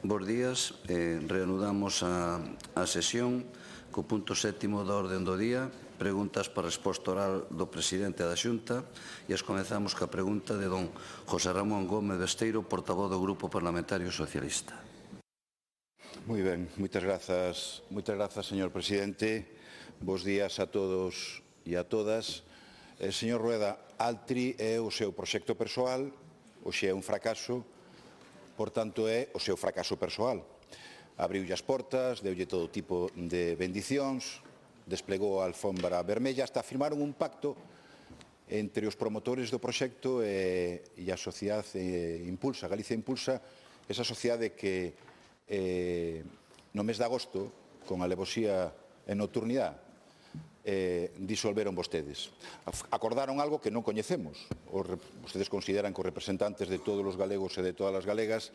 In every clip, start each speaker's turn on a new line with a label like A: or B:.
A: Bos días. Reanudamos a sesión co punto 7º da orden do día, preguntas para resposta oral do presidente da Xunta, e as comezamos ca pregunta de don José Ramón Gómez Besteiro, portavoz do Grupo Parlamentario Socialista.
B: Moi ben, moitas grazas, señor presidente. Bos días a todos e a todas. Señor Rueda, Altri é o seu proxecto persoal, hoxe é un fracaso, por tanto é o seu fracaso persoal. Abriulle as portas, deulle todo tipo de bendicións, desplegou a alfombra vermella, hasta firmaron un pacto entre os promotores do proxecto e a sociedade Impulsa, Galicia Impulsa, esa sociedade que no mes de agosto, con alevosía e nocturnidade, disolveron vostedes. Acordaron algo que non coñecemos. Vostedes consideran que os representantes de todos os galegos e de todas as galegas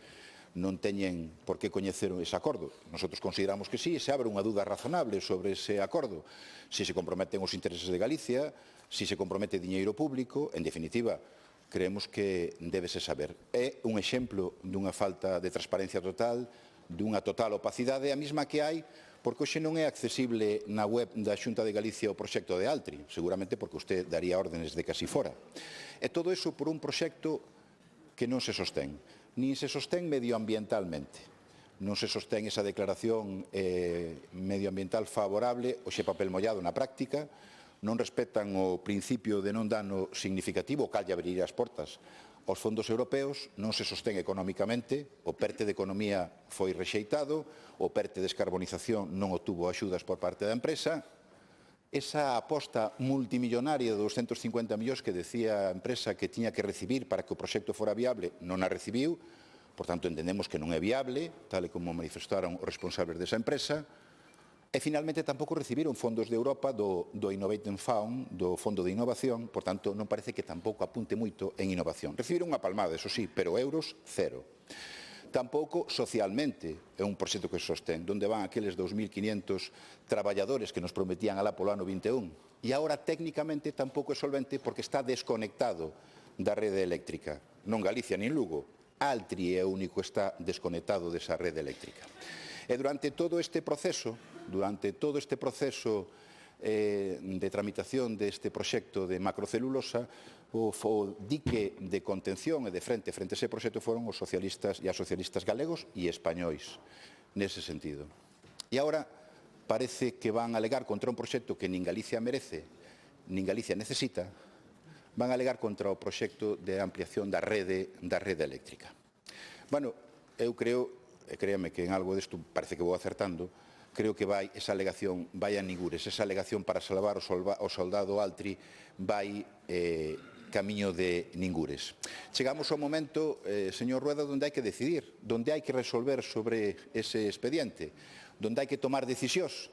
B: non teñen por que coñecer ese acordo. Nosotros consideramos que sí, e se abre unha dúda razonable sobre ese acordo. Si se comprometen os intereses de Galicia, si se compromete diñeiro público, en definitiva, creemos que débese saber. É un exemplo dunha falta de transparencia total, dunha total opacidade, a mesma que hai porque hoxe non é accesible na web da Xunta de Galicia o proxecto de Altri, seguramente porque usted daría órdenes de que así fora. E todo iso por un proxecto que non se sostén, nin se sostén medioambientalmente. Non se sostén esa declaración medioambiental favorable, hoxe papel mollado na práctica, non respetan o principio de non dano significativo, cal lle abrir as portas aos fondos europeos, non se sostén económicamente, o PERTE de Economía foi rexeitado, o PERTE de Descarbonización non obtuvo axudas por parte da empresa, esa aposta multimillonaria de 250 millóns que decía a empresa que tiña que recibir para que o proxecto fora viable, non a recibiu, por tanto entendemos que non é viable, tal e como manifestaron os responsables desa empresa, e finalmente tampouco recibiron fondos de Europa do Innovation Fund, do Fondo de Innovación, por tanto non parece que tampouco apunte moito en innovación. Recibiron unha palmada, eso sí, pero euros, cero. Tampouco socialmente é un proxecto que se sostén, donde van aqueles 2.500 traballadores que nos prometían alá polo ano 21. E agora técnicamente tampouco é solvente porque está desconectado da rede eléctrica. Non Galicia nin Lugo, Altri é o único que está desconectado desa rede eléctrica. E durante todo este proceso de tramitación deste proxecto de macrocelulosa, o dique de contención e de frente a ese proxecto foron os socialistas e as socialistas galegos e españois, nese sentido. E agora parece que van a alegar contra un proxecto que nin Galicia merece, nin Galicia necesita, van a alegar contra o proxecto de ampliación da rede eléctrica. Bueno, eu creo, e créame que en algo desto parece que vou acertando, creo que esa alegación vai a ningures, esa alegación para salvar o soldado Altri vai camiño de ningures. Chegamos ao momento, señor Rueda, onde hai que decidir, onde hai que resolver sobre ese expediente, onde hai que tomar decisións.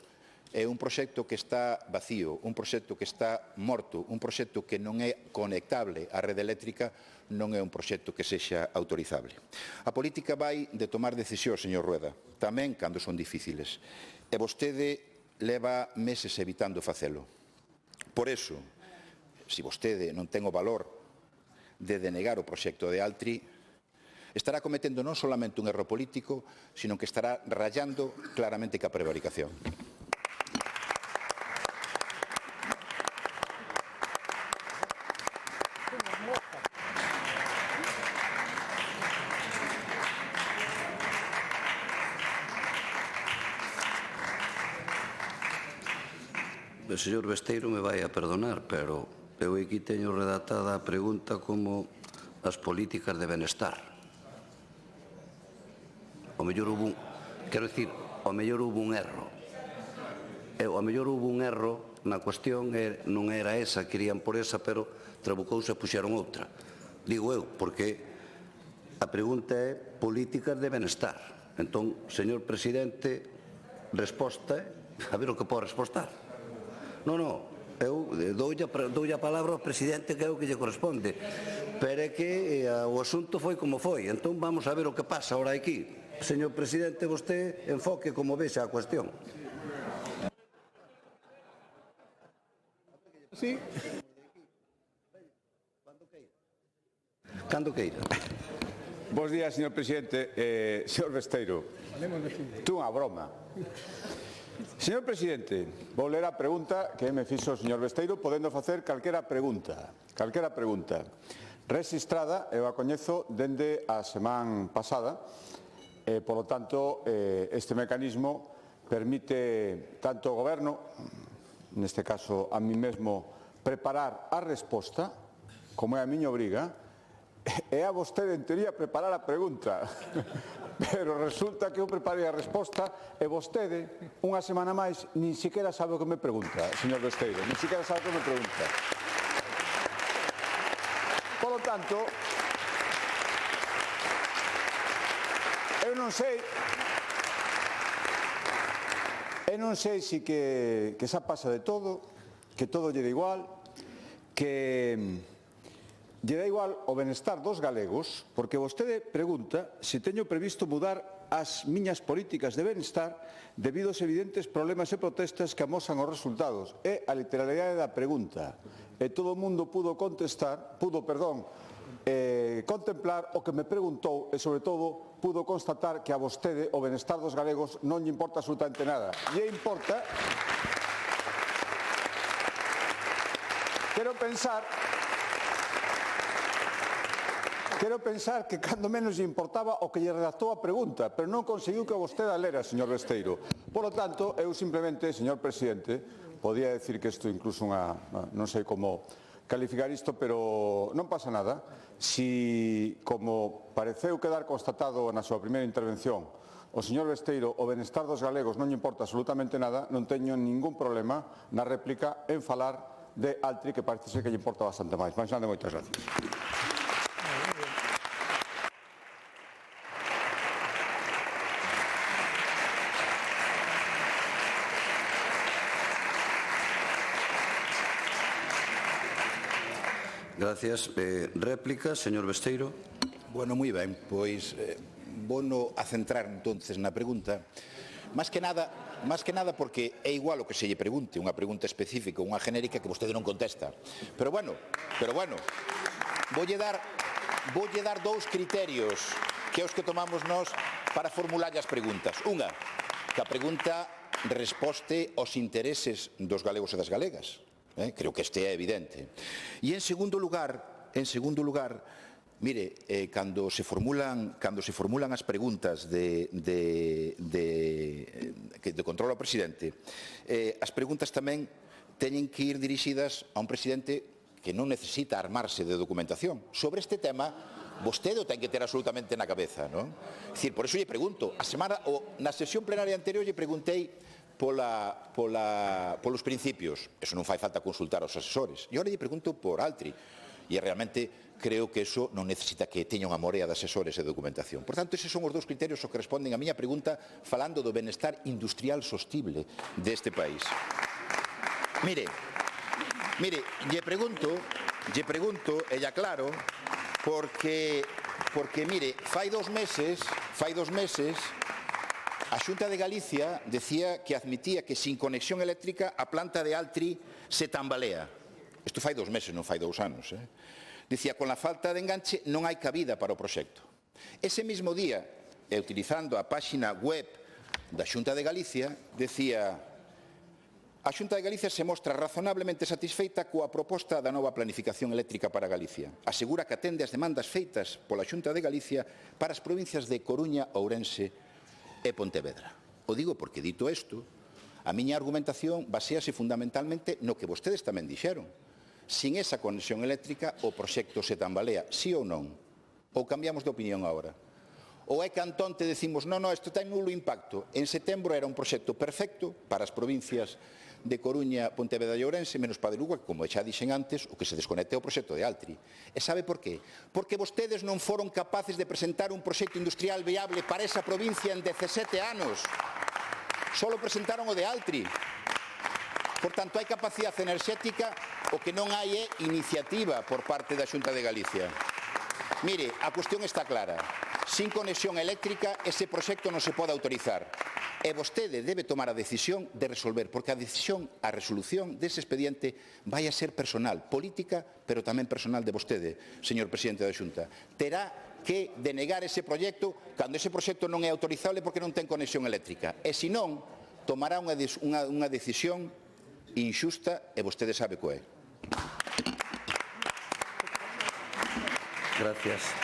B: É un proxecto que está vacío, un proxecto que está morto, un proxecto que non é conectable á rede eléctrica, non é un proxecto que sexa autorizable. A política vai de tomar decisións, señor Rueda, tamén cando son difíciles. E vostede leva meses evitando facelo. Por eso, se vostede non ten o valor de denegar o proxecto de Altri, estará cometendo non solamente un erro político, sino que estará rayando claramente ca prevaricación.
A: O señor Besteiro me vai a perdonar, pero eu aquí teño redactada a pregunta como as políticas de benestar. O mellor hubo un erro. O mellor hubo un erro na cuestión, non era esa, querían por esa, pero trabucouse e puxeron outra. Digo eu, porque a pregunta é políticas de benestar. Entón, señor presidente, resposta, a ver o que pode respostar. Non, eu doulle a palabra ao presidente que é o que lle corresponde, pero é que o asunto foi como foi, entón vamos a ver o que pasa ahora aquí. Señor presidente, vostede enfoque como vexa a cuestión. Sí. Cando queira.
C: Bos días, señor presidente. Señor Besteiro, tú unha broma. Señor presidente, vou ler a pregunta que me fixo o señor Besteiro, podendo facer calquera pregunta. Registrada, eu a coñezo dende a semana pasada, polo tanto, este mecanismo permite tanto ao Goberno, neste caso a mí mesmo, preparar a resposta, como é a miña obriga, e a vostede, en teoría, preparar a pregunta. Pero resulta que eu preparei a resposta e vostede, unha semana máis, nin siquiera sabe o que me pregunta, señor Besteiro, nin siquiera sabe o que me pregunta. Por lo tanto, eu non sei se que xa pasa de todo, que todo lle dá igual, que lle dá igual o benestar dos galegos, porque vostede pregunta se teño previsto mudar as miñas políticas de benestar debido aos evidentes problemas e protestas que amosan os resultados. É a literalidade da pregunta. E todo o mundo pudo contemplar o que me preguntou e, sobre todo, pudo constatar que a vostede o benestar dos galegos non lle importa absolutamente nada. Lle importa... Quero pensar que cando menos lle importaba o que lle redactou a pregunta, pero non conseguiu que vostede a lera, señor Besteiro. Por lo tanto, eu simplemente, señor presidente, podía decir que isto incluso non sei como calificar isto, pero non pasa nada. Si, como pareceu quedar constatado na súa primeira intervención, o señor Besteiro, o benestar dos galegos non lle importa absolutamente nada, non teño ningún problema na réplica en falar de Altri, que parece ser que lle importa bastante máis. Máis nada, moitas gracias.
A: Gracias. Réplica, señor Besteiro.
B: Bueno, moi ben, pois vono a centrar entonces na pregunta. Más que nada porque é igual o que se lle pregunte, unha pregunta específica, unha genérica que vostede non contesta. Pero bueno, voulle dar dous criterios que é os que tomamos nós para formular as preguntas. Unha, que a pregunta resposte aos intereses dos galegos e das galegas. Creo que este é evidente. E en segundo lugar, mire, cando se formulan as preguntas de control ao presidente, as preguntas tamén teñen que ir dirixidas a un presidente que non necesita armarse de documentación. Sobre este tema, vostede o ten que ter absolutamente na cabeza, non? É dicir, por iso lle pregunto, na sesión plenaria anterior lle preguntei polos principios. Eso non fai falta consultar aos asesores. E agora lle pregunto por Altri. E realmente creo que eso non necesita que teña unha morea de asesores e documentación. Por tanto, eses son os dous criterios que responden a miña pregunta falando do benestar industrial sostible deste país. Mire, lle pregunto, e lle aclaro, porque mire, fai dos meses, a Xunta de Galicia decía que admitía que sin conexión eléctrica a planta de Altri se tambalea. Isto fai 2 meses, non fai 2 anos. Dicía, con la falta de enganche non hai cabida para o proxecto. Ese mismo día, utilizando a páxina web da Xunta de Galicia, decía: a Xunta de Galicia se mostra razonablemente satisfeita coa proposta da nova planificación eléctrica para Galicia. Asegura que atende as demandas feitas pola Xunta de Galicia para as provincias de Coruña, Ourense e Pontevedra. O digo porque, dito isto, a miña argumentación basease fundamentalmente no que vostedes tamén dixeron. Sin esa conexión eléctrica, o proxecto se tambalea, sí ou non? Ou cambiamos de opinión agora? Ou é que antonte decimos, non, isto ten nulo impacto. En setembro era un proxecto perfecto para as provincias de Coruña, Pontevedra e Ourense, menos para de Lugo, que, como xa dixen antes, o que se desconecte é o proxecto de Altri. E sabe por qué? Porque vostedes non foron capaces de presentar un proxecto industrial viable para esa provincia en 17 anos. Solo presentaron o de Altri. Por tanto, hai capacidade enerxética, o que non hai é iniciativa por parte da Xunta de Galicia. Mire, a cuestión está clara. Sin conexión eléctrica, ese proxecto non se pode autorizar. E vostede debe tomar a decisión de resolver, porque a resolución dese expediente vai a ser personal, política, pero tamén personal de vostede, señor presidente da Xunta. Terá que denegar ese proxecto cando ese proxecto non é autorizable porque non ten conexión eléctrica. E se non, tomará unha decisión injusta e vostede sabe co é.
A: Gracias.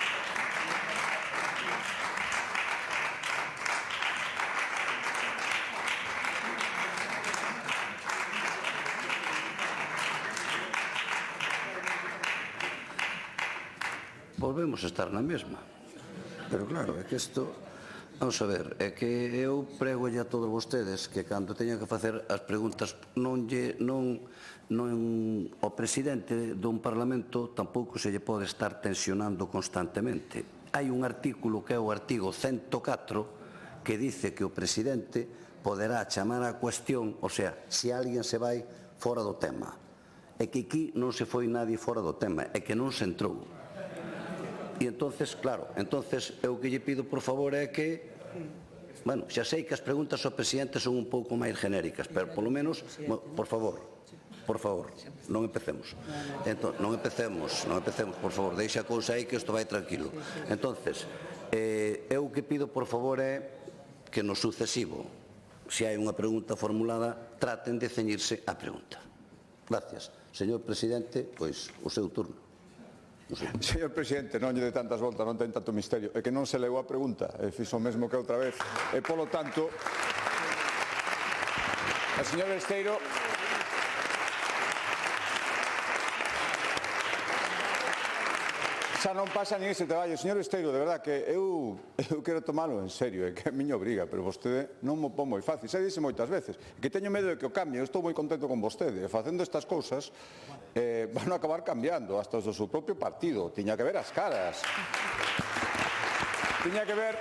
A: Volvemos a estar na mesma. Pero claro, é que isto... Vamos a ver, é que eu pregolle a todos vostedes que cando teñan que facer as preguntas ao presidente dun Parlamento tampouco se lle pode estar tensionando constantemente. Hai un artículo que é o artigo 104 que dice que o presidente poderá chamar a cuestión, o sea, se alguén se vai fora do tema. É que aquí non se foi nadie fora do tema, é que non se entrou. E entonces, claro, eu que lle pido por favor é que, bueno, xa sei que as preguntas ao presidente son un pouco máis genéricas, pero polo menos, por favor, non empecemos. Non empecemos, por favor, deixa a cousa aí que isto vai tranquilo. Entonces, eu que pido por favor é que no sucesivo, se hai unha pregunta formulada, traten de ceñirse á pregunta. Gracias. Señor presidente, pois, o seu turno.
C: Señor presidente, non lle de tantas voltas, non ten tanto misterio. É que non se leu a pregunta, e fixo o mesmo que outra vez. E, polo tanto, a señor Besteiro... Xa non pasa nin ese traballo. Señor Besteiro, de verdad que eu quero tomalo en serio, é que é a miña obriga, pero vostede non mo pon moi fácil. Xa dise moitas veces, que teño medo de que o cambie. Eu estou moi contento con vostede. Facendo estas cousas, van a acabar cambiando, hasta os do seu propio partido. Tiña que ver as caras. Tiña que ver...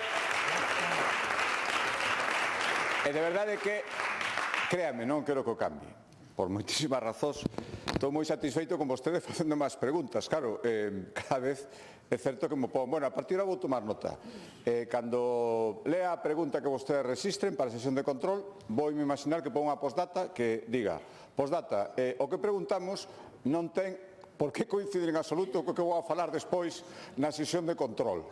C: E de verdade que, créame, non quero que o cambie. Por moitísimas razóns. Estou moi satisfeito con vostede facendo máis preguntas. Claro, cada vez é certo que me pon... Bueno, a partir de vou tomar nota. Cando lea a pregunta que vostedes resisten para a sesión de control, vou me imaginar que pon unha postdata que diga: postdata, o que preguntamos non ten por que coincidir en absoluto co que vou a falar despois na sesión de control.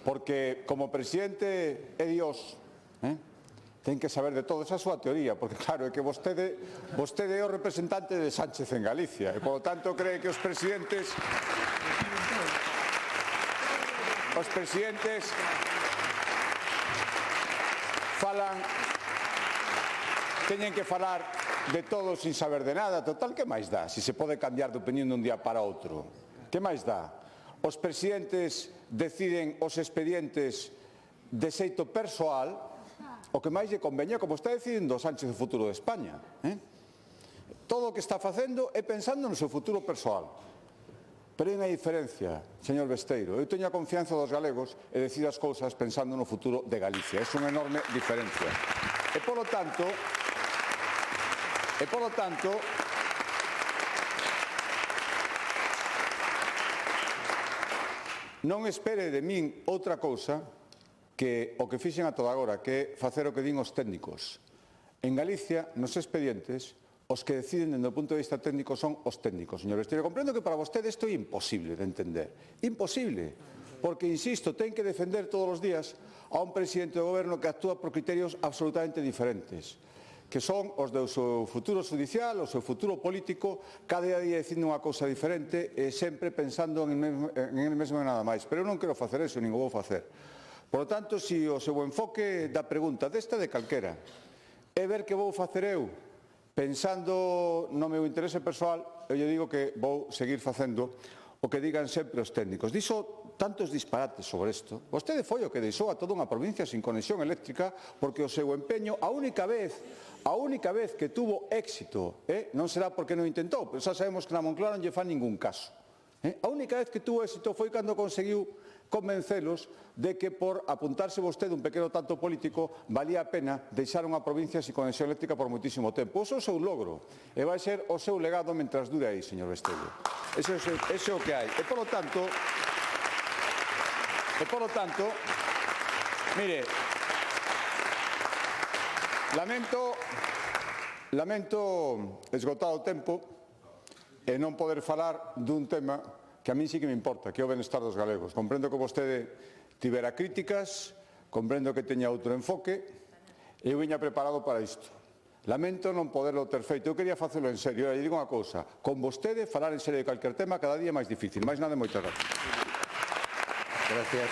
C: Porque como presidente é Dios, ten que saber de todo, esa súa teoría, porque claro, é que vostede é o representante de Sánchez en Galicia, e polo tanto cree que os presidentes falan, teñen que falar de todo sin saber de nada. Total, que máis dá? Si se pode cambiar de opinión dun día para outro, que máis dá? Os presidentes deciden os expedientes de xeito persoal. O que máis lle conveña, como está decidindo Sánchez o futuro de España. Todo o que está facendo é pensando no seu futuro persoal. Pero hai unha diferencia, señor Besteiro. Eu teño a confianza dos galegos e decido as cousas pensando no futuro de Galicia. É unha enorme diferencia. E polo tanto, non espere de min outra cousa que o que fixen a toda agora, que é facer o que din os técnicos. En Galicia, nos expedientes, os que deciden dende o punto de vista técnico son os técnicos. Señor Besteiro, comprendo que para vostede isto é imposible de entender. Imposible, porque, insisto, ten que defender todos os días a un presidente do goberno que actúa por criterios absolutamente diferentes, que son os do seu futuro judicial, o seu futuro político, cada día dicindo unha cousa diferente e sempre pensando en el mesmo e nada máis. Pero eu non quero facer eso, nin o vou facer. Por lo tanto, se o seu enfoque da pregunta desta de calquera é ver que vou facer eu pensando no meu interese persoal, eu lle digo que vou seguir facendo o que digan sempre os técnicos. Dixo tantos disparates sobre isto. Vostede foi o que deixou a toda unha provincia sin conexión eléctrica porque o seu empeño, a única vez que tuvo éxito, non será porque non intentou, pero xa sabemos que na Moncloa non lle fan ningún caso. A única vez que tuvo éxito foi cando conseguiu convencelos de que por apuntarse vostede un pequeno tanto político valía a pena deixar unha provincia sin conexión eléctrica por moitísimo tempo. Iso é o seu logro e vai ser o seu legado mentras dure aí, señor Besteiro. Ese é o que hai. E polo tanto, mire, lamento esgotado o tempo e non poder falar dun tema que a mí sí que me importa, que é o benestar dos galegos. Comprendo que vostede tivera críticas, comprendo que teña outro enfoque, e eu viña preparado para isto. Lamento non poderlo ter feito. Eu quería facelo en serio. E digo unha cousa, con vostede falar en serio de calquer tema cada día é máis difícil. Máis nada, moitas gracias.
A: Gracias.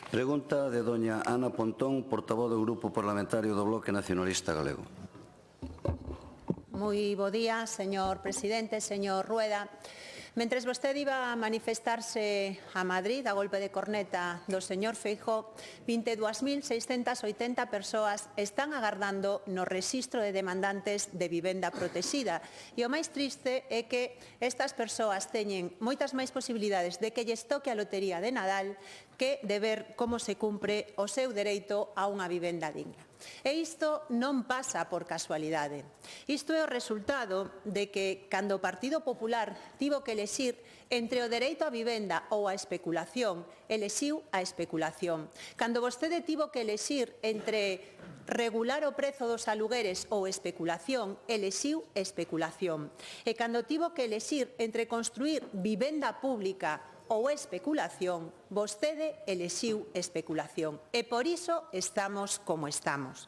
A: Pregunta de doña Ana Pontón, portavoz do Grupo Parlamentario do Bloque Nacionalista Galego.
D: Moi bo día, señor presidente, señor Rueda. Mentres vostede iba a manifestarse a Madrid a golpe de corneta do señor Feijóo, 22.680 persoas están agardando no rexistro de demandantes de vivenda protexida. E o máis triste é que estas persoas teñen moitas máis posibilidades de que lles toque a lotería de Nadal que de ver como se cumpre o seu dereito a unha vivenda digna. E isto non pasa por casualidade. Isto é o resultado de que, cando o Partido Popular tivo que elexir entre o dereito á vivenda ou a especulación, elexiu a especulación. Cando vostede tivo que elexir entre regular o prezo dos alugueres ou especulación, elexiu especulación. E cando tivo que elexir entre construir vivenda pública ou especulación, vostede elexiu especulación. E por iso estamos como estamos.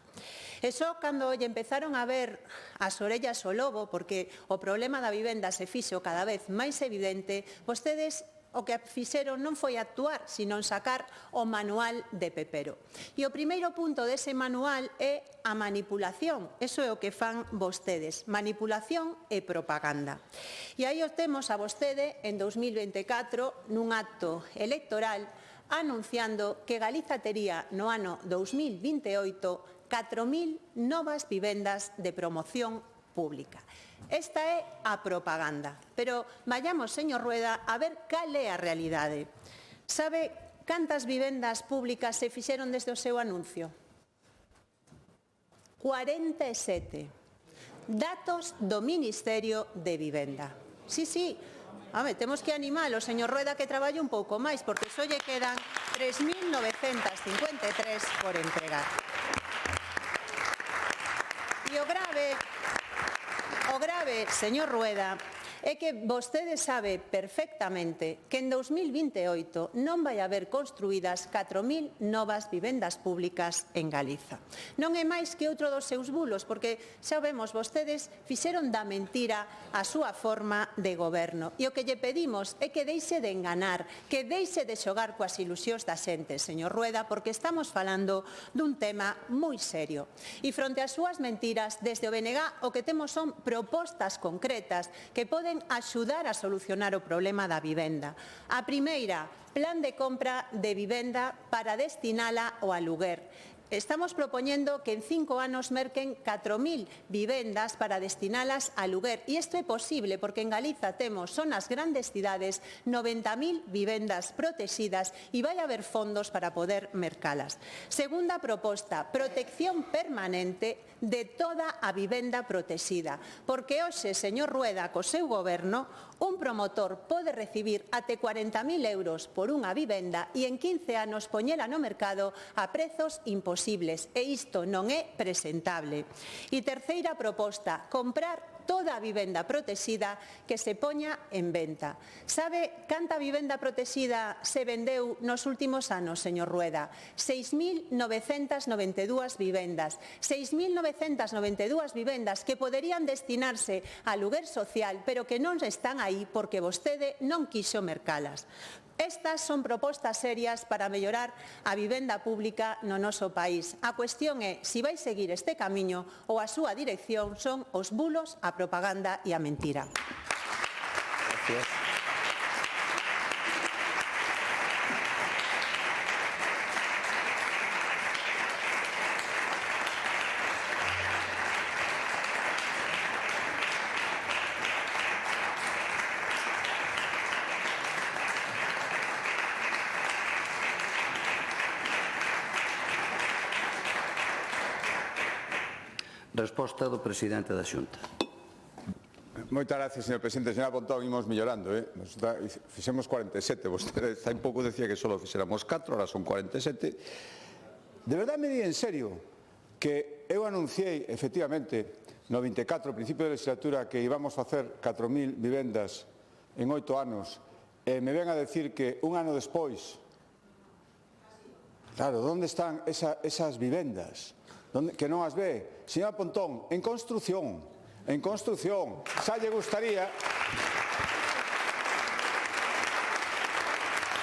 D: E só cando lle empezaron a ver as orellas ao lobo, porque o problema da vivenda se fixo cada vez máis evidente, vostedes o que fixeron non foi actuar, sino sacar o manual de Pepero. E o primeiro punto dese manual é a manipulación. Eso é o que fan vostedes, manipulación e propaganda. E aí o temos a vostede en 2024 nun acto electoral anunciando que Galiza tería no ano 2028 4.000 novas vivendas de promoción pública. Esta é a propaganda. Pero vayamos, señor Rueda, a ver cal é a realidade. Sabe cantas vivendas públicas se fixeron desde o seu anuncio? 47. Datos do Ministerio de Vivenda. Sí, sí. Temos que animar o señor Rueda que traballe un pouco máis, porque só lle quedan 3.953 por entregar. E o grave, señor Rueda, é que vostede sabe perfectamente que en 2028 non vai haber construídas 4.000 novas vivendas públicas en Galiza. Non é máis que outro dos seus bulos, porque xa vemos, vostedes fixeron da mentira a súa forma de goberno. E o que lle pedimos é que deixe de enganar, que deixe de xogar coas ilusións da xente, señor Rueda, porque estamos falando dun tema moi serio. E fronte ás súas mentiras, desde o BNG o que temos son propostas concretas que poden axudar a solucionar o problema da vivenda. A primeira, plan de compra de vivenda para destinala ao aluguer. Estamos propoñendo que en 5 anos merquen 4.000 vivendas para destinalas a aluguer. E isto é posible porque en Galiza temos, son as grandes cidades, 90.000 vivendas protegidas e vai haber fondos para poder mercalas. Segunda proposta, protección permanente de toda a vivenda protexida. Porque hoxe, señor Rueda, co seu goberno, un promotor pode recibir até 40.000 euros por unha vivenda e en 15 anos poñela no mercado a prezos imposibles. E isto non é presentable. E terceira proposta, comprar toda a vivenda protexida que se poña en venta. Sabe canta vivenda protexida se vendeu nos últimos anos, señor Rueda? 6.992 vivendas. 6.992 vivendas que poderían destinarse a aluguer social, pero que non están aí porque vostede non quixo mercalas. Estas son propostas serias para mellorar a vivenda pública no noso país. A cuestión é se vai seguir este camiño ou a súa dirección son os bulos, a propaganda e a mentira.
A: Gracias. Resposta do presidente da Xunta.
C: Moitas gracias, señor presidente. Señora Pontón, imos mellorando, fixemos 47, vostede está un pouco decía que só fixéramos 4, ahora son 47. De verdade me di en serio que eu anunciei, efectivamente, no 24, principio de legislatura, que íbamos a facer 4.000 vivendas en 8 anos, e me ven a decir que un ano despois, claro, onde están esas vivendas? Que non as ve? Señora Pontón, en construción, xa lle gustaría...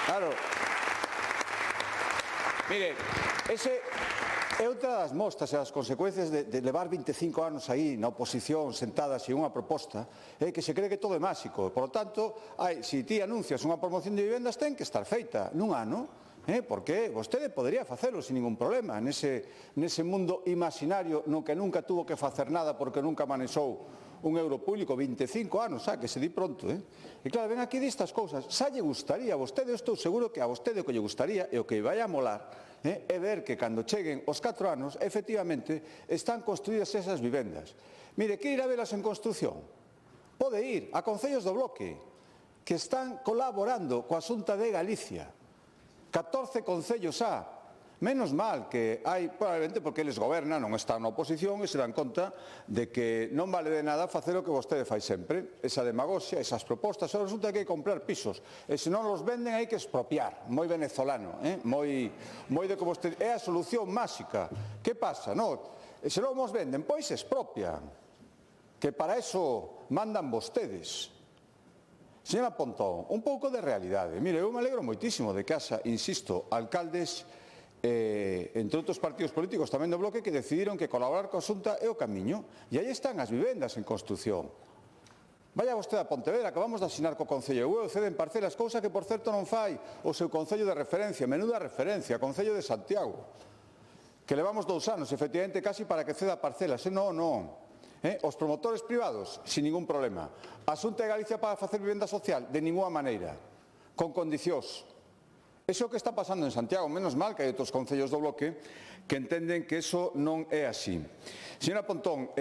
C: Claro, mire, ese é outra das mostras e das consecuencias de levar 25 anos aí na oposición sentada sin unha proposta, que se cree que todo é máxico. Por lo tanto, se ti anuncias unha promoción de vivendas, ten que estar feita nun ano, porque vostede podería facelo sin ningún problema nese mundo imaginario no que nunca tuvo que facer nada porque nunca manexou un euro público, 25 anos, que se di pronto. E claro, ven aquí destas cousas, xa lle gustaría a vostede, eu estou seguro que a vostede o que lle gustaría e o que vai a molar é ver que cando cheguen os 4 anos, efectivamente, están construídas esas vivendas. Mire, que ir a velas en construción? Pode ir a concellos do bloque que están colaborando coa Xunta de Galicia. 14 concellos Menos mal que hai, probablemente porque eles gobernan, non están na oposición e se dan conta de que non vale de nada facer o que vostede fai sempre, esa demagoxia, esas propostas. Só resulta que hai que comprar pisos e se non los venden hai que expropiar, moi venezolano, moi de que vostede... É a solución máxica. Que pasa? E se non os venden, pois expropian, que para eso mandan vostedes. Señora Pontón, un pouco de realidade. Mire, eu me alegro moitísimo de que haxa, insisto, alcaldes entre outros partidos políticos tamén do bloque que decidiron que colaborar coa Xunta é o camiño e aí están as vivendas en construción. Vaya vostede a Pontevedra, que vamos de asinar co Concello EU, ceden parcelas, cousa que por certo non fai o seu Concello de referencia, menuda referencia, Concello de Santiago, que levamos 2 anos, efectivamente, casi para que ceda parcelas. Os promotores privados, sin ningún problema. A Xunta de Galicia para facer vivenda social, de ninguna maneira, con condicións. Iso que está pasando en Santiago, menos mal que hai outros concellos do bloque que entenden que iso non é así. Señora Pontón,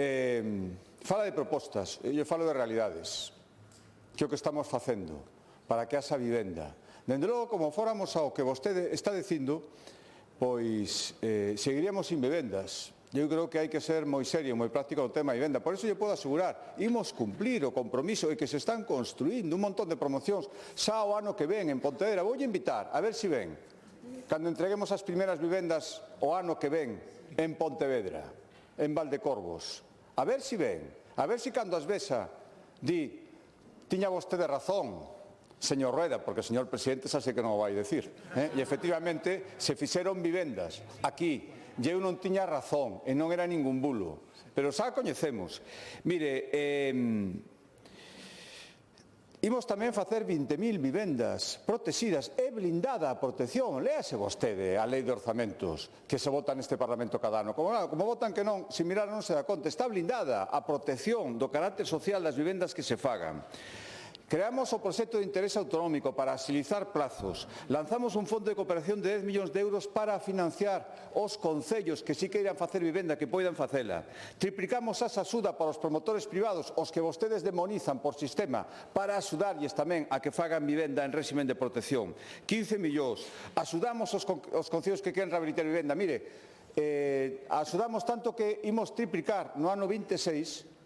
C: fala de propostas, eu falo de realidades, que é o que estamos facendo para que haxa vivenda. Dende logo, como fóramos ao que vostede está dicindo, pois seguiríamos sin vivendas. Eu creo que hai que ser moi serio, moi práctico no tema de vivenda. Por iso lle podo asegurar, imos cumplir o compromiso e que se están construindo un montón de promocións xa o ano que ven en Pontevedra. Voulle invitar, a ver se ven, cando entreguemos as primeras vivendas o ano que ven en Pontevedra, en Valdecorvos. A ver se ven, a ver se cando as vexa di, tiña vostede razón, señor Rueda, porque o señor presidente xa sei que non o vai dicir. E efectivamente se fixeron vivendas aquí, e eu non tiña razón, e non era ningún bulo, pero xa coñecemos. Mire, imos tamén facer 20.000 vivendas protegidas, é blindada a protección, léase vostede a lei de orzamentos que se vota neste Parlamento cada ano. Como votan que non, se mirar non se dá conta, está blindada a protección do carácter social das vivendas que se fagan. Creamos o proxecto de interés autonómico para agilizar plazos. Lanzamos un fondo de cooperación de 10 millóns de euros para financiar os concellos que si queiran facer vivenda, que poidan facela. Triplicamos a axuda para os promotores privados, os que vostedes demonizan por sistema, para axudarlles tamén a que fagan vivenda en réximen de protección. 15 millóns. Axudamos os concellos que queren rehabilitar vivenda. Mire, axudamos tanto que imos triplicar no ano 26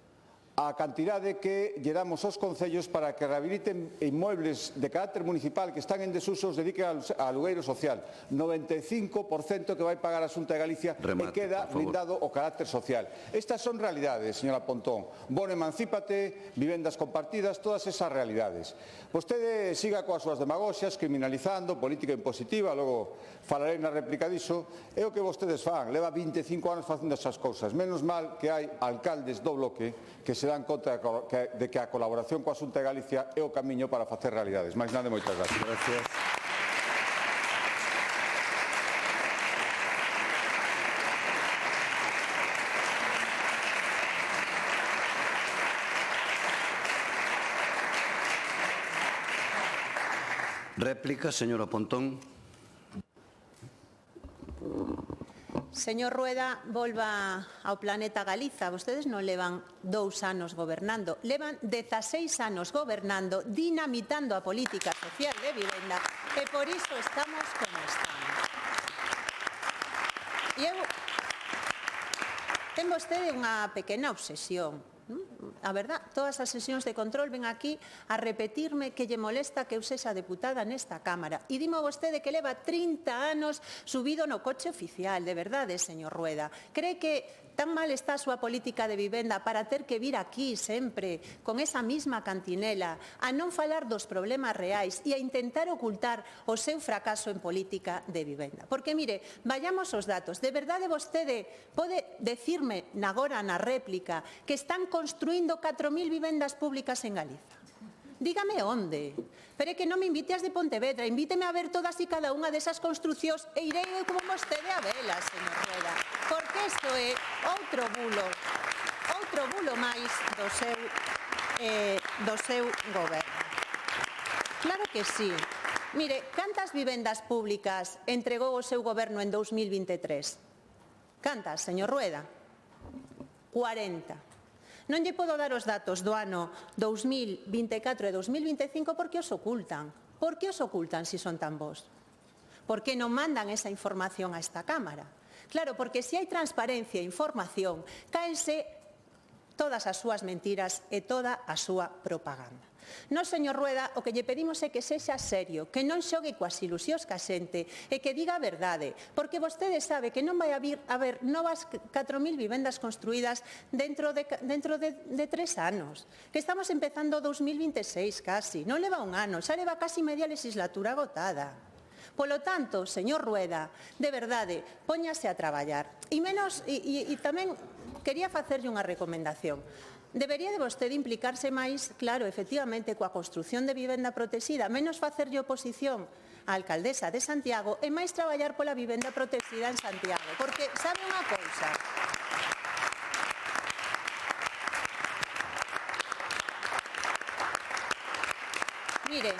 C: a cantidade que lle damos aos concellos para que rehabiliten inmuebles de carácter municipal que están en desuso, os dediquen a alugueiro social. 95% que vai pagar a Xunta de Galicia e queda blindado o carácter social. Estas son realidades, señora Pontón. Bono emancípate, vivendas compartidas, todas esas realidades. Vostede siga coas súas demagoxias, criminalizando, política impositiva, logo falarei na réplica diso, é o que vostedes fan. Leva 25 anos facendo esas cousas. Menos mal que hai alcaldes do bloque que se dan conta de que a colaboración coa Xunta de Galicia é o camiño para facer realidades. Mais nada, moitas gracias.
A: Gracias. Réplica, señora Pontón.
D: Señor Rueda, volva ao planeta Galiza. Vostedes non levan 2 anos gobernando, levan 16 anos gobernando, dinamitando a política social de vivenda, e por iso estamos como estamos. Ten vostede unha pequena obsesión. A verdad, todas as sesións de control ven aquí a repetirme que lle molesta que eu sexa deputada nesta Cámara. E dimo vostede que leva 30 anos subido no coche oficial. De verdade, señor Rueda. Cree que tan mal está a súa política de vivenda para ter que vir aquí sempre con esa mesma cantinela a non falar dos problemas reais e a intentar ocultar o seu fracaso en política de vivenda. Porque, mire, vayamos aos datos. De verdade vostede pode decirme agora na réplica que están construindo 4.000 vivendas públicas en Galiza? Dígame onde. Pero é que non me invite as de Pontevedra, invíteme a ver todas e cada unha desas construcións e irei eu como vostede a velas, señor Rueda. Porque isto é outro bulo máis do seu goberno. Claro que sí. Mire, cantas vivendas públicas entregou o seu goberno en 2023? Cantas, señor Rueda? 40. Non lle podo dar os datos do ano 2024 e 2025 porque os ocultan. Por que os ocultan se son tan bons? Por que non mandan esa información a esta Cámara? Claro, porque se hai transparencia e información, cáense todas as súas mentiras e toda a súa propaganda. Nós, señor Rueda, o que lle pedimos é que sexa serio, que non xogue coas ilusións ca xente e que diga a verdade, porque vostede sabe que non vai haber novas 4.000 vivendas construídas dentro de 3 anos, que estamos empezando 2026 casi, non leva un ano, xa leva casi media legislatura agotada. Polo tanto, señor Rueda, de verdade, póñase a traballar. E tamén quería facerlle unha recomendación. Debería de vostede implicarse máis, claro, efectivamente, coa construción de vivenda protexida, menos facerlle oposición á alcaldesa de Santiago e máis traballar pola vivenda protexida en Santiago. Porque, sabe unha cousa? Mire,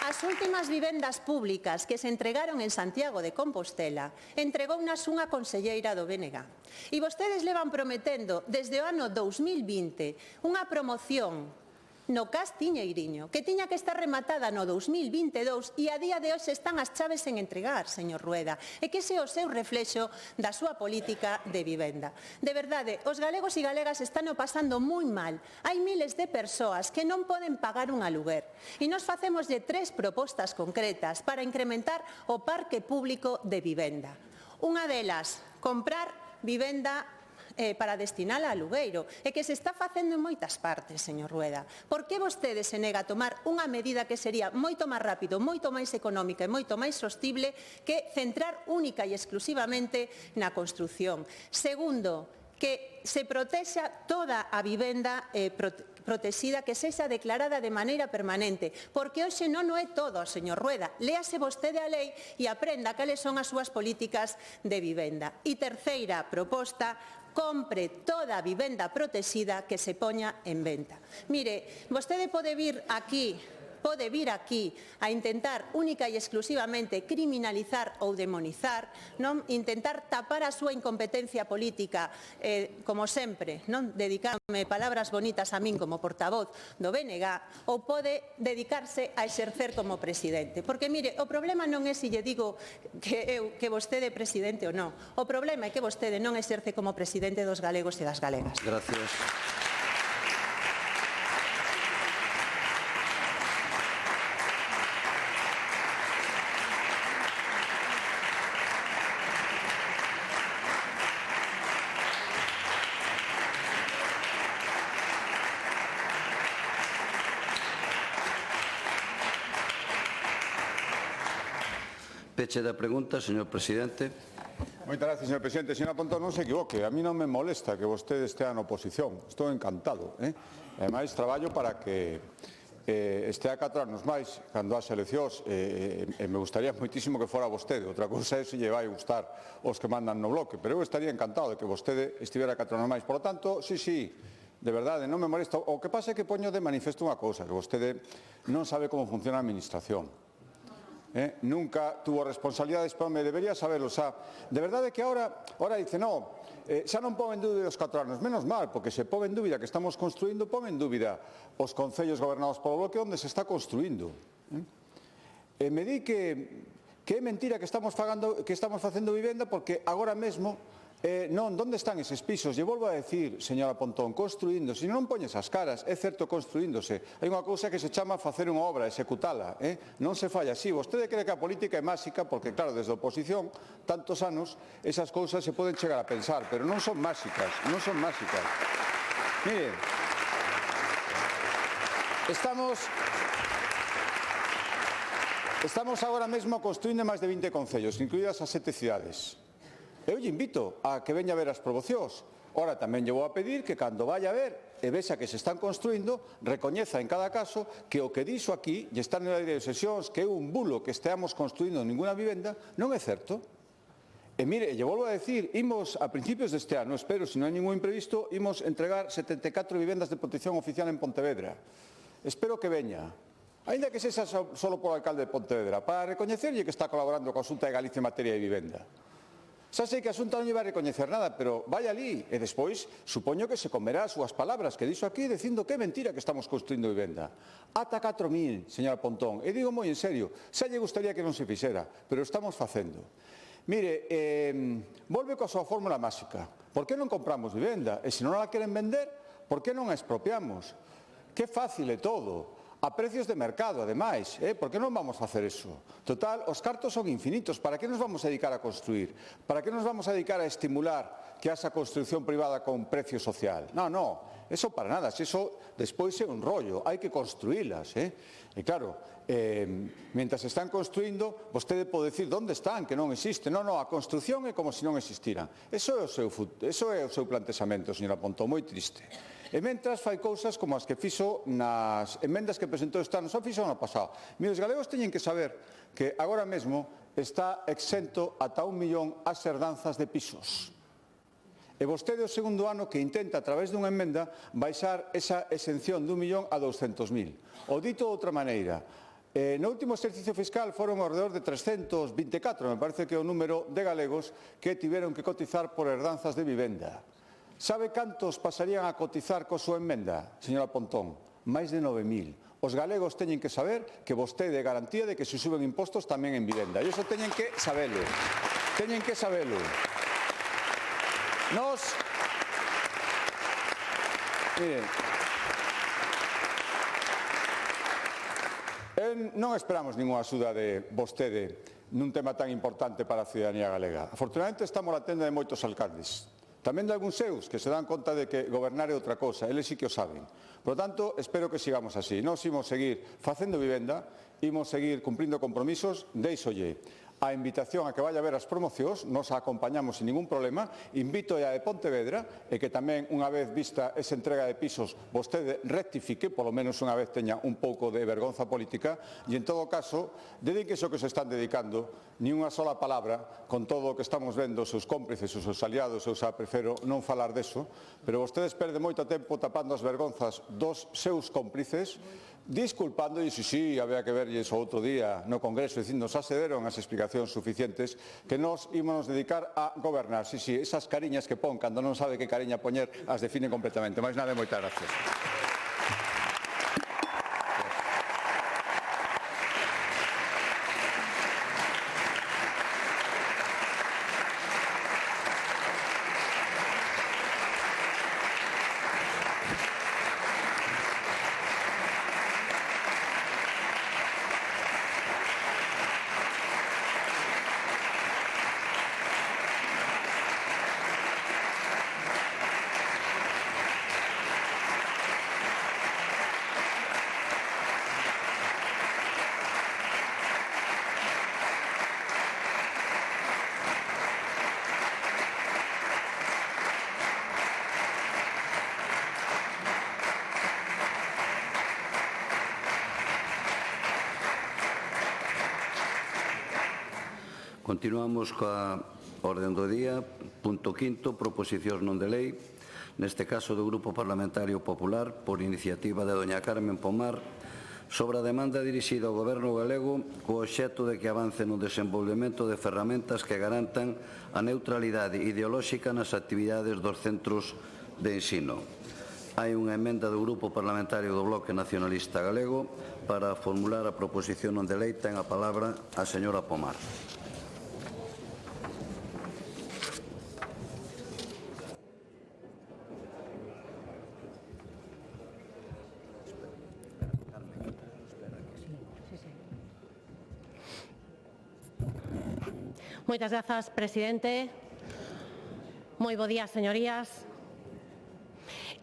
D: as últimas vivendas públicas que se entregaron en Santiago de Compostela entregounas unha conselleira do BNG. E vostedes levan prometendo desde o ano 2020 unha promoción no CAS Tiñeiriño que tiña que estar rematada no 2022 e a día de hoxe están as chaves en entregar, señor Rueda. E que ese é o seu reflexo da súa política de vivenda. De verdade, os galegos e galegas están o pasando moi mal. Hai miles de persoas que non poden pagar un aluguer. E nos facemoslle 3 propostas concretas para incrementar o parque público de vivenda. Unha delas, comprar vivenda para destinar a alugueiro, e que se está facendo en moitas partes, señor Rueda. Por que vostede se nega a tomar unha medida que sería moito máis rápido, moito máis económica e moito máis sostible que centrar única e exclusivamente na construción? Segundo, que se protexa toda a vivenda protexida, que sexa declarada de maneira permanente, porque hoxe non o é todo, señor Rueda. Léase vostede a lei e aprenda cales son as súas políticas de vivenda. E terceira proposta, compre toda a vivenda protexida que se poña en venta. Mire, vostede pode vir aquí a intentar única e exclusivamente criminalizar ou demonizar, non intentar tapar a súa incompetencia política, como sempre, non dedicarme palabras bonitas a min como portavoz do BNG, ou pode dedicarse a exercer como presidente. Porque, mire, o problema non é se lle digo que vostede é presidente ou non. O problema é que vostede non exerce como presidente dos galegos e das galegas.
A: Gracias. Peche da pregunta, señor presidente.
C: Moitas gracias, señor presidente. Señora Pontón, non se equivoque. A mí non me molesta que vostede estea na oposición. Estou encantado. Ademais, traballo para que estea 4 anos máis cando as eleccións. Me gustaría moitísimo que fora vostede. Outra cousa é se lle vai gustar os que mandan no bloque. Pero eu estaría encantado de que vostede estivera 4 anos máis. Por lo tanto, sí, de verdade, non me molesta. O que pasa é que poño de manifesto unha cousa, que vostede non sabe como funciona a administración. nunca tuvo responsabilidades, pero me debería saberlo. O sea, de verdade que ahora dice, no, xa non pon en dúbida os 4 anos. Menos mal, porque se pon en dúbida que estamos construindo, pon en dúbida os concellos gobernados polo bloque onde se está construindo. Me di que é mentira que estamos facendo vivenda, porque agora mesmo non, onde están eses pisos? E volvo a decir, señora Pontón, construíndose, non poñes as caras, é certo construíndose. Hai unha cousa que se chama facer unha obra, executala, non se falla así. Vostede cree que a política é máxica, porque claro, desde a oposición, tantos anos, esas cousas se poden chegar a pensar, pero non son máxicas, non son máxicas. Mire, estamos agora mesmo construindo máis de 20 concellos, incluídas as 7 cidades. Eu lle invito a que veña a ver as promocións. Ora, tamén lle vou a pedir que cando vaya a ver e vexa que se están construindo, recoñeza en cada caso que o que dixo aquí, e está na lei de sesións, que é un bulo que esteamos construindo ninguna vivenda, non é certo. E mire, lle volvo a decir, imos a principios deste ano, espero, se non hai ningún imprevisto, imos entregar 74 vivendas de protección oficial en Pontevedra. Espero que veña. Ainda que sexa só polo alcalde de Pontevedra, para recoñecerlle que está colaborando coa Xunta de Galicia en materia de vivenda. Xa sei que a Xunta non lle vai recoñecer nada, pero vai ali e despois supoño que se comerá as súas palabras que dixo aquí dicindo que é mentira que estamos construindo vivenda. Ata 4.000, señora Pontón, e digo moi en serio, xa lle gustaría que non se fixera, pero estamos facendo. Mire, volve coa súa fórmula máxica. Por que non compramos vivenda? E se non a queren vender, por que non a expropiamos? Que fácil é todo. A precios de mercado, ademais, por que non vamos a facer eso? Total, os cartos son infinitos, para que nos vamos a dedicar a construir? Para que nos vamos a dedicar a estimular que haxa construcción privada con precio social? Non, eso para nada, se eso despois é un rollo, hai que construílas, E claro, mentre se están construindo, vostede pode dicir onde están, que non existe. Non, a construcción é como se non existiran. Eso é o seu plantexamento, señora Pontón, moi triste. E mentras fai cousas como as que fixo nas emendas que presentou este ano, só fixo ano pasado. Mire, os galegos teñen que saber que agora mesmo está exento ata 1 millón as herdanzas de pisos. E vostede o segundo ano que intenta a través dunha emenda baixar esa exención de 1 millón a 200.000. O dito de outra maneira, no último exercicio fiscal foron ao redor de 324, me parece que é o número de galegos que tiveron que cotizar por herdanzas de vivenda. Sabe cantos pasarían a cotizar coa súa emenda, señora Pontón? Máis de 9.000. Os galegos teñen que saber que vostede é garantía de que se suben impostos tamén en vivenda. E iso teñen que sabelo. Teñen que sabelo. Nos... Miren, non esperamos ninguna axuda de vostede nun tema tan importante para a ciudadanía galega. Afortunadamente estamos na tenda de moitos alcaldes. Tamén de algúns seus que se dan conta de que gobernar é outra cosa, eles sí que o saben. Por lo tanto, espero que sigamos así. Nós imos seguir facendo vivenda, imos seguir cumprindo compromisos, deixolle a invitación a que vaya a ver as promocións, nos a acompañamos sin ningún problema, invito a de Pontevedra e que tamén unha vez vista esa entrega de pisos vostede rectifique, polo menos unha vez teña un pouco de vergonza política e en todo caso, dedíquese o que se están dedicando, ni unha sola palabra, con todo o que estamos vendo, os seus cómplices, os seus aliados, eu xa prefiro non falar deso, pero vostedes perden moito tempo tapando as vergonzas dos seus cómplices, disculpando, e si, había que verlles o outro día no Congreso, dicindo, xa se deron as explicacións suficientes, que nos ímonos dedicar a gobernar. Si, esas cariñas que pon, cando non sabe que cariña poñer, as define completamente. Mais nada, moitas gracias.
A: Continuamos coa orden do día. Punto quinto, proposicións non de lei. Neste caso do Grupo Parlamentario Popular, por iniciativa de doña Carmen Pomar, sobre a demanda dirixida ao Goberno galego co obxecto de que avance no desenvolvemento de ferramentas que garantan a neutralidade ideolóxica nas actividades dos centros de ensino. Hai unha emenda do Grupo Parlamentario do Bloque Nacionalista Galego para formular a proposición non de lei. Ten a palabra a señora Pomar.
E: Moitas grazas, presidente. Moi bo día, señorías.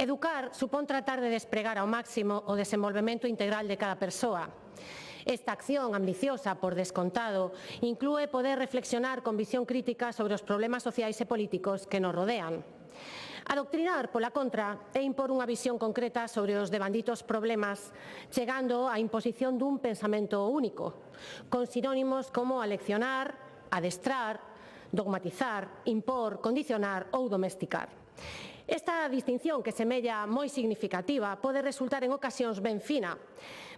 E: Educar supón tratar de despregar ao máximo o desenvolvemento integral de cada persoa. Esta acción ambiciosa, por descontado, inclúe poder reflexionar con visión crítica sobre os problemas sociais e políticos que nos rodean. Adoctrinar, pola contra, é impor unha visión concreta sobre os devanditos problemas, chegando á imposición dun pensamento único, con sinónimos como aleccionar, adestrar, dogmatizar, impor, condicionar ou domesticar. Esta distinción, que semella moi significativa, pode resultar en ocasións ben fina.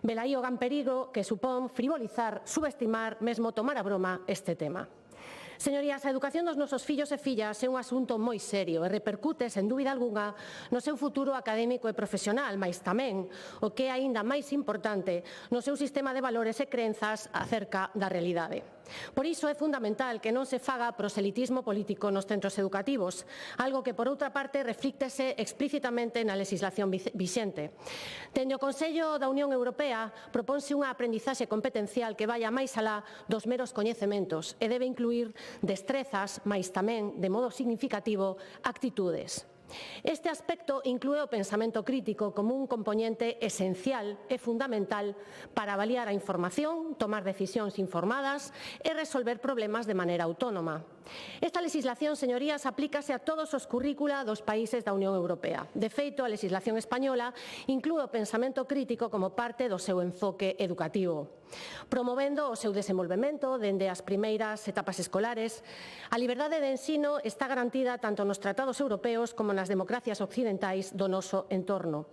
E: Velaí o gran perigo que supón frivolizar, subestimar, mesmo tomar a broma este tema. Señorías, a educación dos nosos fillos e fillas é un asunto moi serio e repercute, sen dúbida algunha, no seu futuro académico e profesional, mais tamén, o que é aínda máis importante, no seu sistema de valores e crenzas acerca da realidade. Por iso é fundamental que non se faga proselitismo político nos centros educativos, algo que, por outra parte, reflíctese explícitamente na legislación vixente. Dende o Consello da Unión Europea proponse unha aprendizaxe competencial que vaya máis alá dos meros coñecementos e debe incluir destrezas, mais tamén, de modo significativo, actitudes. Este aspecto inclúe o pensamento crítico como un componente esencial e fundamental para avaliar a información, tomar decisións informadas e resolver problemas de maneira autónoma. Esta legislación, señorías, aplícase a todos os currícula dos países da Unión Europea. De feito, a legislación española inclúe o pensamento crítico como parte do seu enfoque educativo, promovendo o seu desenvolvemento dende as primeiras etapas escolares. A liberdade de ensino está garantida tanto nos tratados europeos como nas democracias occidentais do noso entorno.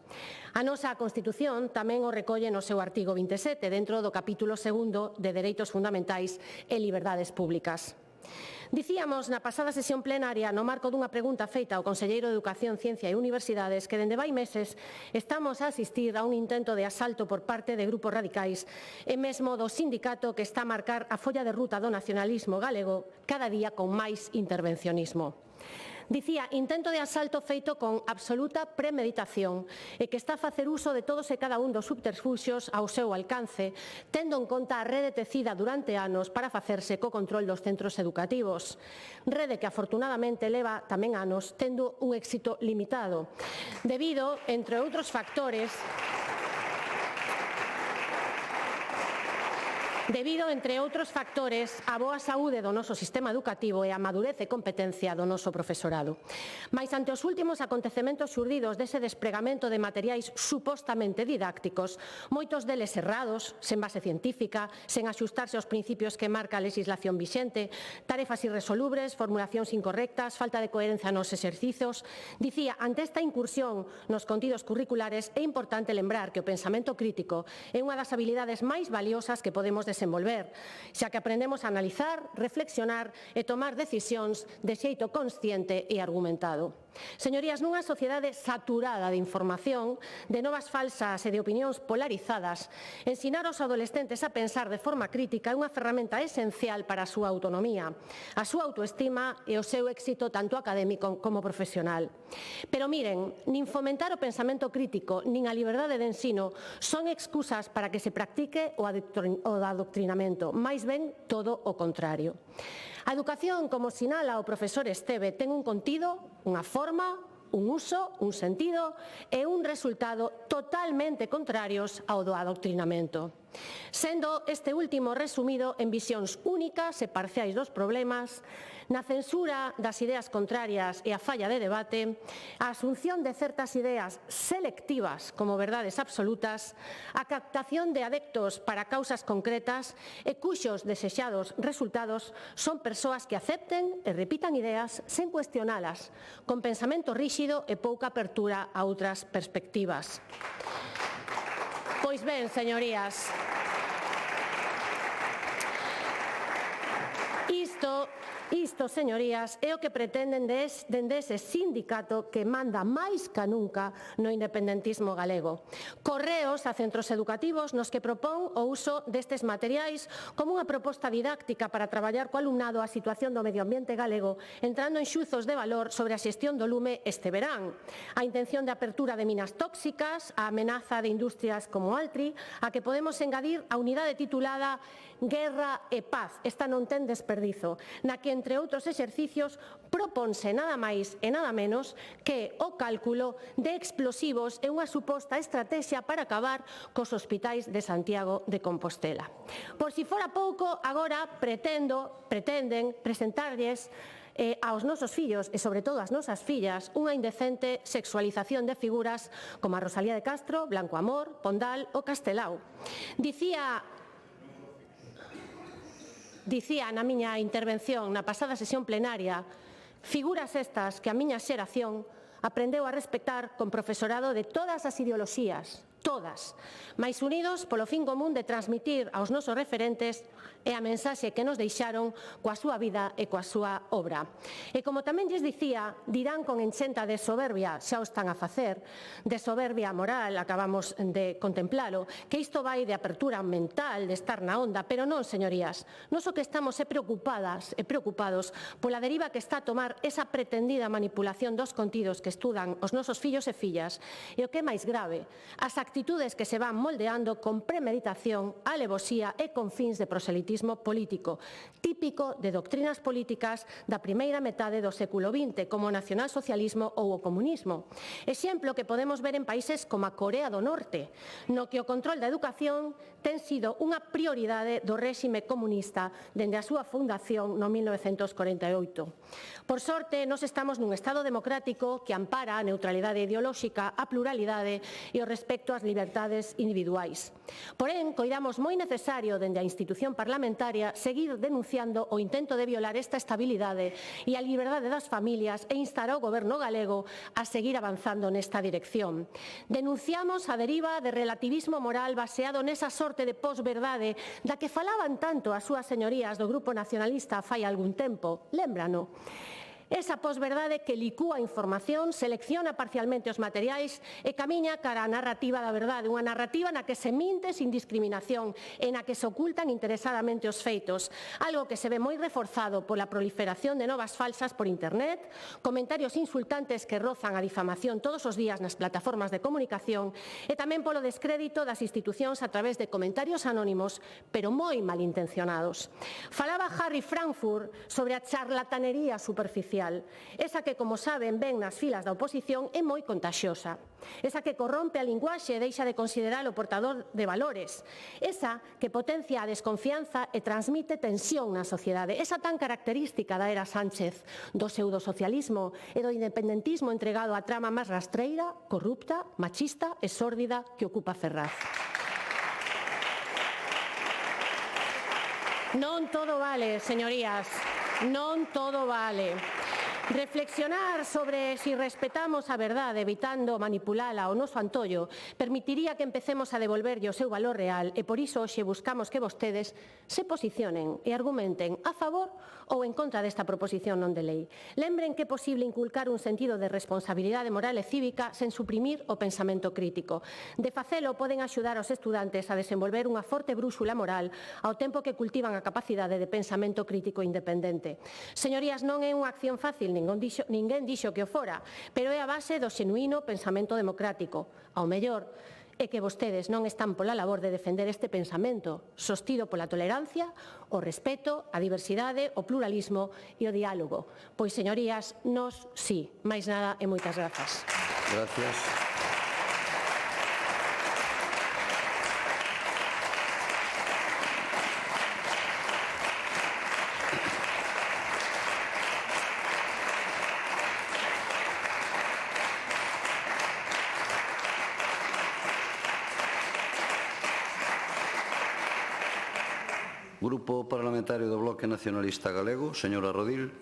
E: A nosa Constitución tamén o recolle no seu artigo 27, dentro do capítulo 2 de Dereitos Fundamentais e Liberdades Públicas. Dicíamos na pasada sesión plenaria, no marco dunha pregunta feita ao Conselleiro de Educación, Ciencia e Universidades, que dende vai meses estamos a asistir a un intento de asalto por parte de grupos radicais e mesmo do sindicato que está a marcar a folla de ruta do nacionalismo galego cada día con máis intervencionismo. Dicía, intento de asalto feito con absoluta premeditación e que está a facer uso de todos e cada un dos subterfuxios ao seu alcance, tendo en conta a rede tecida durante anos para facerse co control dos centros educativos. Rede que afortunadamente leva tamén anos tendo un éxito limitado, debido, entre outros factores, á boa saúde do noso sistema educativo e á madurez e competencia do noso profesorado. Mais ante os últimos acontecementos xurdidos dese despregamento de materiais supostamente didácticos, moitos deles errados, sen base científica, sen axustarse aos principios que marca a legislación vixente, tarefas irresolubles, formulacións incorrectas, falta de coherencia nos exercicios, dicía, ante esta incursión nos contidos curriculares é importante lembrar que o pensamento crítico é unha das habilidades máis valiosas que podemos desenvolver, xa que aprendemos a analizar, reflexionar e tomar decisións de xeito consciente e argumentado. Señorías, nunha sociedade saturada de información, de novas falsas e de opinións polarizadas, ensinar aos adolescentes a pensar de forma crítica é unha ferramenta esencial para a súa autonomía, a súa autoestima e o seu éxito tanto académico como profesional. Pero miren, nin fomentar o pensamento crítico nin a liberdade de ensino son excusas para que se practique o adoctrinamento, máis ben todo o contrario. A educación, como sinala o profesor Esteve, ten un contido, unha forma, un uso, un sentido e un resultado totalmente contrarios ao do adoctrinamento, sendo este último resumido en visións únicas e parciais dos problemas, na censura das ideas contrarias e a falla de debate, a asunción de certas ideas selectivas como verdades absolutas, a captación de adeptos para causas concretas e cuxos desexados resultados son persoas que acepten e repitan ideas sen cuestionalas, con pensamento ríxido e pouca apertura a outras perspectivas. Pois ben, señorías, Isto, señorías, é o que pretenden dende ese sindicato que manda máis ca nunca no independentismo galego. Correos a centros educativos nos que propón o uso destes materiais como unha proposta didáctica para traballar co alumnado a situación do medio ambiente galego, entrando en xuzos de valor sobre a xestión do lume este verán. A intención de apertura de minas tóxicas, a amenaza de industrias como Altri, a que podemos engadir a unidade titulada Guerra e Paz. Esta non ten desperdizo, na que, entre outros exercicios, proponse nada máis e nada menos que o cálculo de explosivos e unha suposta estrategia para acabar cos hospitais de Santiago de Compostela. Por si fora pouco, agora pretenden presentarlles aos nosos fillos e, sobre todo, ás nosas fillas, unha indecente sexualización de figuras como a Rosalía de Castro, Blanco Amor, Pondal ou Castelao. Dicía na miña intervención na pasada sesión plenaria, figuras estas que a miña xeración aprendeu a respectar con profesorado de todas as ideoloxías, todas, mais unidos polo fin común de transmitir aos nosos referentes e a mensaxe que nos deixaron coa súa vida e coa súa obra. E como tamén lles dicía, dirán con enchenta de soberbia, xa o están a facer, de soberbia moral, acabamos de contemplalo, que isto vai de apertura mental, de estar na onda, pero non, señorías, nos o que estamos preocupadas e preocupados pola deriva que está a tomar esa pretendida manipulación dos contidos que estudan os nosos fillos e fillas, e o que é máis grave, as actitudes que se van moldeando con premeditación, alevosía e con fins de proselitismo político, típico de doctrinas políticas da primeira metade do século XX, como o nacionalsocialismo ou o comunismo. Exemplo que podemos ver en países como a Corea do Norte, no que o control da educación ten sido unha prioridade do réxime comunista dende a súa fundación no 1948. Por sorte, nós estamos nun Estado democrático que ampara a neutralidade ideolóxica, a pluralidade e o respecto ás liberdades individuais. Porén, coidamos moi necesario dende a institución parlamentaria seguir denunciando o intento de violar esta estabilidade e a liberdade das familias e instar ao Goberno galego a seguir avanzando nesta dirección. Denunciamos a deriva de relativismo moral baseado nesa sorte de posverdade da que falaban tanto as súas señorías do Grupo Nacionalista fai algún tempo. Lémbrano. Esa posverdade que licúa a información, selecciona parcialmente os materiais e camiña cara á narrativa da verdade, unha narrativa na que se minte sin discriminación e na que se ocultan interesadamente os feitos, algo que se ve moi reforzado pola proliferación de novas falsas por internet, comentarios insultantes que rozan a difamación todos os días nas plataformas de comunicación e tamén polo descrédito das institucións a través de comentarios anónimos, pero moi malintencionados. Falaba Harry Frankfurt sobre a charlatanería superficial, esa que, como saben, ven nas filas da oposición é moi contaxiosa, esa que corrompe a linguaxe e deixa de considerar o portador de valores, esa que potencia a desconfianza e transmite tensión na sociedade, esa tan característica da era Sánchez, do pseudosocialismo e do independentismo entregado á trama máis rastreira, corrupta, machista e sórdida que ocupa Ferraz. Non todo vale, señorías, non todo vale. Reflexionar sobre si respetamos a verdade evitando manipulala ao noso antollo permitiría que empecemos a devolverlle o seu valor real e por iso hoxe buscamos que vostedes se posicionen e argumenten a favor ou en contra desta proposición non de lei. Lembren que é posible inculcar un sentido de responsabilidade moral e cívica sen suprimir o pensamento crítico. De facelo poden axudar aos estudantes a desenvolver unha forte brúxula moral ao tempo que cultivan a capacidade de pensamento crítico independente. Señorías, non é unha acción fácil, ninguén dixo que o fora, pero é a base do xenuíno pensamento democrático. Ao mellor é que vostedes non están pola labor de defender este pensamento, sostido pola tolerancia, o respeto, a diversidade, o pluralismo e o diálogo. Pois, señorías, nós sí. Máis nada e moitas grazas.
A: Gracias. Grupo Parlamentario do Bloque Nacionalista Galego, señora Rodil.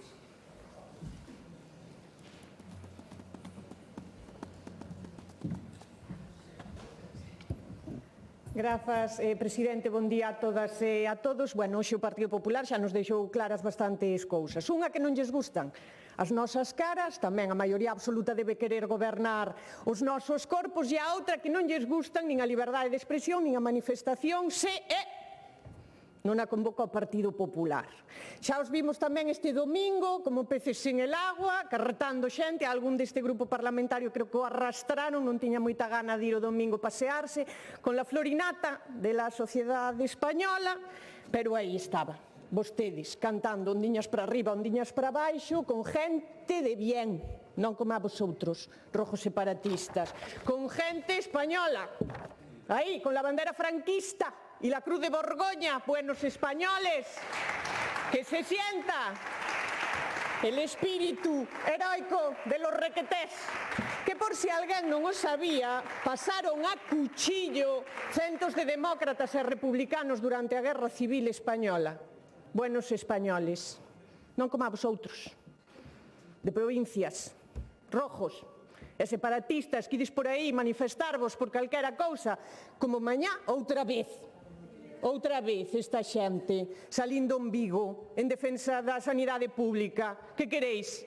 F: Grazas, presidente, bon día a todas e a todos. Bueno, hoxe o Partido Popular xa nos deixou claras bastantes cousas. Unha que non lles gustan as nosas caras, tamén a maioría absoluta debe querer gobernar os nosos corpos, e a outra que non lles gustan nin a liberdade de expresión, nin a manifestación, non a convoca o Partido Popular. Xa os vimos tamén este domingo como peces sin el agua, carretando xente, algún deste grupo parlamentario creo que o arrastraron, non tiña moita gana de ir o domingo pasearse con la florinata de la sociedade española, pero aí estaba, vostedes, cantando ondiñas para arriba, ondiñas para baixo, con gente de bien, non como a vosotros, rojos separatistas, con gente española, aí, con la bandera franquista, y la Cruz de Borgoña, buenos españoles, que se sienta el espíritu heroico de los requetés, que por si alguén non o sabía, pasaron a cuchillo centos de demócratas e republicanos durante a Guerra Civil Española. Buenos españoles, non como a vosotros, de provincias, rojos e separatistas que ides por aí manifestarvos por calquera cousa, como mañá outra vez esta xente salindo en Vigo en defensa da sanidade pública. Que queréis?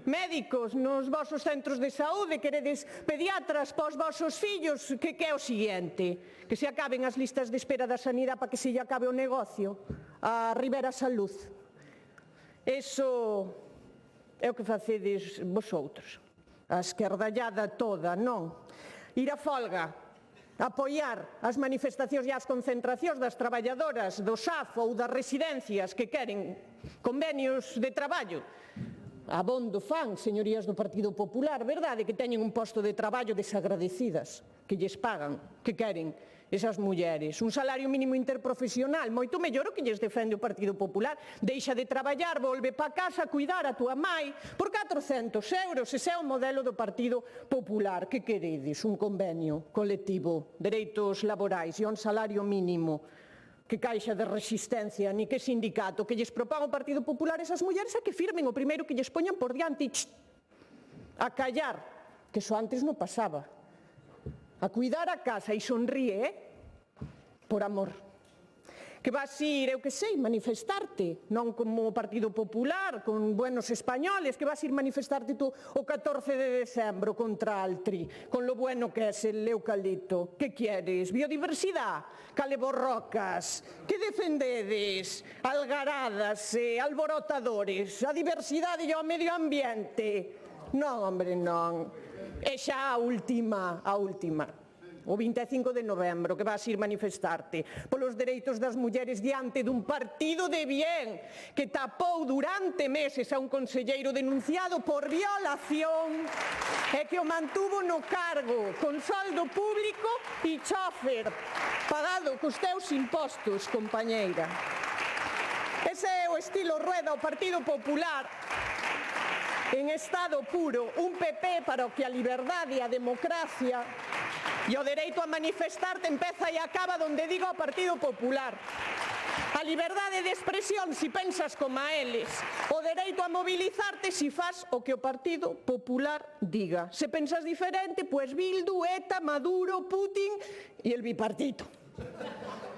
F: Médicos nos vosos centros de saúde, queredes pediatras para os vosos fillos, que é o seguinte? Que se acaben as listas de espera da sanidade para que se lle acabe o negocio a Rivera Salud. Eso é o que facedes vosotros, a esquerdallada toda, non? Ir a folga, apoiar as manifestacións e as concentracións das traballadoras do SAF ou das residencias que queren convenios de traballo. Abondo fan, señorías do Partido Popular, verdade, que teñen un posto de traballo desagradecidas, que lles pagan, que queren esas mulleres. Un salario mínimo interprofesional, moito mellor o que lles defende o Partido Popular. Deixa de traballar, volve pa casa a cuidar a túa mai por 400 euros. Ese é o modelo do Partido Popular. Que queredes? Un convenio colectivo, dereitos laborais e un salario mínimo. Que caixa de resistencia, ni que sindicato que lles propaga o Partido Popular esas mulleres a que firmen o primeiro que lles poñan por diante a callar, que eso antes non pasaba. A cuidar a casa e sonríe, por amor. Que vas ir, eu que sei, manifestarte, non como o Partido Popular, con buenos españoles, que vas ir manifestarte tú o 14 de decembro contra Altri, con lo bueno que es el eucalipto. Que queres? Biodiversidade? Caleborrocas? Que defendedes? Algaradas e alborotadores? A diversidade e o medio ambiente? Non, hombre, non. E xa a última, o 25 de novembro, que vas ir manifestarte polos dereitos das mulleres diante dun partido de bien que tapou durante meses a un conselleiro denunciado por violación e que o mantuvo no cargo con soldo público e chofer pagado cos teus impostos, compañeira. Ese é o estilo Rueda, o Partido Popular en estado puro, un PP para o que a liberdade e a democracia e o dereito a manifestarte empeza e acaba donde diga o Partido Popular. A liberdade de expresión si pensas como a eles, o dereito a mobilizarte si faz o que o Partido Popular diga. Se pensas diferente, pues Bildu, ETA, Maduro, Putin e el bipartito.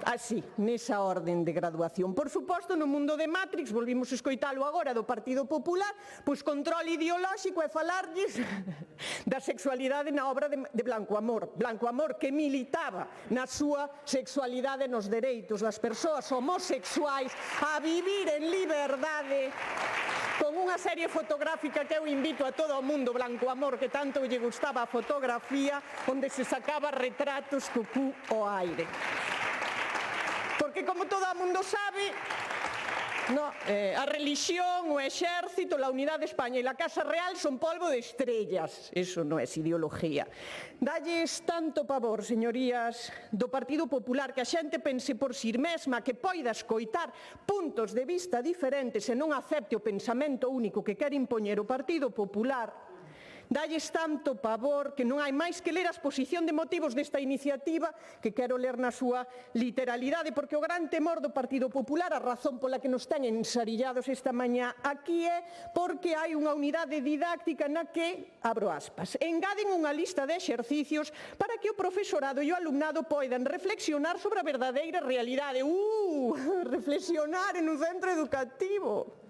F: Así, nesa orden de graduación. Por suposto, no mundo de Matrix, volvimos a escoitalo agora do Partido Popular, pois control ideolóxico e falarlles da sexualidade na obra de Blanco Amor. Blanco Amor que militaba na súa sexualidade nos dereitos das persoas homosexuais a vivir en liberdade con unha serie fotográfica que eu invito a todo o mundo, Blanco Amor, que tanto lle gustaba a fotografía, onde se sacaba retratos co cu ao aire. Porque, como todo o mundo sabe, a religión, o exército, la unidade de España e la Casa Real son polvo de estrellas. Eso non é ideología. Dalles tanto pavor, señorías, do Partido Popular, que a xente pense por si mesma que poida escoitar puntos de vista diferentes e non acepte o pensamento único que quere impoñer o Partido Popular, Dalles tanto pavor que non hai máis que ler a exposición de motivos desta iniciativa, que quero ler na súa literalidade, porque o gran temor do Partido Popular, a razón pola que nos ten ensarillados esta mañá aquí é porque hai unha unidade didáctica na que, abro aspas, engaden unha lista de exercicios para que o profesorado e o alumnado poidan reflexionar sobre a verdadeira realidade. Reflexionar en un centro educativo.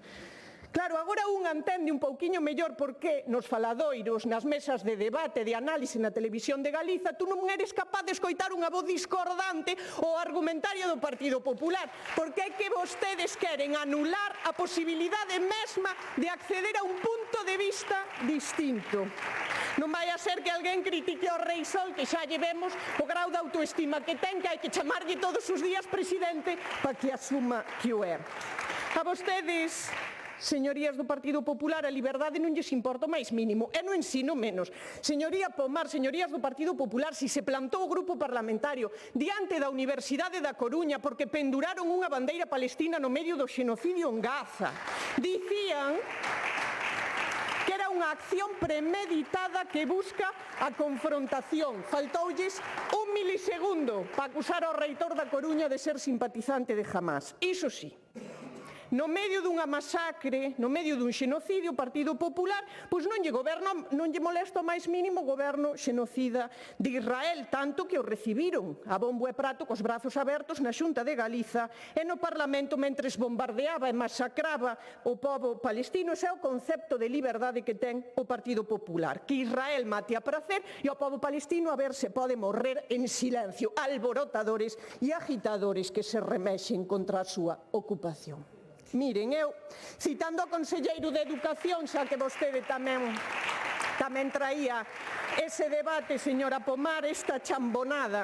F: Claro, agora un entende un pouquiño mellor porque nos faladoiros, nas mesas de debate, de análise na televisión de Galiza, tú non eres capaz de escoitar unha voz discordante ao argumentario do Partido Popular, porque é que vostedes queren anular a posibilidade mesma de acceder a un punto de vista distinto. Non vai a ser que alguén critique ao Rei Sol, que xa lle vemos o grau de autoestima que ten, que hai que chamarlle todos os días presidente para que asuma que o é. A vostedes, señorías do Partido Popular, a liberdade non lles importa o máis mínimo, e no ensino menos. Señoría Pomar, señorías do Partido Popular, si se plantou o grupo parlamentario diante da Universidade da Coruña porque penduraron unha bandeira palestina no medio do xenocidio en Gaza, dicían que era unha acción premeditada que busca a confrontación. Faltoulles un milisegundo para acusar ao reitor da Coruña de ser simpatizante de Hamás. Iso sí, no medio dunha masacre, no medio dun xenocidio, o Partido Popular pois non lle molesta o máis mínimo o goberno xenocida de Israel, tanto que o recibiron a bombo e prato cos brazos abertos na Xunta de Galiza e no Parlamento mentres bombardeaba e masacraba o pobo palestino. Ese é o concepto de liberdade que ten o Partido Popular, que Israel mate a prazer e o pobo palestino a ver se pode morrer en silencio, alborotadores e agitadores que se remexen contra a súa ocupación. Miren, eu, citando o conselleiro de Educación, xa que vostede tamén traía ese debate, señora Pomar, esta chambonada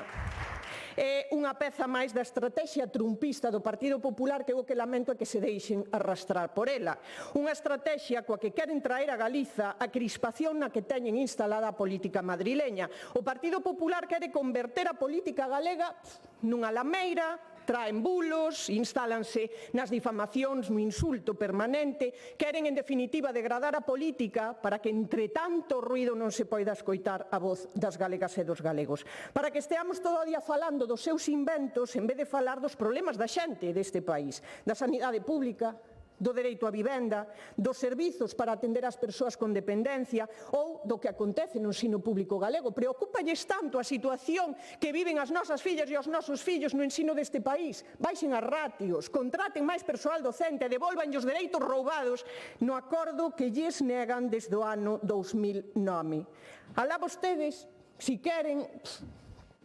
F: é unha peza máis da estrategia trumpista do Partido Popular que o que lamento é que se deixen arrastrar por ela. Unha estrategia coa que queren traer a Galiza a crispación na que teñen instalada a política madrileña. O Partido Popular quere converter a política galega nunha lameira, traen bulos, instálanse nas difamacións, no insulto permanente, queren en definitiva degradar a política para que entre tanto ruído non se poida escoitar a voz das galegas e dos galegos. Para que esteamos todo o día falando dos seus inventos en vez de falar dos problemas da xente deste país, da sanidade pública, do dereito á vivenda, dos servizos para atender as persoas con dependencia ou do que acontece no ensino público galego. Preocúpalles tanto a situación que viven as nosas fillas e os nosos fillos no ensino deste país. Baixen as ratios, contraten máis persoal docente, devolvanlle os dereitos roubados no acordo que lles negan desde o ano 2009. Alá vostedes, si queren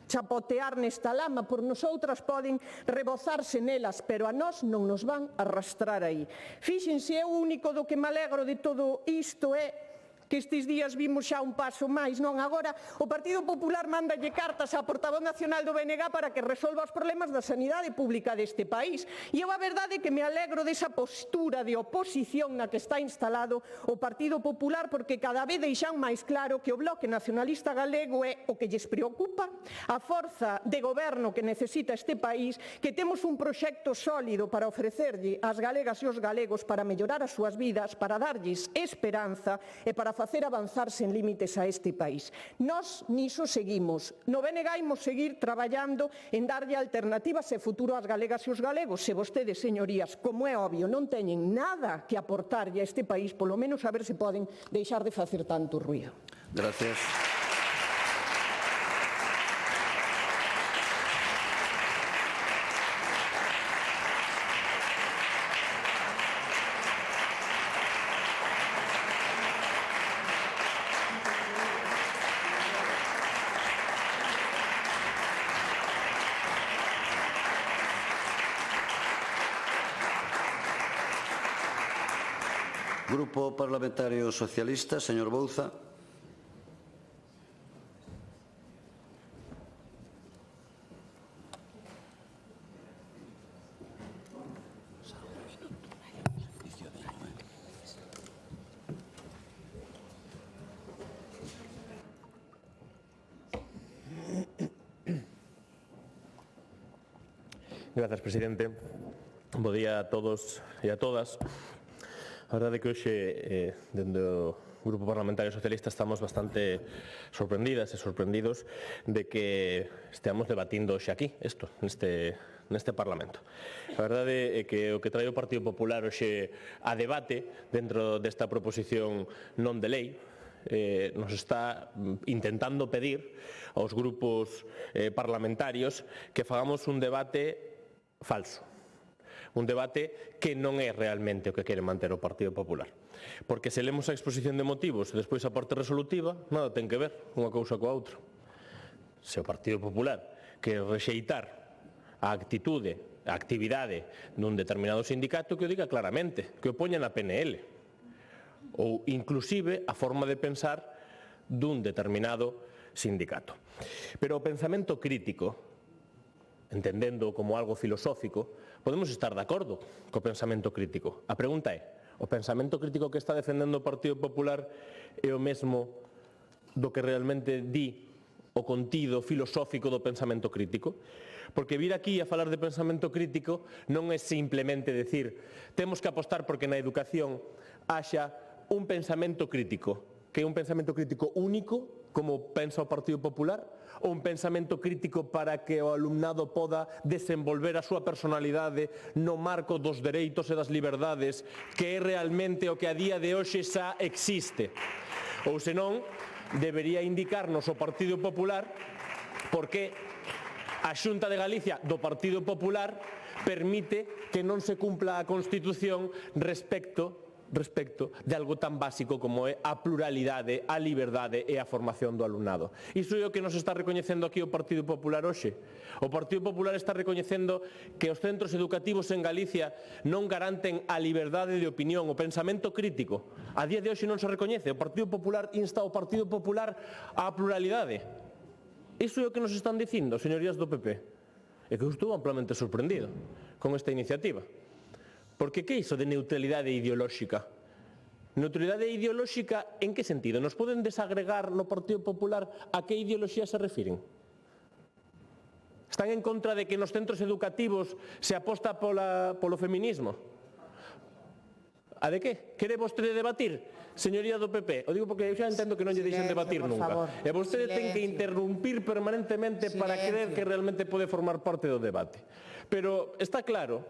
F: chapotear nesta lama, por nosoutras poden rebozarse nelas, pero a nós non nos van arrastrar aí. Fíxense, o único do que me alegro de todo isto é que estes días vimos xa un paso máis, non? Agora o Partido Popular mándalle cartas á portavoz nacional do BNG para que resolva os problemas da sanidade pública deste país. E eu a verdade é que me alegro desa postura de oposición na que está instalado o Partido Popular, porque cada vez deixan máis claro que o Bloque Nacionalista Galego é o que lles preocupa, a forza de goberno que necesita este país, que temos un proxecto sólido para ofrecerlle ás galegas e aos galegos para mellorar as súas vidas, para darlles esperanza e para facer avanzar sen límites a este país. Nós niso seguimos. No BNG imos seguir traballando en darlle alternativas e futuro ás galegas e os galegos. Se vostedes, señorías, como é obvio, non teñen nada que aportarlle a este país, polo menos a ver se poden deixar de facer tanto ruído.
A: Gracias. Grupo Parlamentario Socialista, señor Bouza.
G: Grazas, presidente. Bo día a todos e a todas. A verdade é que hoxe, dende o Grupo Parlamentario Socialista estamos bastante sorprendidas e sorprendidos de que esteamos debatindo hoxe aquí, isto, neste Parlamento. A verdade é que o que trae o Partido Popular hoxe a debate dentro desta proposición non de lei nos está intentando pedir aos grupos parlamentarios que fagamos un debate falso. Un debate que non é realmente o que quere manter o Partido Popular. Porque se lemos a exposición de motivos e despois a parte resolutiva, nada ten que ver unha cousa coa outra. Se o Partido Popular quere rexeitar a actitude, a actividade dun determinado sindicato, que o diga claramente, que o poña na PNL. Ou, inclusive, a forma de pensar dun determinado sindicato. Pero o pensamento crítico, entendendo como algo filosófico, podemos estar de acordo co pensamento crítico. A pregunta é, o pensamento crítico que está defendendo o Partido Popular é o mesmo do que realmente di o contido filosófico do pensamento crítico? Porque vir aquí a falar de pensamento crítico non é simplemente decir temos que apostar porque na educación haxa un pensamento crítico, que é un pensamento crítico único, como pensa o Partido Popular, ou un pensamento crítico para que o alumnado poda desenvolver a súa personalidade no marco dos dereitos e das liberdades, que é realmente o que a día de hoxe xa existe. Ou senón, debería indicarnos o Partido Popular porque a Xunta de Galicia do Partido Popular permite que non se cumpla a Constitución respecto de algo tan básico como é a pluralidade, a liberdade e a formación do alumnado. Iso é o que nos está recoñecendo aquí o Partido Popular hoxe. O Partido Popular está recoñecendo que os centros educativos en Galicia non garanten a liberdade de opinión, o pensamento crítico. A día de hoxe non se recoñece. O Partido Popular insta ao Partido Popular á pluralidade. Iso é o que nos están dicindo, señorías do PP. É que eu estou amplamente sorprendido con esta iniciativa. Porque que é iso de neutralidade ideolóxica? Neutralidade ideolóxica en que sentido? Nos poden desagregar no Partido Popular a que ideoloxía se refiren? Están en contra de que nos centros educativos se aposta polo feminismo? A de que? Quere vostede debatir? Señoría do PP, o digo porque eu xa entendo que non lle deixen debatir nunca. E vostede ten que interrumpir permanentemente para creer que realmente pode formar parte do debate. Pero está claro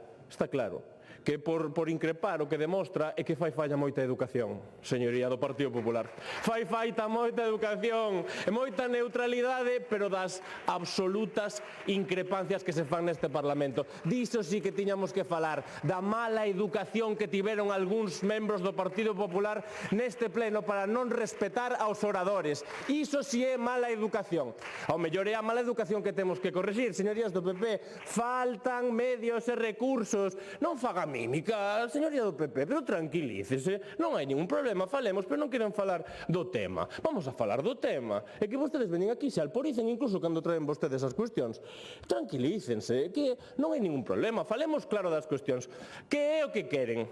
G: que por increpar o que demostra é que fai falla moita educación, señoría do Partido Popular. Fai falta moita educación e moita neutralidade, pero das absolutas increpancias que se fan neste Parlamento. Diso sí que tiñamos que falar, da mala educación que tiveron algúns membros do Partido Popular neste pleno para non respetar aos oradores. Iso sí é mala educación. Ao mellor é a mala educación que temos que corrixir, señorías do PP. Faltan medios e recursos. Non faga mímica, señoría do PP, pero tranquilícese, non hai ningún problema, falemos, pero non queren falar do tema. Vamos a falar do tema. É que vostedes veñen aquí, se alporicen incluso cando traen vostedes as cuestións. Tranquilícense, que non hai ningún problema, falemos claro das cuestións. Que é o que queren?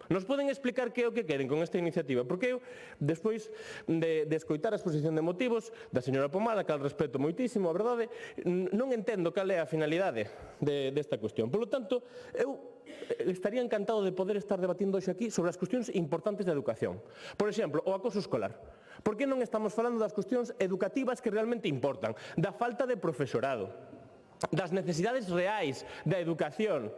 G: Nos poden explicar que é o que queren con esta iniciativa? Porque eu, despois de escoitar a exposición de motivos da señora Pomala, que al respeto moitísimo, a verdade, non entendo cal é a finalidade desta cuestión. Por lo tanto, eu estaría encantado de poder estar debatindo hoxe aquí sobre as cuestións importantes da educación. Por exemplo, o acoso escolar. Por que non estamos falando das cuestións educativas que realmente importan? Da falta de profesorado, das necesidades reais da educación,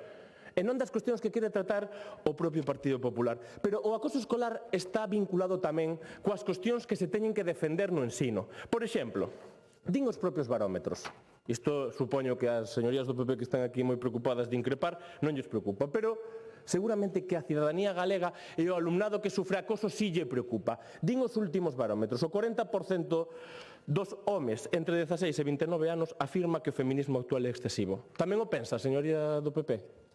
G: e non das cuestións que quere tratar o propio Partido Popular. Pero o acoso escolar está vinculado tamén coas cuestións que se teñen que defender no ensino. Por exemplo, din os propios barómetros. Isto supoño que as señorías do PP que están aquí moi preocupadas de increpar non lles preocupa, pero seguramente que a cidadanía galega e o alumnado que sufre acoso sí lle preocupa. Din os últimos barómetros, o 40% dos homes entre 16 e 29 anos afirma que o feminismo actual é excesivo. Tamén o pensa, señoría do PP?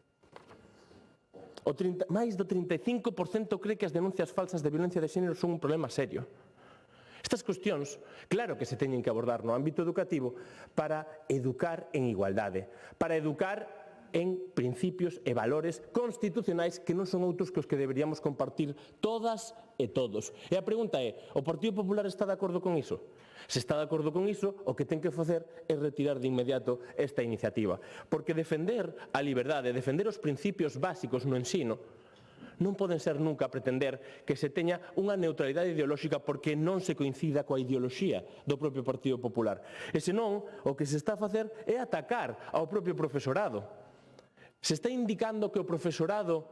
G: Máis do 35% cree que as denuncias falsas de violencia de xénero son un problema serio. Estas cuestións, claro que se teñen que abordar no ámbito educativo para educar en igualdade, para educar en principios e valores constitucionais que non son outros que os que deberíamos compartir todas e todos. E a pregunta é, o Partido Popular está de acordo con iso? Se está de acordo con iso, o que ten que facer é retirar de inmediato esta iniciativa. Porque defender a liberdade, defender os principios básicos no ensino, non poden ser nunca pretender que se teña unha neutralidade ideolóxica porque non se coincida coa ideoloxía do propio Partido Popular. E senón, o que se está a facer é atacar ao propio profesorado. Se está indicando que o profesorado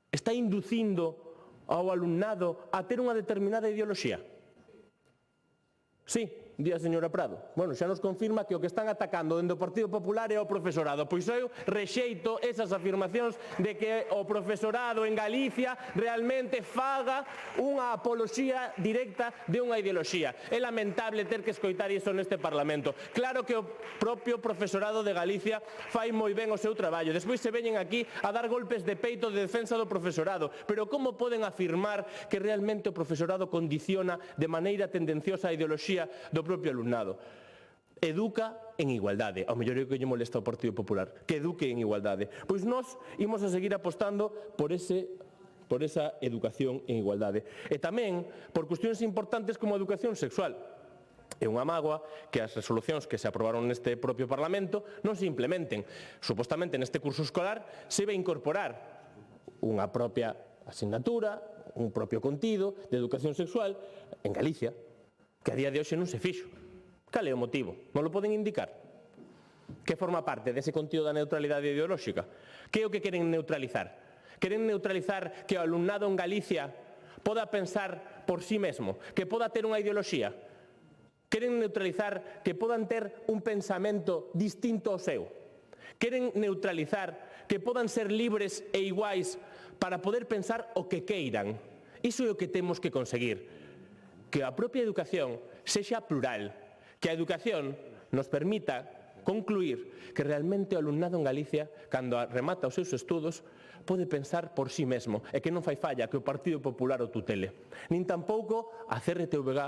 G: está inducindo ao alumnado a ter unha determinada ideoloxía. Sí, di a señora Prado. Bueno, xa nos confirma que o que están atacando dentro do Partido Popular é o profesorado. Pois eu rexeito esas afirmacións de que o profesorado en Galicia realmente faga unha apoloxía directa de unha ideoloxía. É lamentable ter que escoitar iso neste Parlamento. Claro que o propio profesorado de Galicia fai moi ben o seu traballo. Despois se veñen aquí a dar golpes de peito de defensa do profesorado. Pero como poden afirmar que realmente o profesorado condiciona de maneira tendenciosa a ideoloxía do propio alumnado? Educa en igualdade. Ao mellor é o que lle molesta ao Partido Popular, que eduque en igualdade. Pois nós imos a seguir apostando por esa educación en igualdade. E tamén por cuestións importantes como a educación sexual. É unha mágoa que as resolucións que se aprobaron neste propio Parlamento non se implementen. Supostamente neste curso escolar se vai incorporar unha propia asignatura, un propio contido de educación sexual en Galicia, que a día de hoxe non se fixo. Cal é o motivo? Non lo poden indicar? Que forma parte dese contido da neutralidade ideolóxica? Que é o que queren neutralizar? Queren neutralizar que o alumnado en Galicia poda pensar por sí mesmo, que poda ter unha ideoloxía? Queren neutralizar que podan ter un pensamento distinto ao seu? Queren neutralizar que podan ser libres e iguais para poder pensar o que queiran? Iso é o que temos que conseguir. Que a propia educación sexa plural, que a educación nos permita concluir que realmente o alumnado en Galicia, cando remata os seus estudos, pode pensar por sí mesmo e que non fai falla que o Partido Popular o tutele. Nin tampouco a CRTVG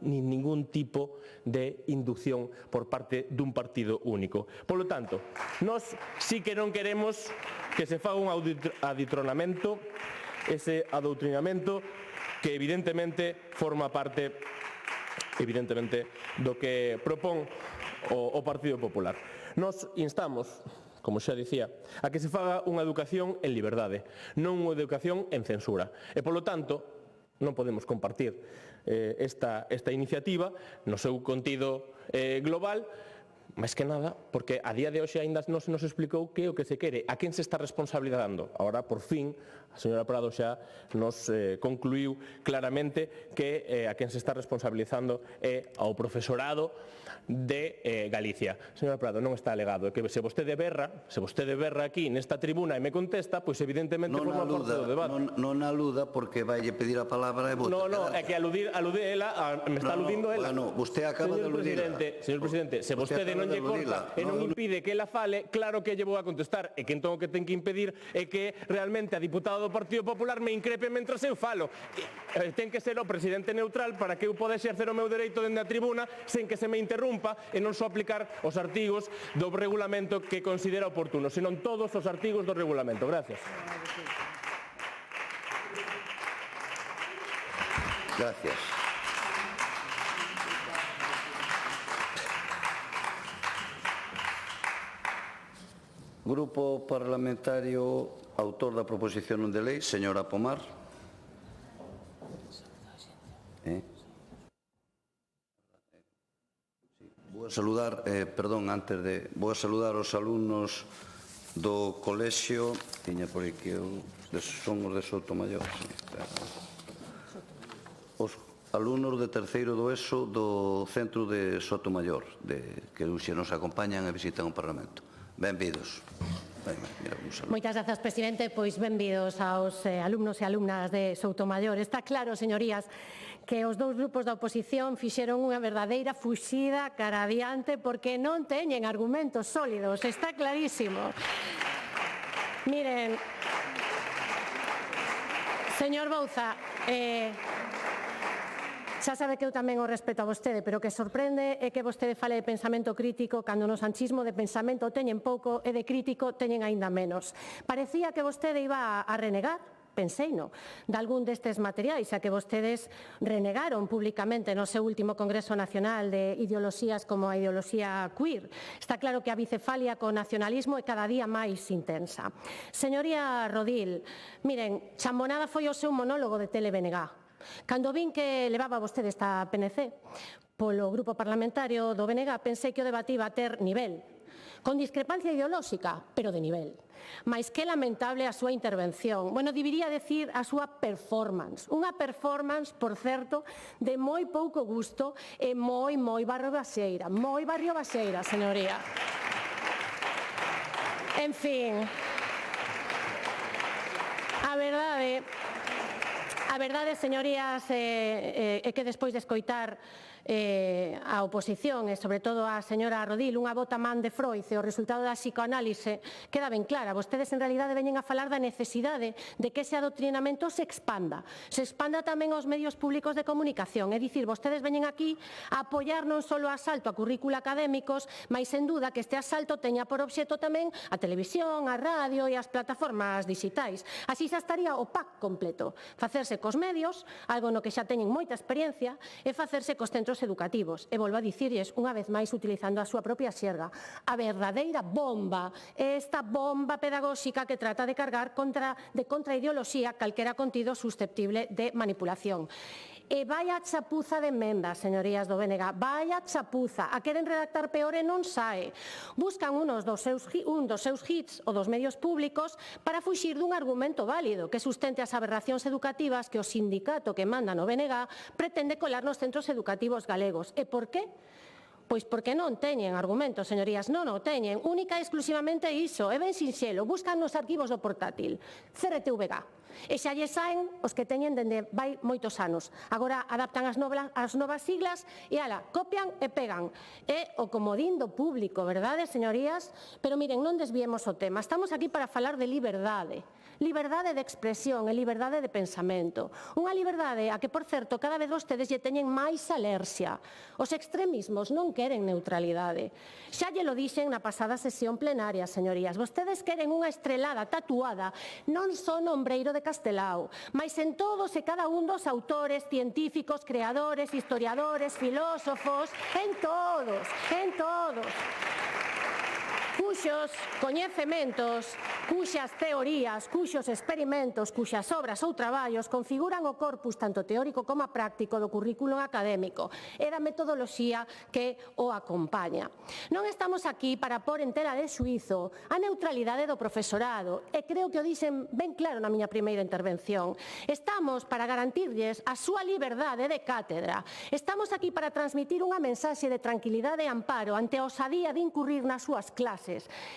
G: nin ningún tipo de inducción por parte dun partido único. Polo tanto, nós sí que non queremos que se faga un aditronamento, ese adoutrinamento que evidentemente forma parte do que propón o Partido Popular. Nos instamos, como xa dicía, a que se faga unha educación en liberdade, non unha educación en censura. E, polo tanto, non podemos compartir esta iniciativa no seu contido global, máis que nada, porque a día de hoxe aínda non se nos explicou que é o que se quere, a quen se está responsabilizando. Agora, por fin, a señora Prado xa nos concluiu claramente que a quen se está responsabilizando é ao profesorado de Galicia. Señora Prado, non está alegado, é que se vostede berra aquí nesta tribuna e me contesta, pois evidentemente forma parte do debate.
A: Non aluda porque vai pedir a palabra e vota.
G: Non, é que alude ela, me está aludindo ela.
A: Bueno, vostede acaba de aludirla.
G: Señor Presidente, se vostede non lle corta e non impide que ela fale, claro que lle vou a contestar, e que entón o que ten que impedir é que realmente a diputada do Partido Popular me increpe mentre eu falo. Ten que ser o presidente neutral para que eu poda exercer o meu dereito dende a tribuna sen que se me interrumpa e non só aplicar os artigos do regulamento que considera oportuno, senón todos os artigos do regulamento. Gracias.
A: Gracias. Grupo Parlamentario autor da proposición non de lei, señora Pomar. Vou a saludar, vou a saludar os alumnos do colexio, tiña por aquí son os de Sotomayor, os alumnos de terceiro do ESO do centro de Sotomayor, que hoxe nos acompañan e visitan o Parlamento. Benvidos.
E: Moitas grazas, presidente. Pois benvidos aos alumnos e alumnas de Soutomaior. Está claro, señorías, que os dous grupos da oposición fixeron unha verdadeira fuxida cara adiante porque non teñen argumentos sólidos. Está clarísimo. Miren, señor Bouza, xa sabe que eu tamén o respeto a vostede, pero o que sorprende é que vostede fale de pensamento crítico cando no sanchismo de pensamento teñen pouco e de crítico teñen aínda menos. Parecía que vostede iba a renegar penseino, de algún destes materiais, a que vostedes renegaron públicamente no seu último Congreso Nacional de ideoloxías como a ideoloxía queer. Está claro que a bicefalia co nacionalismo é cada día máis intensa. Señoría Rodil, miren, champonada foi o seu monólogo de TeleBNG. Cando vin que levaba vostede esta PNC polo grupo parlamentario do BNG, pensei que o debate iba a ter nivel, con discrepancia ideolóxica, pero de nivel. Mais que lamentable a súa intervención. Bueno, debería decir a súa performance. Unha performance, por certo, de moi pouco gusto e moi barrio baixeira. Moi barrio baixeira, señoría. En fin, a verdade, señorías, é que despois de escoitar a oposición e, sobre todo, a señora Rodil, unha bota man de Freud e o resultado da psicoanálise queda ben clara. Vostedes, en realidade, veñen a falar da necesidade de que ese adoctrinamento se expanda tamén aos medios públicos de comunicación. É dicir, vostedes veñen aquí a apoiar non só o asalto a currículo académicos, mas, sen duda, que este asalto teña por obxecto tamén a televisión, a radio e as plataformas digitais. Así xa estaría o pack completo. Facerse cos medios, algo no que xa teñen moita experiencia, e facerse cos centros educativos. E volvo a dicirlles, unha vez máis, utilizando a súa propia xerga, a verdadeira bomba é esta bomba pedagóxica que trata de cargar contra ideoloxía calquera contido susceptible de manipulación. E vaya chapuza de emendas, señorías do BNG, vaya chapuza. A queren redactar peor e non sae. Buscan un dos seus hits ou dos medios públicos para fuxir dun argumento válido que sustente as aberracións educativas que o sindicato que manda no BNG pretende colar nos centros educativos galegos. E por qué? Pois porque non teñen argumentos, señorías, non o teñen. Única e exclusivamente iso, é ben sinxelo, buscan nos arquivos do portátil, CRTVG. E xa lle saen os que teñen dende vai moitos anos. Agora adaptan as novas siglas e ala, copian e pegan. É o comodín do público, verdade, señorías? Pero miren, non desviemos o tema. Estamos aquí para falar de liberdade. Liberdade de expresión e liberdade de pensamento. Unha liberdade a que, por certo, cada vez vostedes lle teñen máis alerxia. Os extremismos non queren neutralidade. Xa lle lo dixen na pasada sesión plenaria, señorías. Vostedes queren unha estrelada tatuada non só no ombreiro de Castelao, mais en todos e cada un dos autores, científicos, creadores, historiadores, filósofos, en todos, cuxos coñecementos, cuxas teorías, cuxos experimentos, cuxas obras ou traballos configuran o corpus tanto teórico como práctico do currículo académico e da metodoloxía que o acompaña. Non estamos aquí para pôr en tela de xuízo a neutralidade do profesorado e creo que o dixen ben claro na miña primeira intervención. Estamos para garantirlles a súa liberdade de cátedra. Estamos aquí para transmitir unha mensaxe de tranquilidade e amparo ante a osadía de incurrir nas súas clases.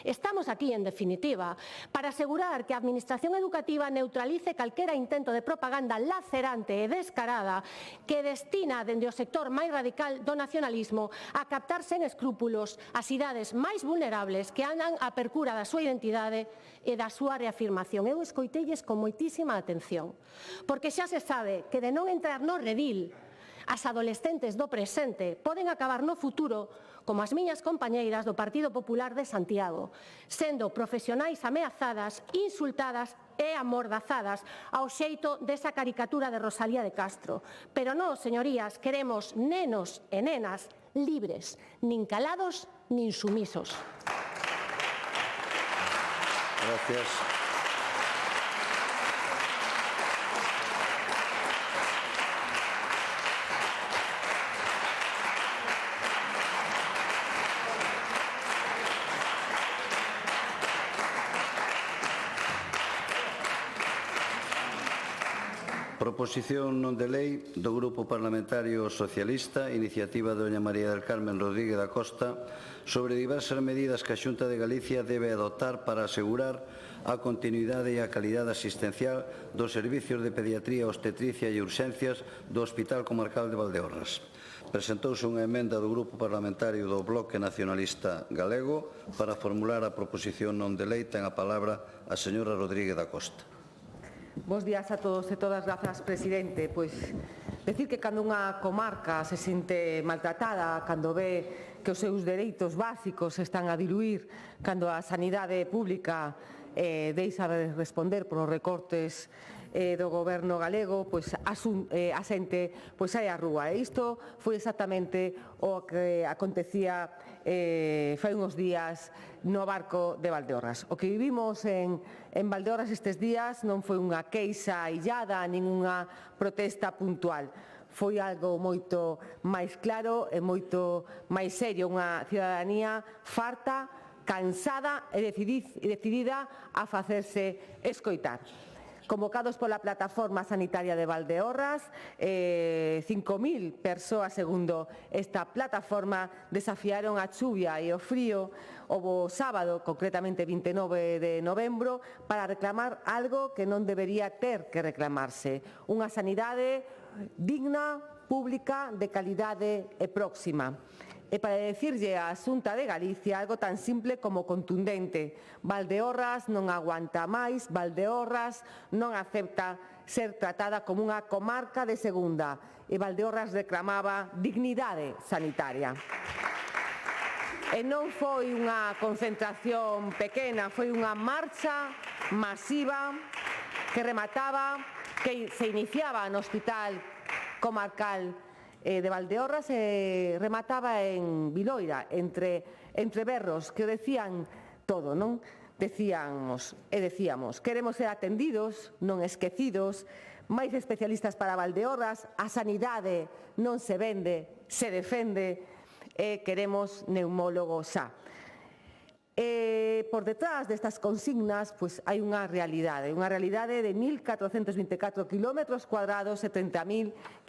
E: Estamos aquí, en definitiva, para asegurar que a Administración Educativa neutralice calquera intento de propaganda lacerante e descarada que destina dende o sector máis radical do nacionalismo a captar sen escrúpulos as idades máis vulnerables que andan á percura da súa identidade e da súa reafirmación. Eu escoiteilles con moitísima atención, porque xa se sabe que de non entrar no redil, as adolescentes do presente poden acabar no futuro como as miñas compañeiras do Partido Popular de Santiago, sendo profesionais ameazadas, insultadas e amordazadas ao xeito desa caricatura de Rosalía de Castro. Pero non, señorías, queremos nenos e nenas libres, nin calados nin sumisos.
A: Gracias. Proposición non de lei do Grupo Parlamentario Socialista, iniciativa de doña María del Carmen Rodríguez da Costa, sobre diversas medidas que a Xunta de Galicia debe adoptar para asegurar a continuidade e a calidade asistencial dos servicios de pediatría, obstetricia e urxencias do Hospital Comarcal de Valdeorras. Presentouse unha emenda do Grupo Parlamentario do Bloque Nacionalista Galego para formular a proposición non de lei. Ten a palabra a señora Rodríguez da Costa.
H: Bos días a todos e todas, grazas, presidente. Pois, decir que cando unha comarca se sinte maltratada, cando ve que os seus dereitos básicos están a diluir, cando a sanidade pública deixa de responder polos recortes do Goberno galego asente sae á rúa. E isto foi exactamente o que acontecía fai uns días no barco de Valdeorras. O que vivimos en Valdeorras estes días non foi unha queixa illada, nin unha protesta puntual. Foi algo moito máis claro e moito máis serio, unha cidadanía farta, cansada e decidida a facerse escoitar. Convocados pola Plataforma Sanitaria de Valdeorras, 5.000 persoas, segundo esta plataforma, desafiaron a chuvia e o frío o sábado, concretamente 29 de novembro, para reclamar algo que non debería ter que reclamarse: unha sanidade digna, pública, de calidade e próxima. E para decirlle á Xunta de Galicia algo tan simple como contundente: Valdeorras non aguanta máis, Valdeorras non acepta ser tratada como unha comarca de segunda, e Valdeorras reclamaba dignidade sanitaria. E non foi unha concentración pequena, foi unha marcha masiva que remataba, que se iniciaba no Hospital Comarcal de Valdeorras e remataba en Viloira, entre berros que o decían todo, non? Decíamos, queremos ser atendidos, non esquecidos, máis especialistas para Valdeorras, a sanidade non se vende, se defende, e queremos neumólogos xa. Por detrás destas consignas hai unha realidade de 1.424 km cuadrados e 30.555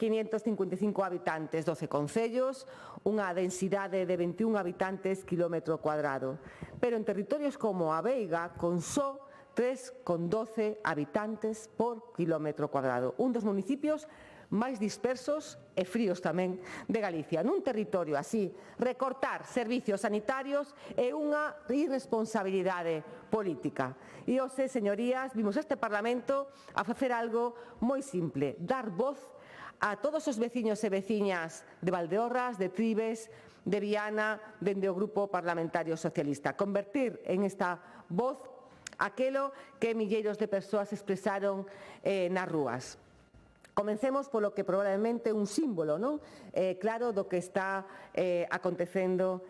H: habitantes, 12 concellos, unha densidade de 21 habitantes quilómetro cuadrado. Pero en territorios como a Veiga, con só 3,12 habitantes por quilómetro cuadrado, un dos municipios máis dispersos e fríos tamén de Galicia. Nun territorio así, recortar servicios sanitarios é unha irresponsabilidade política. E hoxe, señorías, vimos este Parlamento a facer algo moi simple: dar voz a todos os veciños e veciñas de Valdeorras, de Trives, de Viana, dende o Grupo Parlamentario Socialista. Convertir en esta voz aquelo que milleiros de persoas expresaron nas rúas. Comencemos polo que probablemente é un símbolo, non? Claro, do que está acontecendo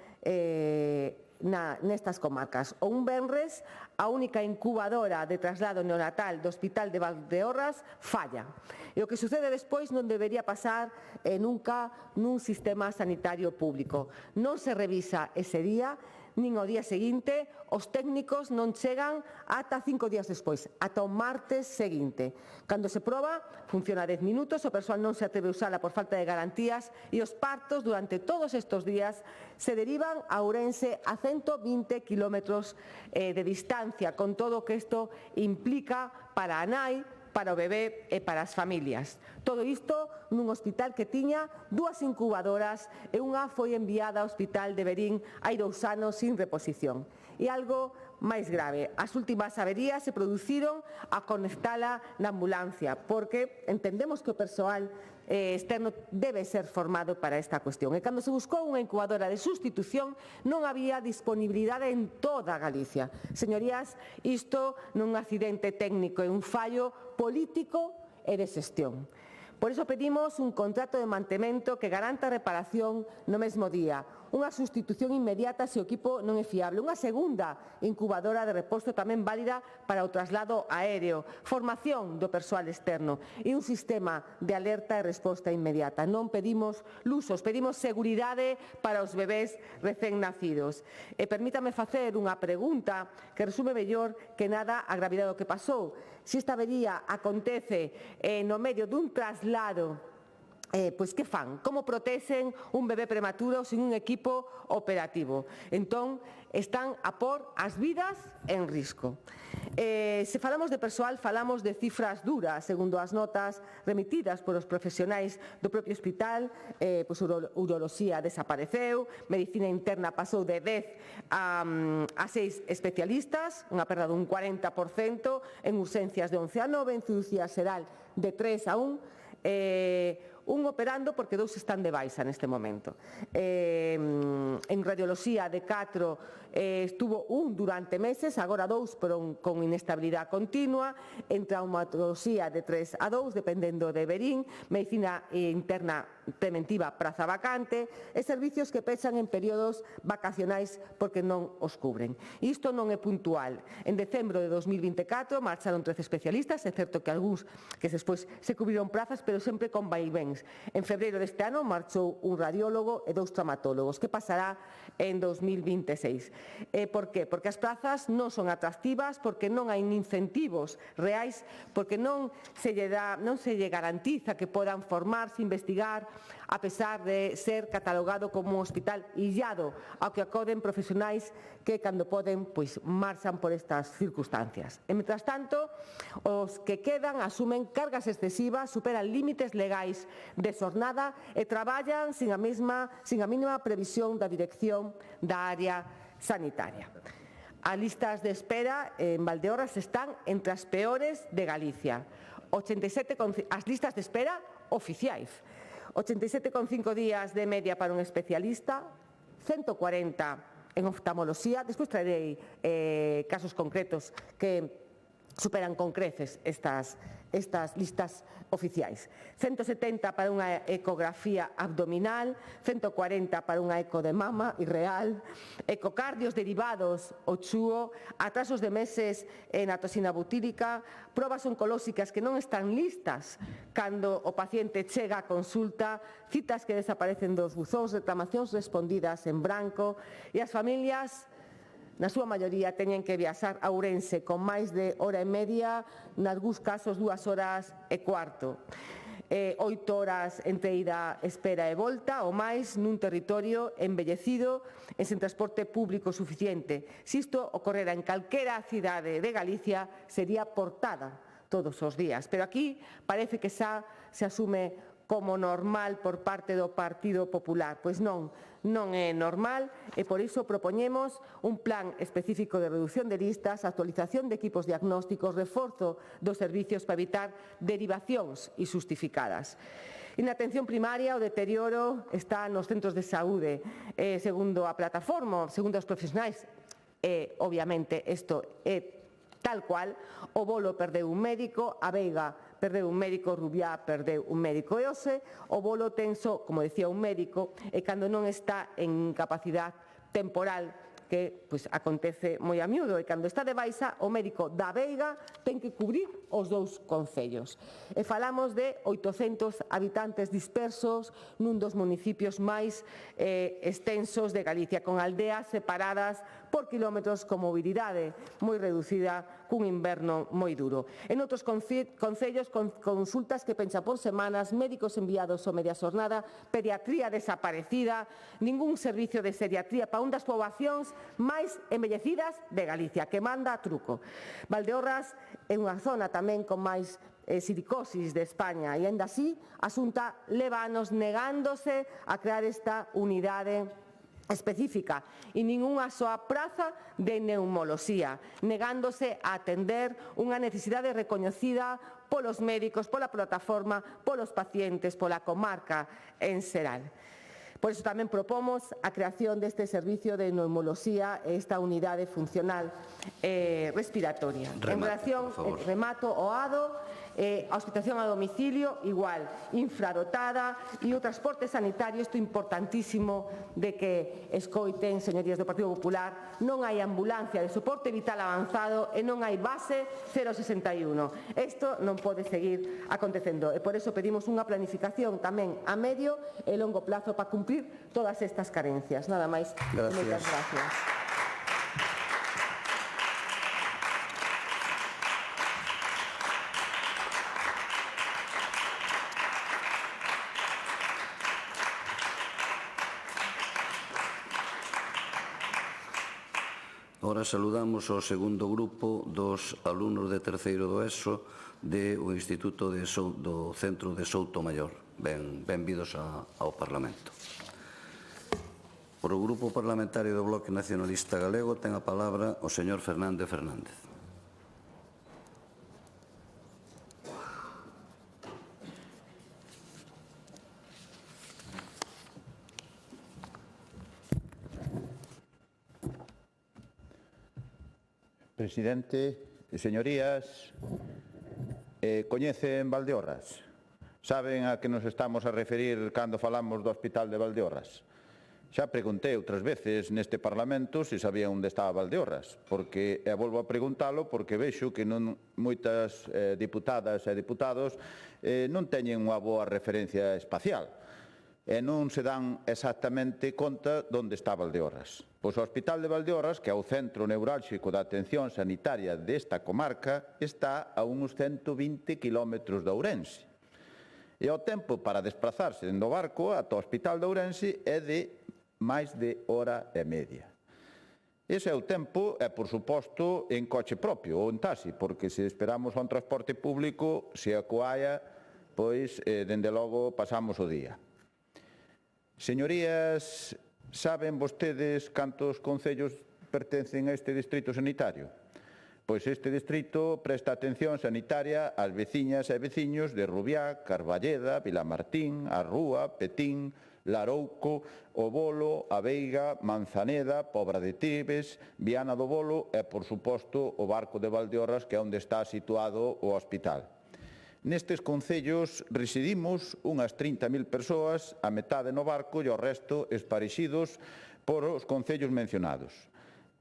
H: nestas comarcas. O un venres, a única incubadora de traslado neonatal do Hospital de Valdeorras falla. E o que sucede despois non debería pasar nunca nun sistema sanitario público. Non se revisa ese día, nin o día seguinte, os técnicos non chegan ata 5 días despois, ata o martes seguinte. Cando se proba, funciona 10 minutos, o persoal non se atreve a usala por falta de garantías e os partos durante todos estes días se derivan a Ourense, a 120 kilómetros de distancia, con todo o que isto implica para a nai, para o bebé e para as familias. Todo isto nun hospital que tiña 2 incubadoras e unha foi enviada ao Hospital de Verín hai 2 anos sin reposición. E algo máis grave, as últimas averías se produciron a conectala na ambulancia, porque entendemos que o persoal externo debe ser formado para esta cuestión. E cando se buscou unha incubadora de sustitución, non había disponibilidade en toda Galicia. Señorías, isto non é un accidente técnico, é un fallo político e de xestión. Por iso pedimos un contrato de mantemento que garanta reparación no mesmo día, unha sustitución inmediata se o equipo non é fiable, unha segunda incubadora de reposto tamén válida para o traslado aéreo, formación do persoal externo e un sistema de alerta e resposta inmediata. Non pedimos luxos, pedimos seguridade para os bebés recén nacidos. E permítame facer unha pregunta que resume mellor que nada a gravidade do que pasou. Se esta avería acontece no medio dun traslado, pois que fan? Como protexen un bebé prematuro sin un equipo operativo? Entón, están a por as vidas en risco. Se falamos de persoal, falamos de cifras duras, segundo as notas remitidas polos profesionais do propio hospital. Uroloxía desapareceu, medicina interna pasou de 10 a 6 especialistas, unha perda dun 40%, en urxencias de 11 a 9, en cirugía xeral de 3 a 1, un operando porque 2 están de baixa neste momento. En radioloxía de 4 estuvo un durante meses, agora 2 pero con inestabilidade continua, en traumatoloxía de 3 a 2, dependendo de Berín, medicina interna preventiva praza vacante e servicios que pechan en períodos vacacionais porque non os cubren. Isto non é puntual. En decembro de 2024 marcharon 13 especialistas, é certo que algúns que despois se cubriron prazas, pero sempre con vaivéns. En febreiro deste ano marchou un radiólogo e 2 traumatólogos. Que pasará en 2026? Por qué? Porque as prazas non son atractivas, porque non hai incentivos reais, porque non se lle garantiza que podan formarse, investigar, a pesar de ser catalogado como un hospital illado ao que acoden profesionais que, cando poden, pois marchan por estas circunstancias. E, mentras tanto, os que quedan asumen cargas excesivas, superan límites legais de xornada e traballan sin a mínima previsión da dirección da área sanitaria. As listas de espera en Valdeorras están entre as peores de Galicia. As listas de espera oficiais. 87,5 días de media para un especialista, 140 en oftalmoloxía. Despois traerei casos concretos que superan con creces estas listas oficiais. 170 para unha ecografía abdominal, 140 para unha eco de mama irreal, ecocardios derivados ao chúo, atrasos de meses na toxina butírica, probas oncolóxicas que non están listas cando o paciente chega á consulta, citas que desaparecen dos buzóns, reclamacións respondidas en branco, e as familias, na súa maioría, teñen que viaxar a Ourense con máis de hora e media, nalgúns casos 2 horas e cuarto. 8 horas entre ida, espera e volta, ou máis nun territorio embellecido e sen transporte público suficiente. Se isto ocorrera en calquera cidade de Galicia, sería portada todos os días. Pero aquí parece que xa se asume como normal por parte do Partido Popular. Pois non é normal e por iso propoñemos un plan específico de reducción de listas, actualización de equipos diagnósticos, reforzo dos servicios para evitar derivacións injustificadas. E na atención primaria o deterioro está nos centros de saúde. Segundo a plataforma, segundo os profesionais, obviamente isto é tal cual, o Bolo perdeu un médico, a Veiga perdeu un médico, Rubiá perdeu un médico e hoxe o Bolo ten só, como decía, un médico e cando non está en capacidade temporal que pois, acontece moi a miúdo e cando está de baixa o médico da Veiga ten que cubrir os 2 concellos. E falamos de 800 habitantes dispersos nun dos municipios máis extensos de Galicia, con aldeas separadas por quilómetros con mobilidade moi reducida cun inverno moi duro. En outros concellos con consultas que pencha por semanas, médicos enviados ao media xornada, pediatría desaparecida, ningún servicio de seriatría para un das poboacións máis embellecidas de Galicia, que manda a truco. Valdeorras é unha zona tamén con máis silicosis de España e, ainda así, a Xunta leva anos negándose a crear esta unidade específica e ningunha soa praza de neumoloxía, negándose a atender unha necesidade recoñecida polos médicos, pola plataforma, polos pacientes, pola comarca en xeral. Por iso tamén propomos a creación deste servicio de neumoloxía e esta unidade funcional respiratoria. En relación, remato o ADO, a hospitalización a domicilio, igual, infradotada e o transporte sanitario, isto importantísimo de que escoiten, señorías do Partido Popular, non hai ambulancia de soporte vital avanzado e non hai base 061. Isto non pode seguir acontecendo e por iso pedimos unha planificación tamén a medio e longo plazo para cumprir todas estas carencias. Nada máis. Moitas gracias.
A: Ora saludamos ao segundo grupo dos alumnos de terceiro do ESO do Instituto do Centro de Soutomaior. Benvidos ao Parlamento. Por o Grupo Parlamentario do Bloque Nacionalista Galego ten a palabra o señor Fernández Fernández.
B: presidente. Señorías, coñecen Valdeorras? Saben a que nos estamos a referir cando falamos do Hospital de Valdeorras? Xa preguntei outras veces neste Parlamento se sabían onde estaba Valdeorras, porque, e volvo a preguntalo, porque vexo que non moitas diputadas e deputados non teñen unha boa referencia espacial e non se dan exactamente conta onde está Valdeorras. Pois o Hospital de Valdeorras, que é o centro neurálxico da atención sanitaria desta comarca, está a uns 120 km de Ourense. E o tempo para desplazarse no barco ata o Hospital de Ourense é de máis de hora e media. Ese é o tempo, e por suposto, en coche propio ou en taxi, porque se esperamos a un transporte público, se a coaia, pois, dende logo, pasamos o día. Señorías, saben vostedes cantos concellos pertencen a este distrito sanitario? Pois este distrito presta atención sanitaria ás veciñas e veciños de Rubiá, Carballeda, Vilamartín, A Rúa, Petín, Larouco, O Bolo, A Veiga, Manzaneda, Pobra de Tibes, Viana do Bolo e, por suposto, o Barco de Valdeorras, que é onde está situado o hospital. Nestes concellos residimos unhas 30.000 persoas, a metade no barco e o resto esparexidos por os concellos mencionados.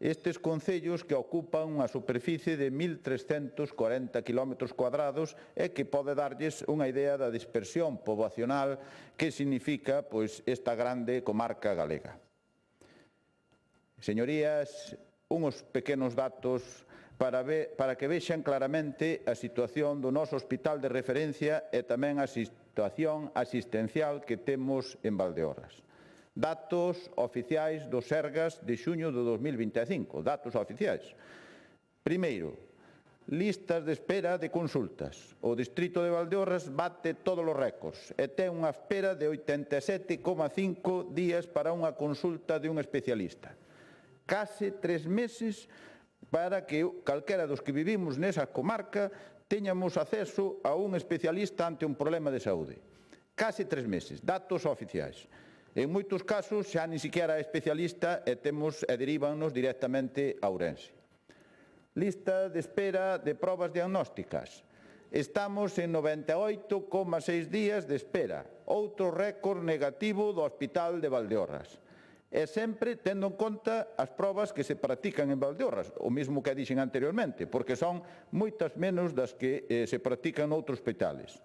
B: Estes concellos que ocupan unha superficie de 1.340 km cuadrados e que pode darlles unha idea da dispersión poboacional que significa pois, esta grande comarca galega. Señorías, uns pequenos datos para que vexan claramente a situación do noso hospital de referencia e tamén a situación asistencial que temos en Valdeorras. Datos oficiais do Sergas de xuño de 2025, datos oficiais. Primeiro, listas de espera de consultas. O distrito de Valdeorras bate todos os récords e ten unha espera de 87,5 días para unha consulta de un especialista. Case 3 meses para que calquera dos que vivimos nesa comarca teñamos acceso a un especialista ante un problema de saúde. Case 3 meses, datos oficiais. En moitos casos xa ni siquiera é especialista e derivannos directamente a Ourense. Lista de espera de probas diagnósticas. Estamos en 98,6 días de espera, outro récord negativo do Hospital de Valdeorras. E sempre tendo en conta as probas que se practican en Valdeorras, o mesmo que dixen anteriormente, porque son moitas menos das que se practican noutros hospitales.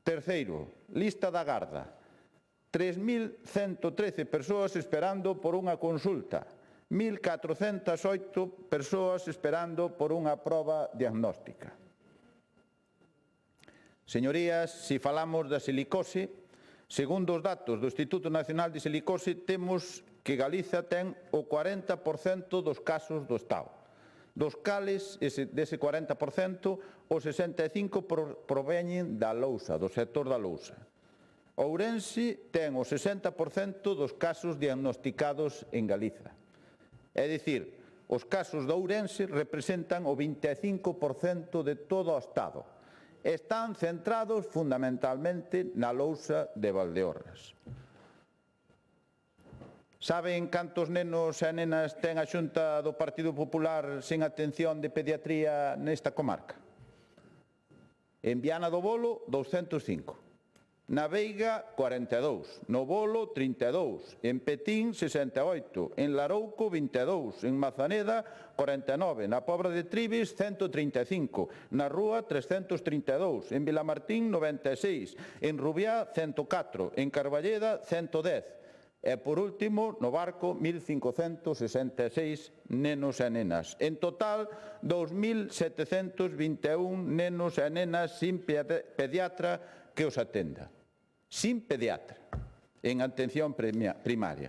B: Terceiro, lista da garda. 3.113 persoas esperando por unha consulta, 1.408 persoas esperando por unha proba diagnóstica. Señorías, se falamos da silicose, segundo os datos do Instituto Nacional de Silicose, temos que Galiza ten o 40% dos casos do Estado. Dos cales, dese 40%, o 65% proveñen da lousa, do sector da lousa. Ourense ten o 60% dos casos diagnosticados en Galiza. É dicir, os casos de Ourense representan o 25% de todo o Estado. Están centrados fundamentalmente na lousa de Valdeorras. Saben cantos nenos e nenas ten a Xunta do Partido Popular sen atención de pediatría nesta comarca? En Viana do Bolo, 205. Na Veiga, 42, no Bolo, 32, en Petín, 68, en Larouco, 22, en Mazaneda, 49, na Pobra de Tribes, 135, na Rúa, 332, en Vilamartín, 96, en Rubiá, 104, en Carballeda, 110, e, por último, no Barco, 1.566 nenos e nenas. En total, 2.721 nenos e nenas sin pediatra que os atenda. Sin pediatra, en atención primaria.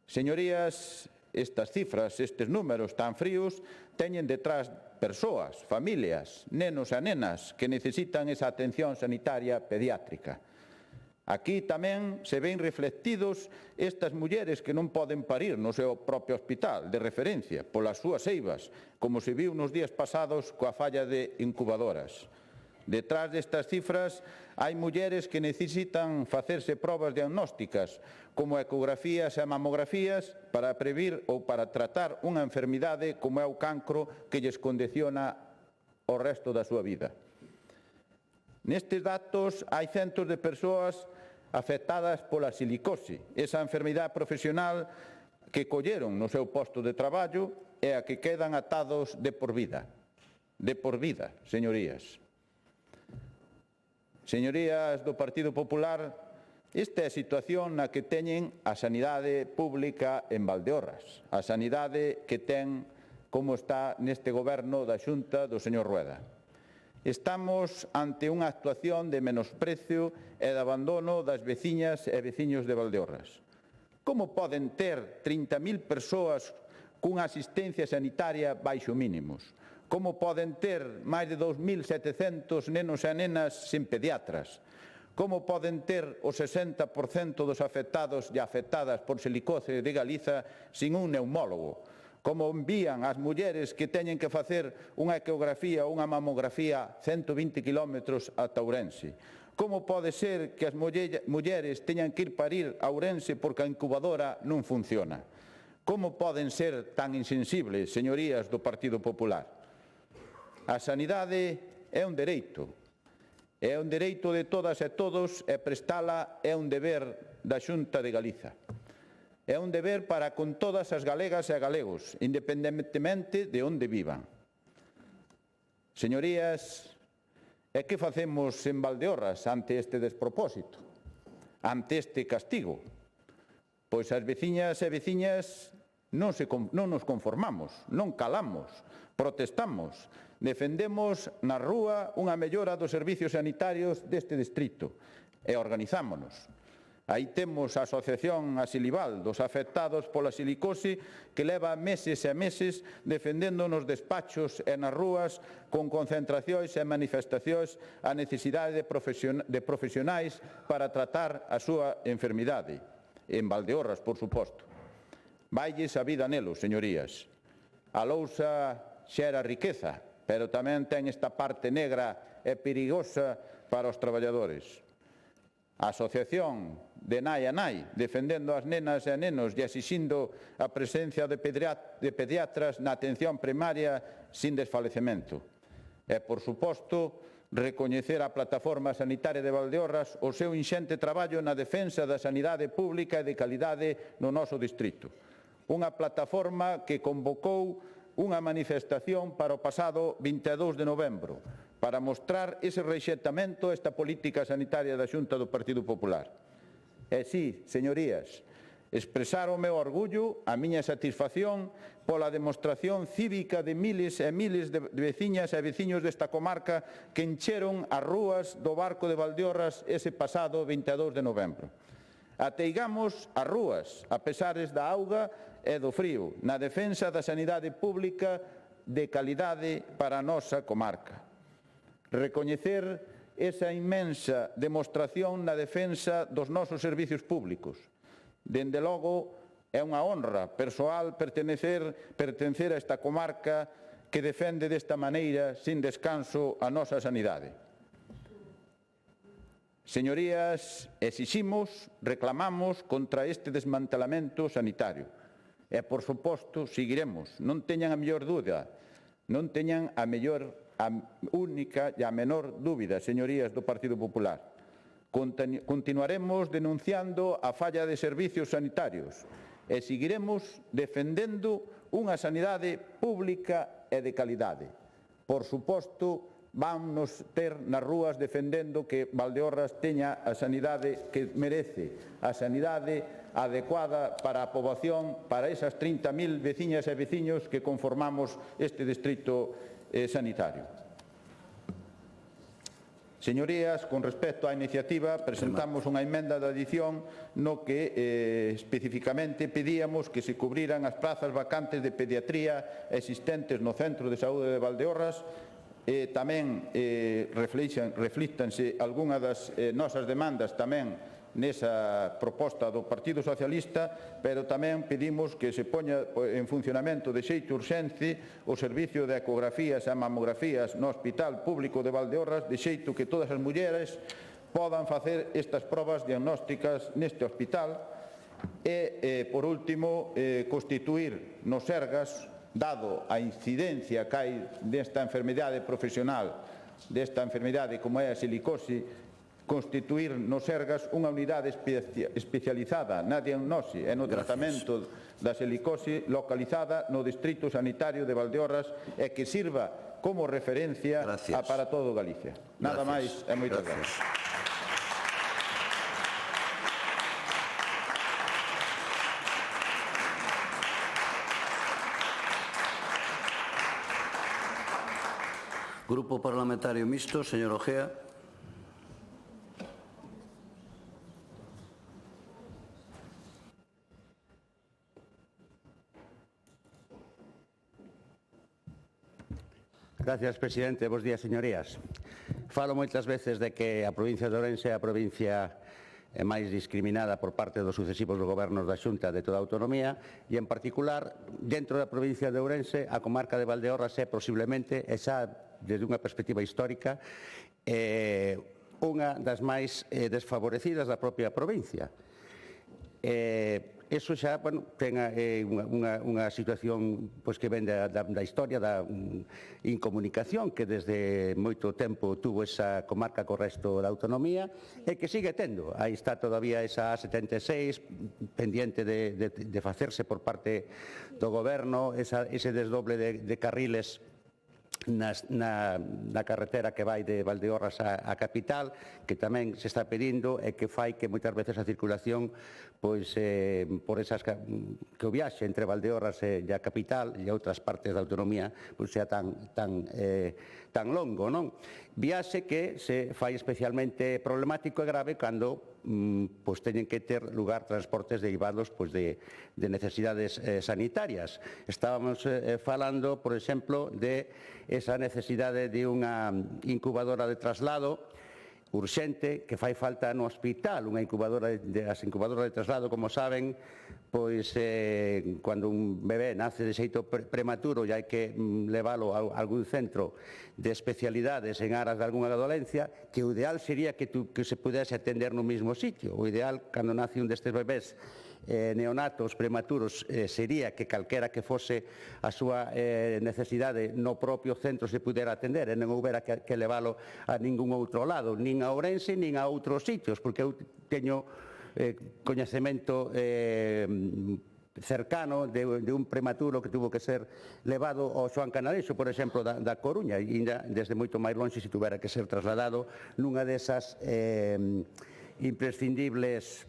B: Señorías, estas cifras, estes números tan fríos, teñen detrás persoas, familias, nenos e nenas que necesitan esa atención sanitaria pediátrica. Aquí tamén se ven reflectidos estas mulleres que non poden parir no seu propio hospital de referencia polas súas eivas, como se viu nos días pasados coa falla de incubadoras. Detrás destas cifras hai mulleres que necesitan facerse probas diagnósticas, como ecografías e mamografías, para previr ou para tratar unha enfermidade como é o cancro que lles condiciona o resto da súa vida. Nestes datos hai centos de persoas afectadas pola silicose, esa enfermidade profesional que colleron no seu posto de traballo e a que quedan atados de por vida. De por vida, señorías. Señorías do Partido Popular, esta é a situación na que teñen a sanidade pública en Valdeorras, a sanidade que ten como está neste goberno da Xunta do señor Rueda. Estamos ante unha actuación de menosprecio e de abandono das veciñas e veciños de Valdeorras. Como poden ter 30.000 persoas cunha asistencia sanitaria baixo mínimos? Como poden ter máis de 2.700 nenos e nenas sen pediatras? Como poden ter o 60% dos afectados e afectadas por silicose de Galiza sin un neumólogo? Como envían as mulleres que teñen que facer unha ecografía ou unha mamografía 120 km ata Ourense? Como pode ser que as mulleres teñan que ir parir a Ourense porque a incubadora non funciona? Como poden ser tan insensibles, señorías do Partido Popular? A sanidade é un dereito de todas e todos e prestala é un deber da Xunta de Galiza. É un deber para con todas as galegas e galegos, independentemente de onde vivan. Señorías, e que facemos en Valdeorras ante este despropósito, ante este castigo? Pois as veciñas e veciñas non nos conformamos, non calamos, protestamos, defendemos na rúa unha mellora dos servicios sanitarios deste distrito e organizámonos. Aí temos a Asociación Asilival dos afectados pola silicose que leva meses e meses defendendo nos despachos e nas rúas con concentracións e manifestacións a necesidade de profesionais para tratar a súa enfermidade. En Valdeorras, por suposto. Vailles a vida nelos, señorías. A lousa xera riqueza, pero tamén ten esta parte negra e perigosa para os traballadores. A Asociación de Nai a Nai, defendendo as nenas e nenos e exixindo a presencia de pediatras na atención primaria sin desfalecemento. E, por suposto, recoñecer a Plataforma Sanitaria de Valdeorras o seu inxente traballo na defensa da sanidade pública e de calidade no noso distrito. Unha plataforma que convocou unha manifestación para o pasado 22 de novembro para mostrar ese rexeitamento a esta política sanitaria da Xunta do Partido Popular. E sí, señorías, expresar o meu orgullo, a miña satisfacción pola demostración cívica de miles e miles de veciñas e veciños desta comarca que encheron as rúas do Barco de Valdeorras ese pasado 22 de novembro. Ateigamos as rúas, a pesares da auga e do frío, na defensa da sanidade pública de calidade para a nosa comarca. Recoñecer esa inmensa demostración na defensa dos nosos servicios públicos. Dende logo, é unha honra persoal pertencer a esta comarca que defende desta maneira, sin descanso, a nosa sanidade. Señorías, exiximos, reclamamos contra este desmantelamento sanitario. E, por suposto, seguiremos. Non teñan a mellor dúbida, non teñan a única e a menor dúbida, señorías do Partido Popular. Continuaremos denunciando a falla de servicios sanitarios e seguiremos defendendo unha sanidade pública e de calidade. Por suposto, vamos ter nas rúas defendendo que Valdeorras teña a sanidade que merece, a sanidade adecuada para a poboación, para esas 30.000 veciñas e veciños que conformamos este distrito sanitario. Señorías, con respecto á iniciativa, presentamos unha emenda de adición no que especificamente pedíamos que se cubriran as prazas vacantes de pediatría existentes no Centro de Saúde de Valdeorras. Tamén reflíctanse algunhas das nosas demandas tamén
I: nesa proposta do Partido Socialista, pero tamén pedimos que se poña en funcionamento de xeito urxente o servicio de ecografías e mamografías no Hospital Público de Valdeorras, de xeito que todas as mulleres podan facer estas probas diagnósticas neste hospital e, por último, constituir nos Sergas, dado a incidencia que hai desta enfermidade profesional, desta enfermidade como é a silicose, constituir nos Sergas unha unidade especializada na diagnose e no tratamento da silicose localizada no Distrito Sanitario de Valdeorras e que sirva como referencia para todo Galicia. Nada máis e moitas gracias.
A: Grupo Parlamentario Mixto, señor Ojea.
J: Gracias, presidente. Bos días, señorías. Falo moitas veces de que a provincia de Ourense é a provincia máis discriminada por parte dos sucesivos gobernos da Xunta de toda a autonomía e, en particular, dentro da provincia de Ourense, a comarca de Valdeorras é posiblemente, xa desde unha perspectiva histórica, unha das máis desfavorecidas da propia provincia. Eso xa, ten unha situación que ven da historia da incomunicación que desde moito tempo tuvo esa comarca co resto da autonomía e que sigue tendo. Aí está todavía esa A76 pendiente de facerse por parte do goberno, ese desdoble de carriles na carretera que vai de Valdeorras á capital, que tamén se está pedindo e que fai que moitas veces a circulación por esas que o viaxe entre Valdeorras e a capital e outras partes da autonomía sea tan longo, non? Viaxe que se fai especialmente problemático e grave cando teñen que ter lugar transportes derivados de necesidades sanitarias. Estábamos falando, por exemplo, de esa necesidade de unha incubadora de traslado urxente que fai falta no hospital. As incubadoras de traslado, como saben, cando un bebé nace de xeito prematuro e hai que leválo a algún centro de especialidades en aras de algunha dolencia, que o ideal sería que se pudese atender no mesmo sitio. O ideal, cando nace un destes bebés neonatos prematuros, sería que calquera que fose a súa necesidade no propio centro se pudera atender e non houbera que leválo a ningún outro lado, nin a Ourense, nin a outros sitios, porque eu teño coñecemento cercano de un prematuro que tuvo que ser levado ao Xoán Canalexo, por exemplo, da Coruña, e ainda desde moito máis lonxe se tuvera que ser trasladado nunha desas imprescindibles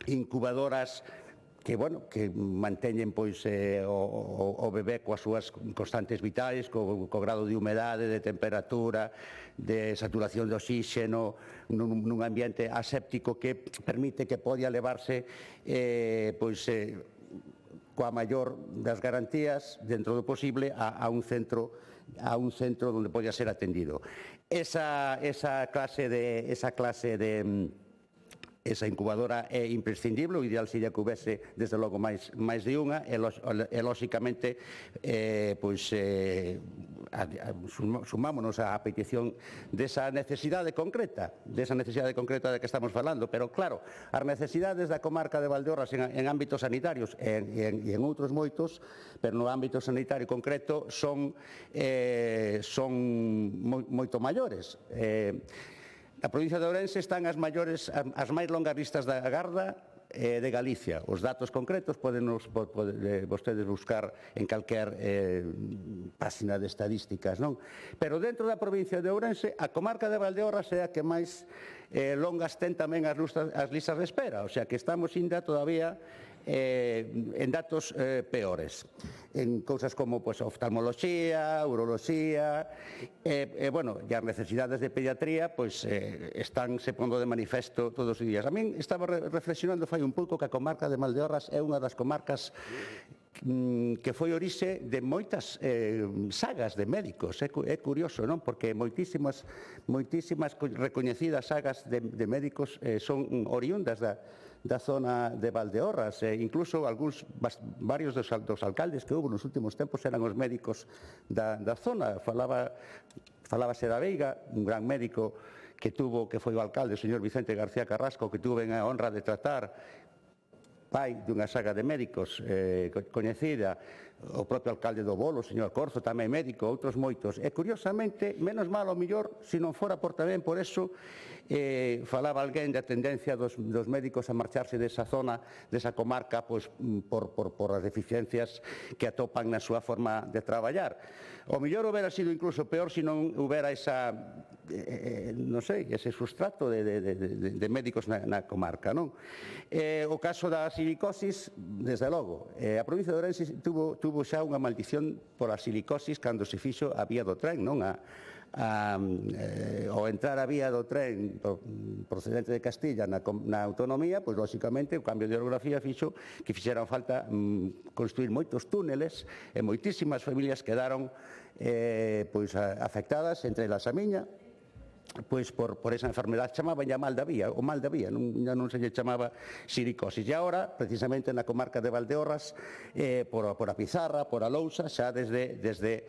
J: incubadoras que manteñen o bebé coas súas constantes vitais, co grado de humedade, de temperatura, de saturación de oxígeno, nun ambiente aséptico que permite que podia levarse coa maior das garantías, dentro do posible, a un centro onde podía ser atendido. Esa incubadora é imprescindible, o ideal sería que houvese, desde logo, máis de unha, e lóxicamente sumámonos á petición desa necesidade concreta de que estamos falando, pero claro, as necesidades da comarca de Valdeorras en ámbitos sanitarios e en outros moitos, pero no ámbito sanitario concreto son moito maiores. Na provincia de Ourense están as máis longas listas da Garda de Galicia. Os datos concretos poden vostedes buscar en calquer página de estadísticas, non? Pero dentro da provincia de Ourense, a comarca de Valdeorras é a que máis longas ten tamén as listas de espera, o sea que estamos ainda todavía en datos peores, en cousas como oftalmoloxía, uroloxía, e as necesidades de pediatría están se pondo de manifesto todos os días. A min estaba reflexionando fai un pouco que a comarca de Valdeorras é unha das comarcas que foi orixe de moitas sagas de médicos. É curioso, non? Porque moitísimas recoñecidas sagas de médicos son oriundas da zona de Valdeorras. Incluso varios dos alcaldes que houve nos últimos tempos eran os médicos da zona. Falábase da Veiga, un gran médico que foi o alcalde, o señor Vicente García Carrasco, que tuve a honra de tratar, pai dunha saga de médicos coñecida, o propio alcalde do Bolo, o señor Corzo, tamén médico, outros moitos. E, curiosamente, menos mal ao mellor, se non fora tamén por eso, falaba alguén da tendencia dos médicos a marcharse desa zona, desa comarca, por as deficiencias que atopan na súa forma de traballar. O mellor houbera sido incluso peor se non houbera ese sustrato de médicos na comarca, non? O caso da silicosis, desde logo, a provincia de Ourense tuvo xa unha maldición pola silicosis cando se fixo a vía do tren, non? Ao entrar a vía do tren procedente de Castilla na autonomía, pois, lóxicamente, o cambio de orografía fixo que fixeran falta construir moitos túneles e moitísimas familias quedaron afectadas, entre elas a miña, pois por esa enfermedade chamaban ya mal da vía, non se lle chamaba silicosis. E agora, precisamente na comarca de Valdeorras, por a Pizarra, por a Lousa, xa desde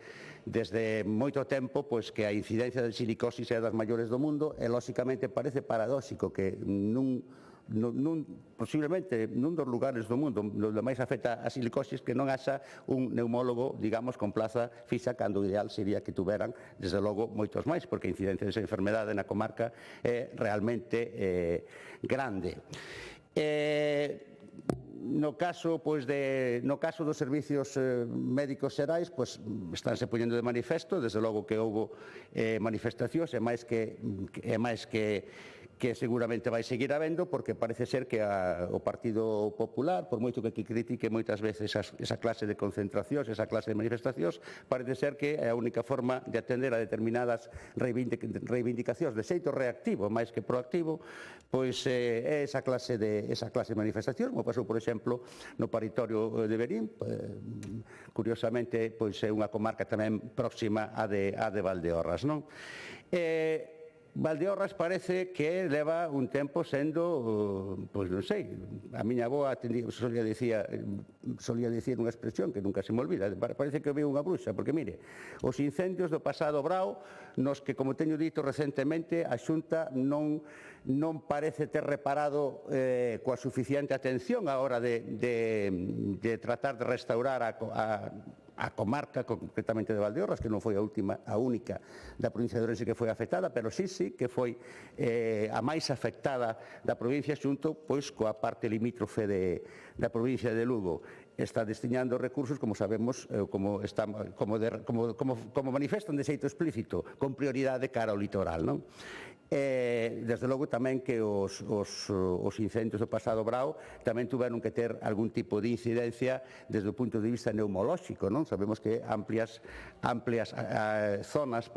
J: moito tempo, pois que a incidencia de silicosis é das maiores do mundo e, lóxicamente, parece paradóxico que posiblemente nun dos lugares do mundo onde máis afecta a silicosis que non haxa un neumólogo, digamos, con plaza fixa, cando o ideal sería que tuveran, desde logo, moitos máis, porque a incidencia desa enfermedade na comarca é realmente grande. No caso dos servicios médicos xerais, pois estánse poñendo de manifesto, desde logo que houbo manifestacións, e máis que seguramente vai seguir habendo, porque parece ser que o Partido Popular, por moito que critique moitas veces esa clase de concentracións, esa clase de manifestacións, parece ser que é a única forma de atender a determinadas reivindicacións de xeito reactivo, máis que proactivo, pois é esa clase de manifestacións, como pasou, por exemplo, no paritorio de Verín. Curiosamente, pois é unha comarca tamén próxima á de Valdeorras, non? Valdeorras parece que leva un tempo sendo, pois non sei, a miña avoa solía dicir unha expresión que nunca se me olvida, parece que viu unha bruxa, porque mire, os incendios do pasado brao, nos que, como teño dito recentemente, a Xunta non parece ter reparado coa suficiente atención á hora de tratar de restaurar a comarca, concretamente de Valdeorras, que non foi a única da provincia de Ourense que foi afectada, pero sí que foi a máis afectada da provincia, xunto pois coa parte limítrofe da provincia de Lugo. Está destinando recursos, como sabemos, como manifestan de xeito explícito, con prioridade cara ao litoral, non? Desde logo tamén que os incendios do pasado brao tamén tuveron que ter algún tipo de incidencia desde o punto de vista neumolóxico, non? Sabemos que amplias zonas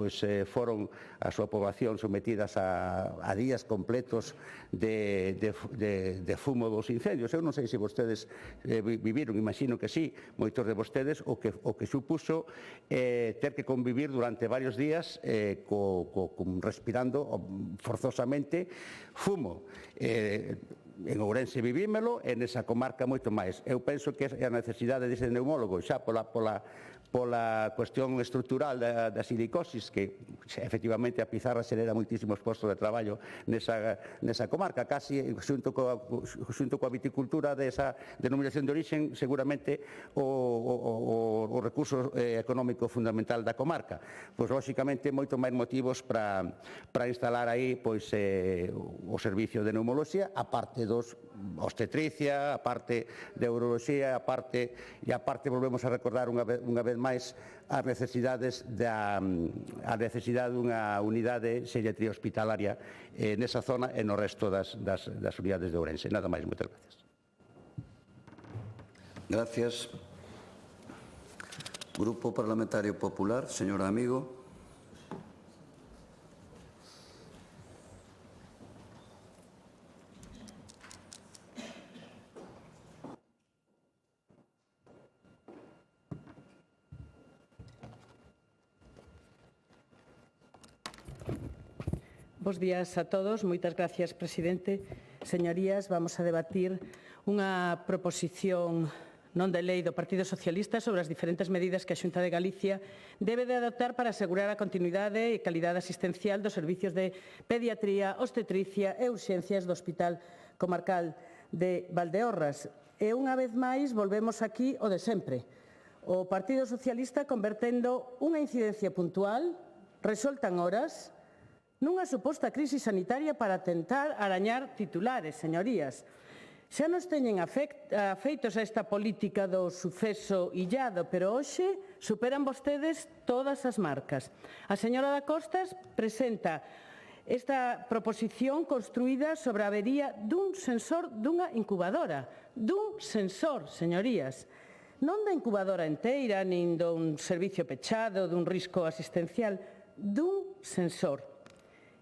J: foron a súa poboación sometidas a días completos de fumo dos incendios. Eu non sei se vostedes viviron, imagino que sí, moitos de vostedes, o que supuso ter que convivir durante varios días respirando forzosamente fumo. En Ourense vivímelo e nesa comarca moito máis. Eu penso que a necesidade dese neumólogo xa pola cuestión estrutural da silicosis, que efectivamente a Pizarra xera moitísimos postos de traballo nesa comarca, casi xunto coa viticultura desa denominación de orixen, seguramente o recurso económico fundamental da comarca. Pois, lóxicamente, moito máis motivos para instalar aí o servicio de neumoloxía, a parte dos obstetricia, a parte de uroloxía, a parte volvemos a recordar unha vez máis as necesidade dunha unidade de psiquiatría hospitalaria nesa zona e no resto das unidades de Ourense. Nada máis, moitas gracias.
A: Gracias. Grupo Parlamentario Popular, señora Amigo.
F: Bos días a todos. Moitas gracias, presidente. Señorías, vamos a debatir unha proposición non de lei do Partido Socialista sobre as diferentes medidas que a Xunta de Galicia debe de adoptar para asegurar a continuidade e calidade asistencial dos servicios de pediatría, obstetricia e urxencias do Hospital Comarcal de Valdeorras. E unha vez máis volvemos aquí o de sempre. O Partido Socialista convertendo unha incidencia puntual, resolta en horas, nunha suposta crise sanitaria para tentar arañar titulares, señorías. Xa nos teñen afeitos a esta política do suceso illado, pero hoxe superan vostedes todas as marcas. A señora Dacostas presenta esta proposición construída sobre a avería dun sensor dunha incubadora. Dun sensor, señorías. Non da incubadora enteira, nin dun servicio pechado, dun risco asistencial, dun sensor.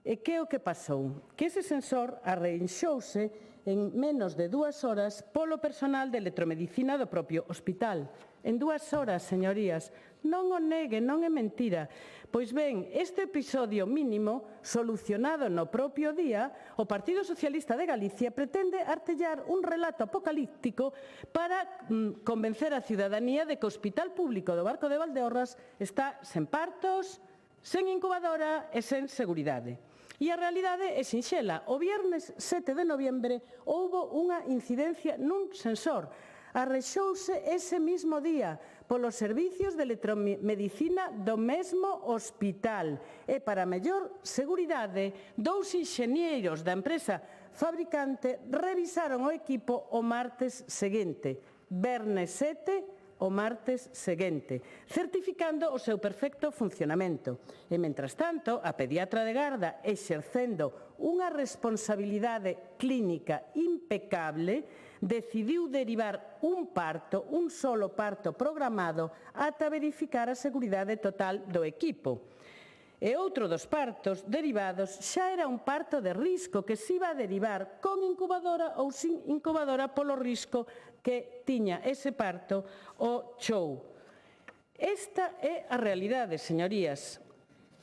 F: E que é o que pasou? Que ese sensor arreixouse en menos de 2 horas polo personal de electromedicina do propio hospital. En 2 horas, señorías. Non o neguen, non é mentira. Pois ben, este episodio mínimo, solucionado no propio día, o Partido Socialista de Galicia pretende artellar un relato apocalíptico para convencer a ciudadanía de que o Hospital Público do Barco de Valdeorras está sen partos, sen incubadora e sen seguridade. E a realidade é sinxela. O viernes 7 de novembro houbo unha incidencia nun sensor. Arrexouse ese mismo día polos servicios de electromedicina do mesmo hospital. E para mellor seguridade, 2 enxeñeiros da empresa fabricante revisaron o equipo o martes seguinte, Vernes 7, o martes seguinte, certificando o seu perfecto funcionamento. E, mentras tanto, a pediatra de garda, exercendo unha responsabilidade clínica impecable, decidiu derivar un solo parto programado ata verificar a seguridade total do equipo. E outro dos partos derivados xa era un parto de risco que se iba a derivar con incubadora ou sin incubadora polo risco que tiña ese parto o chou. Esta é a realidade, señorías.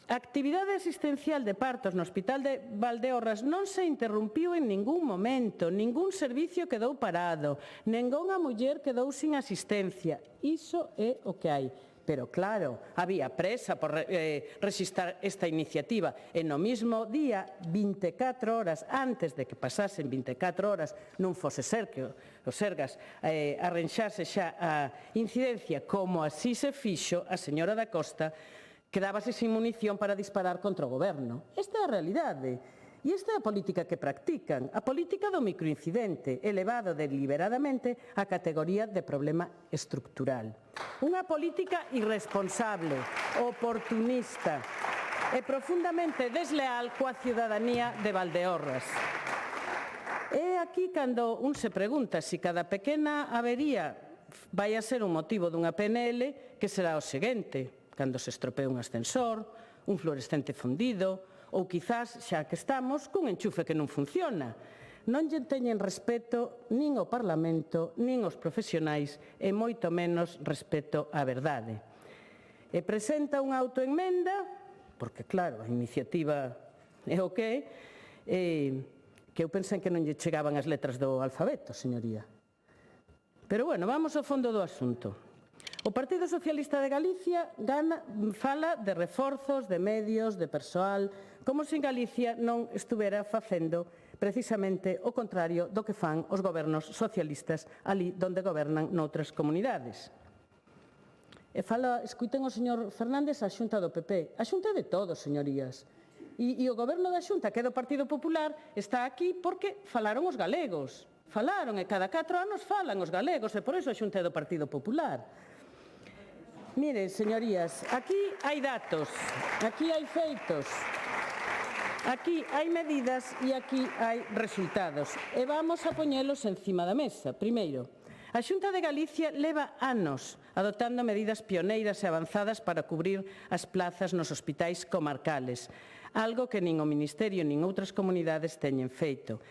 F: A actividade asistencial de partos no Hospital de Valdeorras non se interrumpiu en ningún momento, ningún servicio quedou parado, ningunha muller quedou sin asistencia. Iso é o que hai. Pero claro, había presa por rexistrar esta iniciativa e no mismo día, 24 horas antes de que pasasen 24 horas, non fose ser que o Sergas arranxase xa a incidencia, como así se fixo, a señora Dacosta quedábase sin munición para disparar contra o goberno. Esta é a realidade. E esta é a política que practican, a política do microincidente, elevado deliberadamente á categoría de problema estructural. Unha política irresponsable, oportunista e profundamente desleal coa ciudadanía de Valdeorras. É aquí cando un se pregunta se cada pequena avería vai a ser un motivo dunha PNL, que será o seguinte, cando se estropee un ascensor, un fluorescente fundido, ou quizás, xa que estamos, cun enchufe que non funciona. Non lle teñen respeto nin ao Parlamento, nin aos profesionais, e moito menos respeto á verdade. E presenta unha autoenmenda, porque claro, a iniciativa é o que eu pensei que non lle chegaban as letras do alfabeto, señoría. Pero bueno, vamos ao fondo do asunto. O Partido Socialista de Galicia fala de reforzos, de medios, de persoal, como se en Galicia non estuvera facendo precisamente o contrario do que fan os gobernos socialistas ali onde gobernan noutras comunidades. E escuiten o señor Fernández a Xunta do PP. A Xunta de todos, señorías. E o goberno da Xunta, que é do Partido Popular, está aquí porque falaron os galegos. Falaron e cada 4 anos falan os galegos e por iso a Xunta é do Partido Popular. Miren, señorías, aquí hai datos, aquí hai feitos, aquí hai medidas e aquí hai resultados. E vamos a poñelos encima da mesa. Primeiro, a Xunta de Galicia leva anos adoptando medidas pioneiras e avanzadas para cubrir as plazas nos hospitais comarcales, algo que nin o Ministerio nin outras comunidades teñen feito.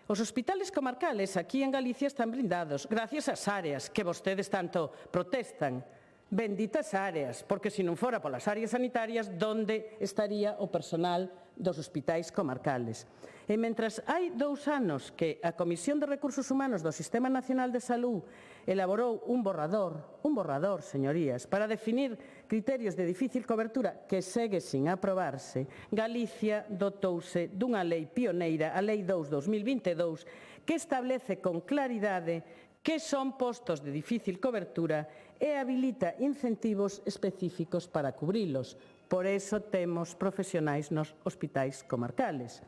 F: Os hospitales comarcales aquí en Galicia están blindados, gracias ás áreas que vostedes tanto protestan. Benditas áreas, porque se non fora polas áreas sanitarias, onde estaría o personal dos hospitais comarcales? E mentras hai 2 anos que a Comisión de Recursos Humanos do Sistema Nacional de Salud elaborou un borrador, señorías, para definir criterios de difícil cobertura que segue sin aprobarse, Galicia dotouse dunha lei pioneira, a Lei 2/2022, que establece con claridade que son postos de difícil cobertura e habilita incentivos específicos para cubrilos. Por eso temos profesionais nos hospitais comarcales.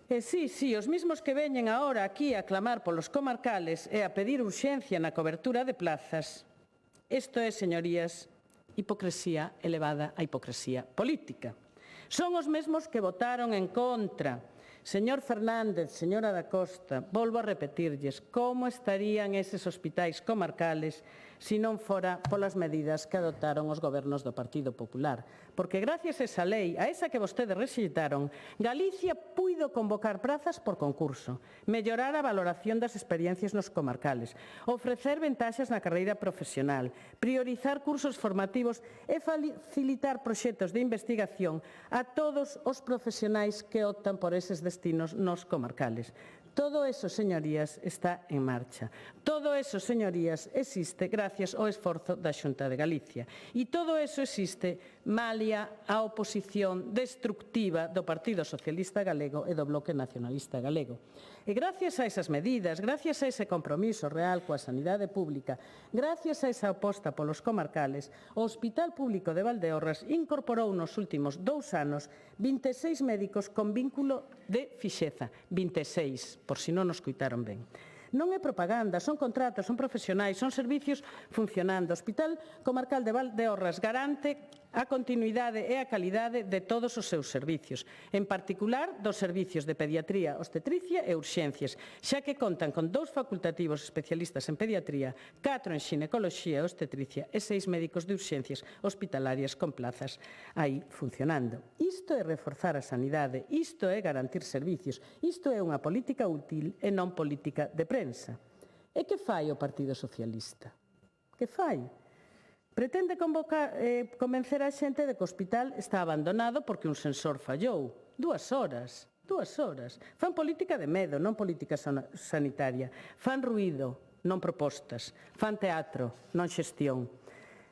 F: E sí, os mesmos que veñen agora aquí a clamar polos comarcales e a pedir urxencia na cobertura de plazas. Isto é, señorías, hipocresía elevada a hipocresía política. Son os mesmos que votaron en contra. Señor Fernández, señora da Costa, volvo a repetirlles, como estarían eses hospitais comarcales se non fora polas medidas que adoptaron os gobernos do Partido Popular? Porque gracias a esa lei, a esa que vostedes rexeitaron, Galicia puido convocar prazas por concurso, mellorar a valoración das experiencias nos comarcales, ofrecer ventaxas na carreira profesional, priorizar cursos formativos e facilitar proxectos de investigación a todos os profesionais que optan por eses destinos nos comarcales. Todo eso, señorías, está en marcha. Todo eso, señorías, existe gracias ao esforzo da Xunta de Galicia. E todo eso existe malia a oposición destructiva do Partido Socialista Galego e do Bloque Nacionalista Galego. E gracias a esas medidas, gracias a ese compromiso real coa sanidade pública, gracias a esa aposta polos comarcales, o Hospital Público de Valdeorras incorporou nos últimos 2 anos 26 médicos con vínculo de fixeza. 26, por si non nos coitaron ben. Non é propaganda, son contratos, son profesionais, son servicios funcionando. O Hospital Comarcal de Valdeorras garante a continuidade e a calidade de todos os seus servicios, en particular dos servicios de pediatría, obstetricia e urxencias, xa que contan con 2 facultativos especialistas en pediatría, 4 en xinecoloxía e obstetricia e 6 médicos de urxencias hospitalarias con plazas aí funcionando. Isto é reforzar a sanidade, isto é garantir servicios, isto é unha política útil e non política de prensa. E que fai o Partido Socialista? Que fai? Pretende convencer a xente de que o hospital está abandonado porque un sensor fallou. 2 horas. Fan política de medo, non política sanitaria. Fan ruído, non propostas. Fan teatro, non xestión.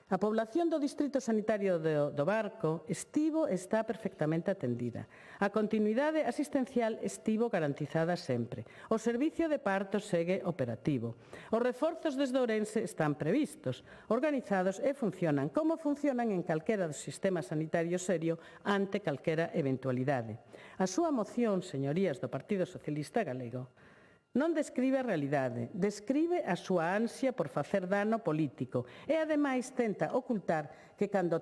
F: A población do Distrito Sanitario do Barco estivo e está perfectamente atendida. A continuidade asistencial estivo garantizada sempre. O servicio de parto segue operativo. Os reforzos desde Ourense están previstos, organizados e funcionan como funcionan en calquera sistema sanitario serio ante calquera eventualidade. A súa moción, señorías do Partido Socialista Galego, non describe a realidade, describe a súa ansia por facer dano político e, ademais, tenta ocultar que cando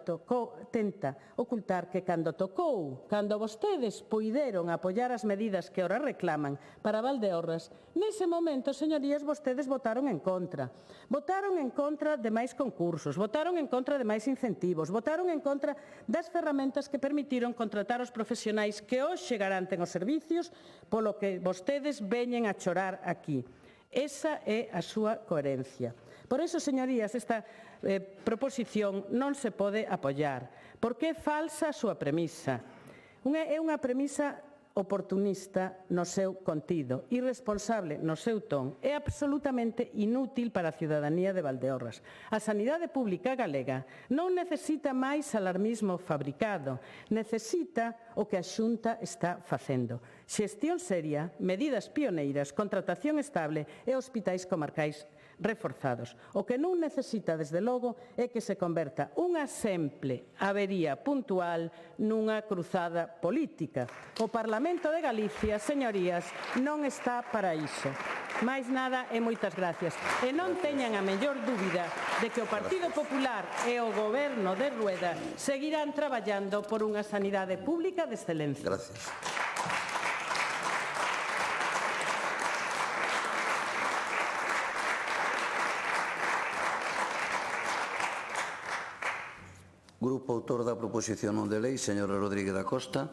F: vostedes puideron apoiar as medidas que ora reclaman para Valdeorras, nese momento, señorías, vostedes votaron en contra. Votaron en contra de máis concursos, votaron en contra de máis incentivos, votaron en contra das ferramentas que permitiron contratar os profesionais que hoxe garanten os servicios polo que vostedes veñen a chorar aquí. Esa é a súa coherencia. Por iso, señorías, esta proposición non se pode apoiar, porque é falsa a súa premisa. É unha premisa oportunista no seu contido, irresponsable no seu ton, é absolutamente inútil para a ciudadanía de Valdeorras. A sanidade pública galega non necesita máis alarmismo fabricado, necesita o que a Xunta está facendo. Xestión seria, medidas pioneiras, contratación estable e hospitais comarcais reforzados. O que non necesita, desde logo, é que se converta unha simple avería puntual nunha cruzada política. O Parlamento de Galicia, señorías, non está para iso. Máis nada e moitas gracias. E non teñan a mellor dúbida de que o Partido Popular e o Goberno de Rueda seguirán traballando por unha sanidade pública de excelencia.
A: Gracias. Grupo autor da proposición non de lei, señora Rodríguez da Costa.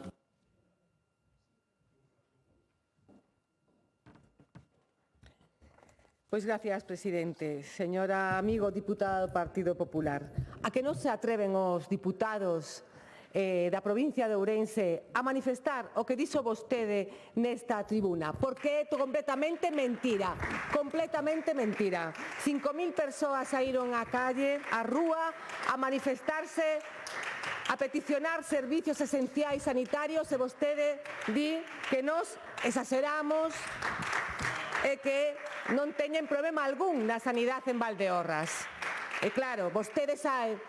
H: Pois gracias, presidente. Señora amigo diputada do Partido Popular, a que non se atreven os diputados da provincia de Ourense a manifestar o que dixo vostede nesta tribuna, porque é completamente mentira, completamente mentira. 5.000 persoas saíron á calle, á rúa, a manifestarse, a peticionar servicios esenciais sanitarios e vostede di que nos exageramos e que non teñen problema algún na sanidade en Valdeorras. E claro, vostede sae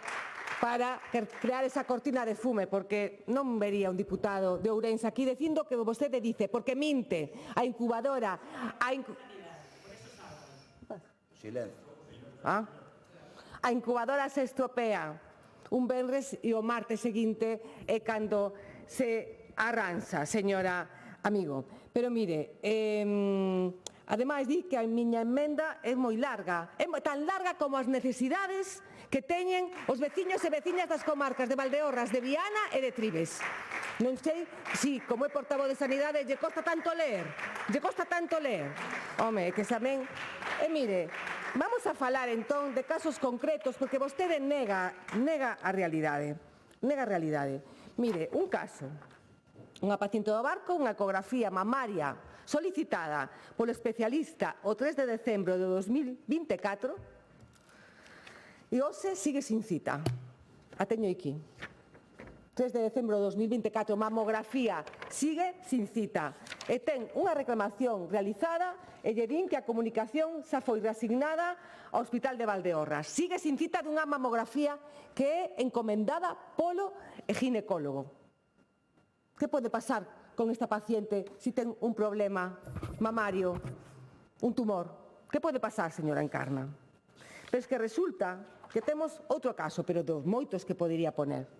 H: para crear esa cortina de fume, porque non vería un diputado de Ourense aquí dicindo que vostede dice, porque minte, a incubadora...
A: Silencio.
H: A incubadora se estropea un venres e o martes seguinte é cando se arranxa, señora amigo. Pero mire, ademais di que a miña emenda é moi larga, é tan larga como as necesidades que teñen os veciños e veciñas das comarcas de Valdeorras, de Viana e de Trives. Non sei si, como é portavoz de Sanidade, lle costa tanto ler. Lle costa tanto ler. Home, que saben... E mire, vamos a falar entón de casos concretos, porque vostede nega a realidade. Nega a realidade. Mire, un caso. Unha paciente do Barco, unha ecografía mamaria solicitada polo especialista o 3 de decembro de 2024 e hoxe sigue sin cita. A teño aquí. 3 de decembro de 2024, mamografía, sigue sin cita. E ten unha reclamación realizada e lle din que a comunicación xa foi reasignada ao Hospital de Valdeorras. Sigue sin cita dunha mamografía que é encomendada polo ginecólogo. Que pode pasar con esta paciente se ten un problema mamario, un tumor? Que pode pasar, señora Encarna? Pero es que resulta que temos outro caso, pero dos moitos que podería poñer.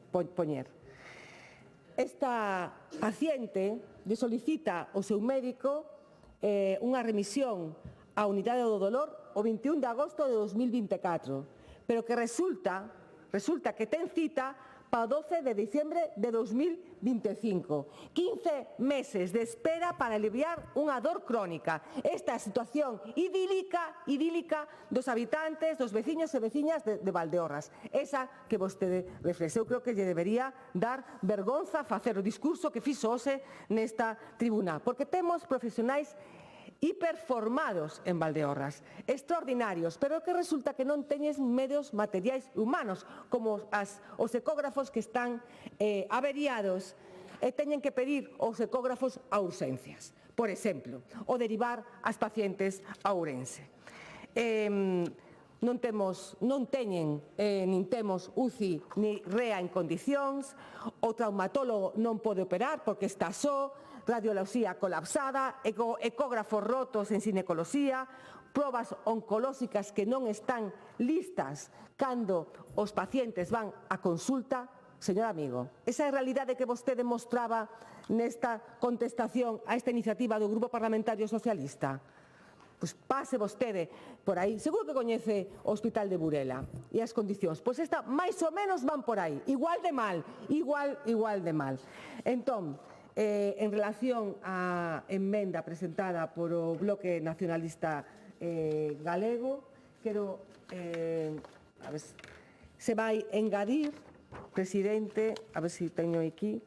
H: Esta paciente lle solicita ao seu médico unha remisión á unidade do dolor o 21 de agosto de 2024, pero que resulta que ten cita para o 12 de diciembre de 2025. 15 meses de espera para aliviar unha dor crónica. Esta situación idílica dos habitantes, dos veciños e veciñas de Valdeorras. Esa que vostede reflexe. Eu creo que lle debería dar vergonza facer o discurso que fixo hoxe nesta tribuna, porque temos profesionais hiperformados en Valdeorras, extraordinarios, pero que resulta que non teñen medios materiais humanos, como os ecógrafos que están averiados e teñen que pedir os ecógrafos a urxencias, por exemplo, ou derivar as pacientes a Ourense. Non teñen nin temos UCI ni REA en condicións, o traumatólogo non pode operar porque está só, radioloxía colapsada, ecógrafos rotos en xinecoloxía, probas oncolóxicas que non están listas cando os pacientes van a consulta. Señor amigo, esa é a realidade que vostede mostraba nesta contestación a esta iniciativa do Grupo Parlamentario Socialista. Pois pase vostede por aí, seguro que coñece o Hospital de Burela e as condicións, pois esta máis ou menos van por aí, igual de mal, igual de mal. Entón, en relación á emenda presentada por o Bloque Nacionalista Galego, quero, a ver, se vai engadir, presidente, a ver se teño aquí,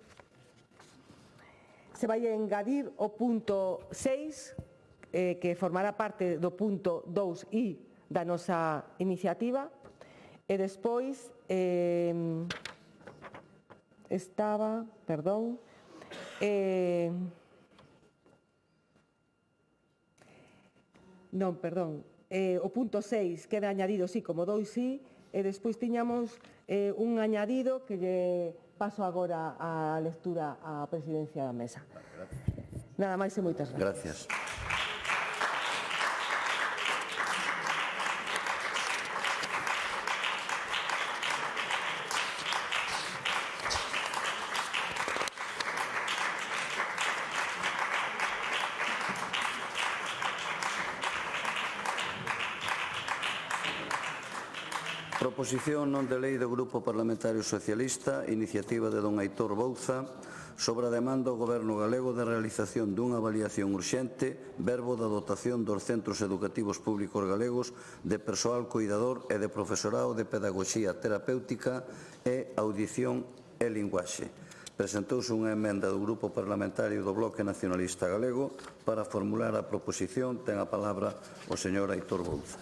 H: se vai engadir o punto 6, que formará parte do punto 2i da nosa iniciativa, e despois estaba, perdón, o punto 6 queda añadido, sí, como 2i, e despois tiñamos un añadido que lle paso agora a lectura á presidencia da mesa. Nada máis e moitas gracias.
A: Proposición non de lei do Grupo Parlamentario Socialista, iniciativa de don Aitor Bouza, sobre a demanda ao Goberno galego de realización dunha avaliación urxente verbo da dotación dos centros educativos públicos galegos de persoal cuidador e de profesorado de pedagogía terapéutica e audición e linguaxe. Presentouse unha emenda do Grupo Parlamentario do Bloque Nacionalista Galego para formular a proposición. Ten a palabra o señor Aitor Bouza.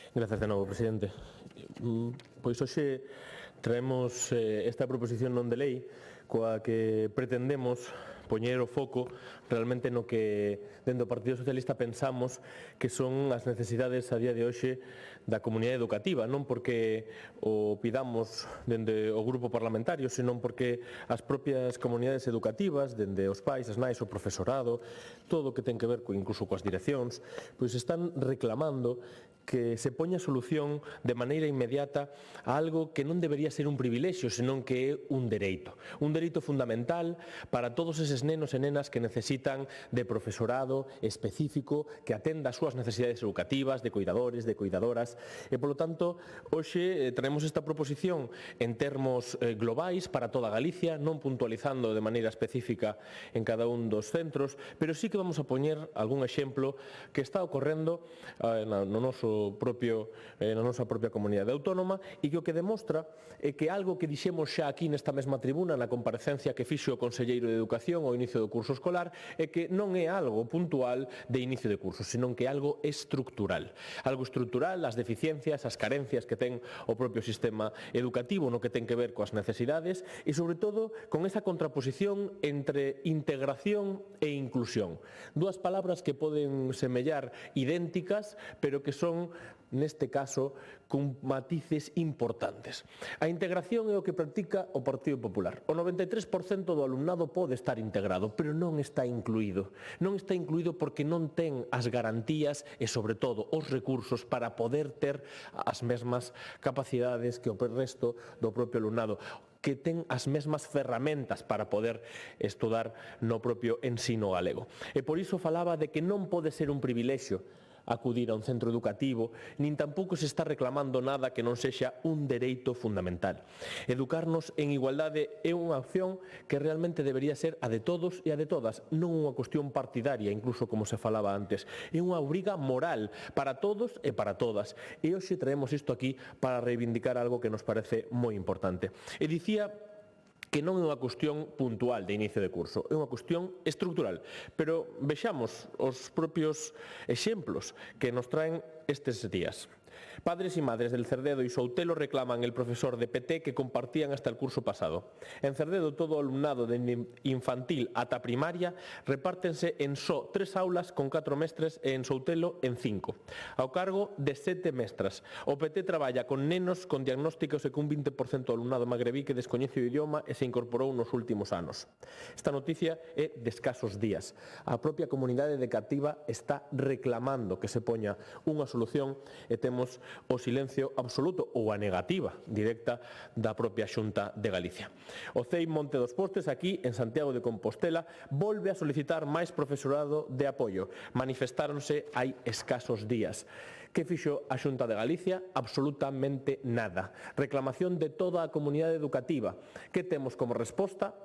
G: Gracias de novo, presidente. Pois hoxe traemos esta proposición non de lei coa que pretendemos poñer o foco realmente no que dentro do Partido Socialista pensamos que son as necesidades a día de hoxe da comunidade educativa, non porque o pidamos dende o grupo parlamentario, senón porque as propias comunidades educativas, dende os pais, as nais, o profesorado, todo o que ten que ver incluso coas direccións, pois están reclamando que se poña solución de maneira inmediata a algo que non debería ser un privilexio, senón que é un dereito fundamental para todos eses nenos e nenas que necesitan de profesorado específico que atenda as súas necesidades educativas, de cuidadores, de cuidadoras, e, polo tanto, hoxe traemos esta proposición en termos globais para toda Galicia, non puntualizando de maneira específica en cada un dos centros, pero sí que vamos a poñer algún exemplo que está ocorrendo na nosa propia comunidade autónoma e que o que demostra é que algo que dixemos xa aquí nesta mesma tribuna na comparecencia que fixo o Conselleiro de Educación ao inicio do curso escolar é que non é algo puntual de inicio de curso, senón que é algo estructural. Algo estructural, as deficiencias, as carencias que ten o propio sistema educativo no que ten que ver coas necesidades e, sobre todo, con esa contraposición entre integración e inclusión. Dúas palabras que poden semellar idénticas, pero que son, neste caso, con matices importantes. A integración é o que practica o Partido Popular. O 93% do alumnado pode estar integrado, pero non está incluído. Non está incluído porque non ten as garantías e, sobre todo, os recursos para poder ter as mesmas capacidades que o resto do propio alumnado, que ten as mesmas ferramentas para poder estudar no propio ensino galego. E por iso falaba de que non pode ser un privilexio acudir a un centro educativo, nin tampouco se está reclamando nada que non sexa un dereito fundamental. Educarnos en igualdade é unha opción que realmente debería ser a de todos e a de todas, non unha cuestión partidaria, incluso como se falaba antes. É unha obriga moral para todos e para todas. E hoxe traemos isto aquí para reivindicar algo que nos parece moi importante. E dicía que non é unha cuestión puntual de inicio de curso, é unha cuestión estructural. Pero vexamos os propios exemplos que nos traen estes días. Padres y madres del Cerdedo y Soutelo reclaman el profesor de PT que compartían hasta el curso pasado. En Cerdedo todo alumnado de infantil ata primaria repártense en só 3 aulas con 4 mestres e en Soutelo en 5, ao cargo de 7 mestras. O PT traballa con nenos con diagnósticos e cun 20% do alumnado magrebí que descoñece o idioma e se incorporou nos últimos anos. Esta noticia é de escasos días. A propia comunidade educativa está reclamando que se poña unha solución e temos o silencio absoluto ou a negativa directa da propia Xunta de Galicia. O CEI Monte dos Postes, aquí en Santiago de Compostela, volve a solicitar máis profesorado de apoio. Manifestáronse hai escasos días. Que fixo a Xunta de Galicia? Absolutamente nada. Reclamación de toda a comunidade educativa. Que temos como resposta?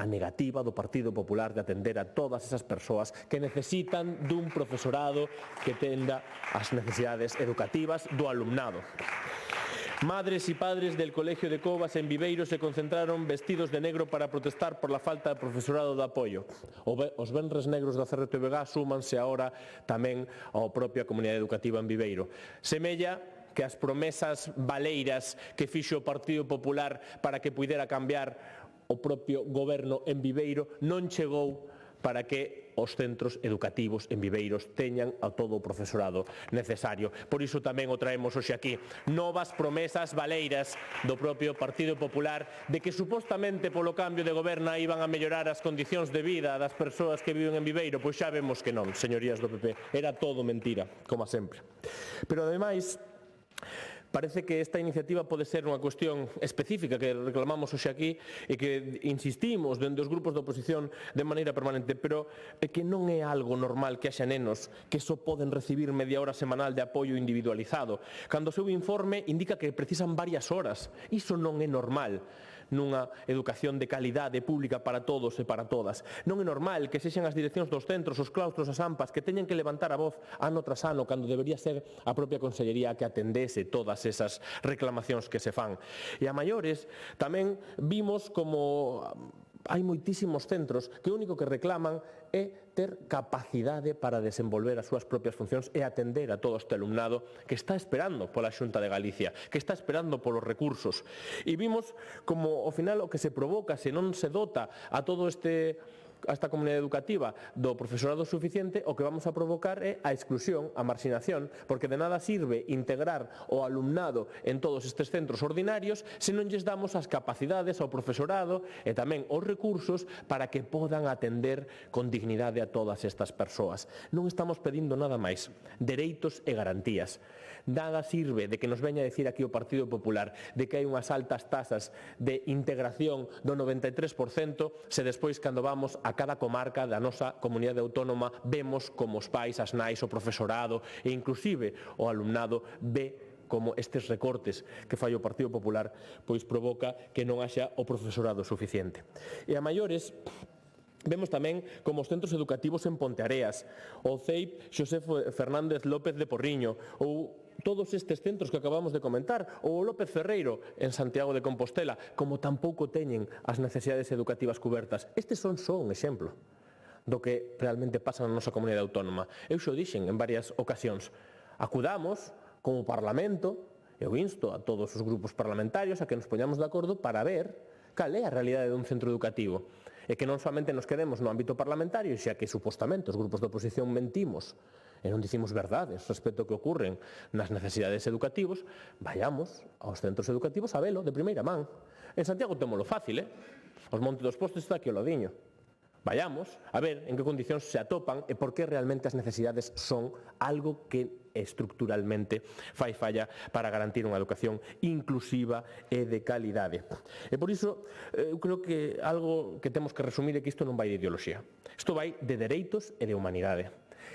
G: A negativa do Partido Popular de atender a todas esas persoas que necesitan dun profesorado que tenda as necesidades educativas do alumnado. Madres y padres del Colegio de Covas en Viveiro se concentraron vestidos de negro para protestar por la falta de profesorado de apoio. Os venres negros da CRTVG súmanse agora tamén ao propia comunidade educativa en Viveiro. Semella que as promesas baleiras que fixo o Partido Popular para que puidera cambiar o propio goberno en Viveiro non chegou para que os centros educativos en Viveiros teñan a todo o profesorado necesario. Por iso tamén o traemos hoxe aquí. Novas promesas baleiras do propio Partido Popular de que supostamente polo cambio de goberno iban a mellorar as condicións de vida das persoas que viven en Viveiro. Pois xa vemos que non, señorías do PP. Era todo mentira, como sempre. Pero ademais, parece que esta iniciativa pode ser unha cuestión específica que reclamamos hoxe aquí e que insistimos dende os grupos de oposición de maneira permanente, pero é que non é algo normal que haxa nenos que só poden recibir media hora semanal de apoio individualizado, cando o seu informe indica que precisan varias horas. Iso non é normal nunha educación de calidade pública para todos e para todas. Non é normal que sexan as direccións dos centros, os claustros, as AMPAs, que teñen que levantar a voz ano tras ano, cando debería ser a propia Consellería que atendese todas esas reclamacións que se fan. E a maiores tamén vimos como hai moitísimos centros que o único que reclaman é ter capacidade para desenvolver as súas propias funcións e atender a todo este alumnado que está esperando pola Xunta de Galicia, que está esperando polos recursos. E vimos como, ao final, o que se provoca se non se dota a todo esta comunidade educativa do profesorado suficiente, o que vamos a provocar é a exclusión, a marxinación, porque de nada sirve integrar o alumnado en todos estes centros ordinarios se non lles damos as capacidades ao profesorado e tamén os recursos para que podan atender con dignidade a todas estas persoas. Non estamos pedindo nada máis, dereitos e garantías. Nada sirve de que nos veña a decir aquí o Partido Popular de que hai unhas altas tasas de integración do 93% se despois, cando vamos a cada comarca da nosa comunidade autónoma, vemos como os pais, as nais, o profesorado e inclusive o alumnado ve como estes recortes que fai o Partido Popular pois provoca que non haxa o profesorado suficiente. E a maiores, vemos tamén como os centros educativos en Ponteareas, o CEIP Xosé Fernández López de Porriño, ou todos estes centros que acabamos de comentar, ou o López Ferreiro en Santiago de Compostela, como tampouco teñen as necesidades educativas cubertas. Estes son só un exemplo do que realmente pasa na nosa comunidade autónoma. Eu xo dixen en varias ocasións. Acudamos como Parlamento, eu insto a todos os grupos parlamentarios a que nos poñamos de acordo para ver cal é a realidade dun centro educativo e que non somente nos quedemos no ámbito parlamentario, xa que supostamente os grupos de oposición mentimos e non dicimos verdades respecto ao que ocurren nas necesidades educativos, vayamos aos centros educativos a velo de primeira man. En Santiago témolo fácil, os Montes dos Postos está aquí ao ladiño. Vayamos a ver en que condicións se atopan e por que realmente as necesidades son algo que estructuralmente fai falla para garantir unha educación inclusiva e de calidade. E por iso, eu creo que algo que temos que resumir é que isto non vai de ideoloxía. Isto vai de dereitos e de humanidade.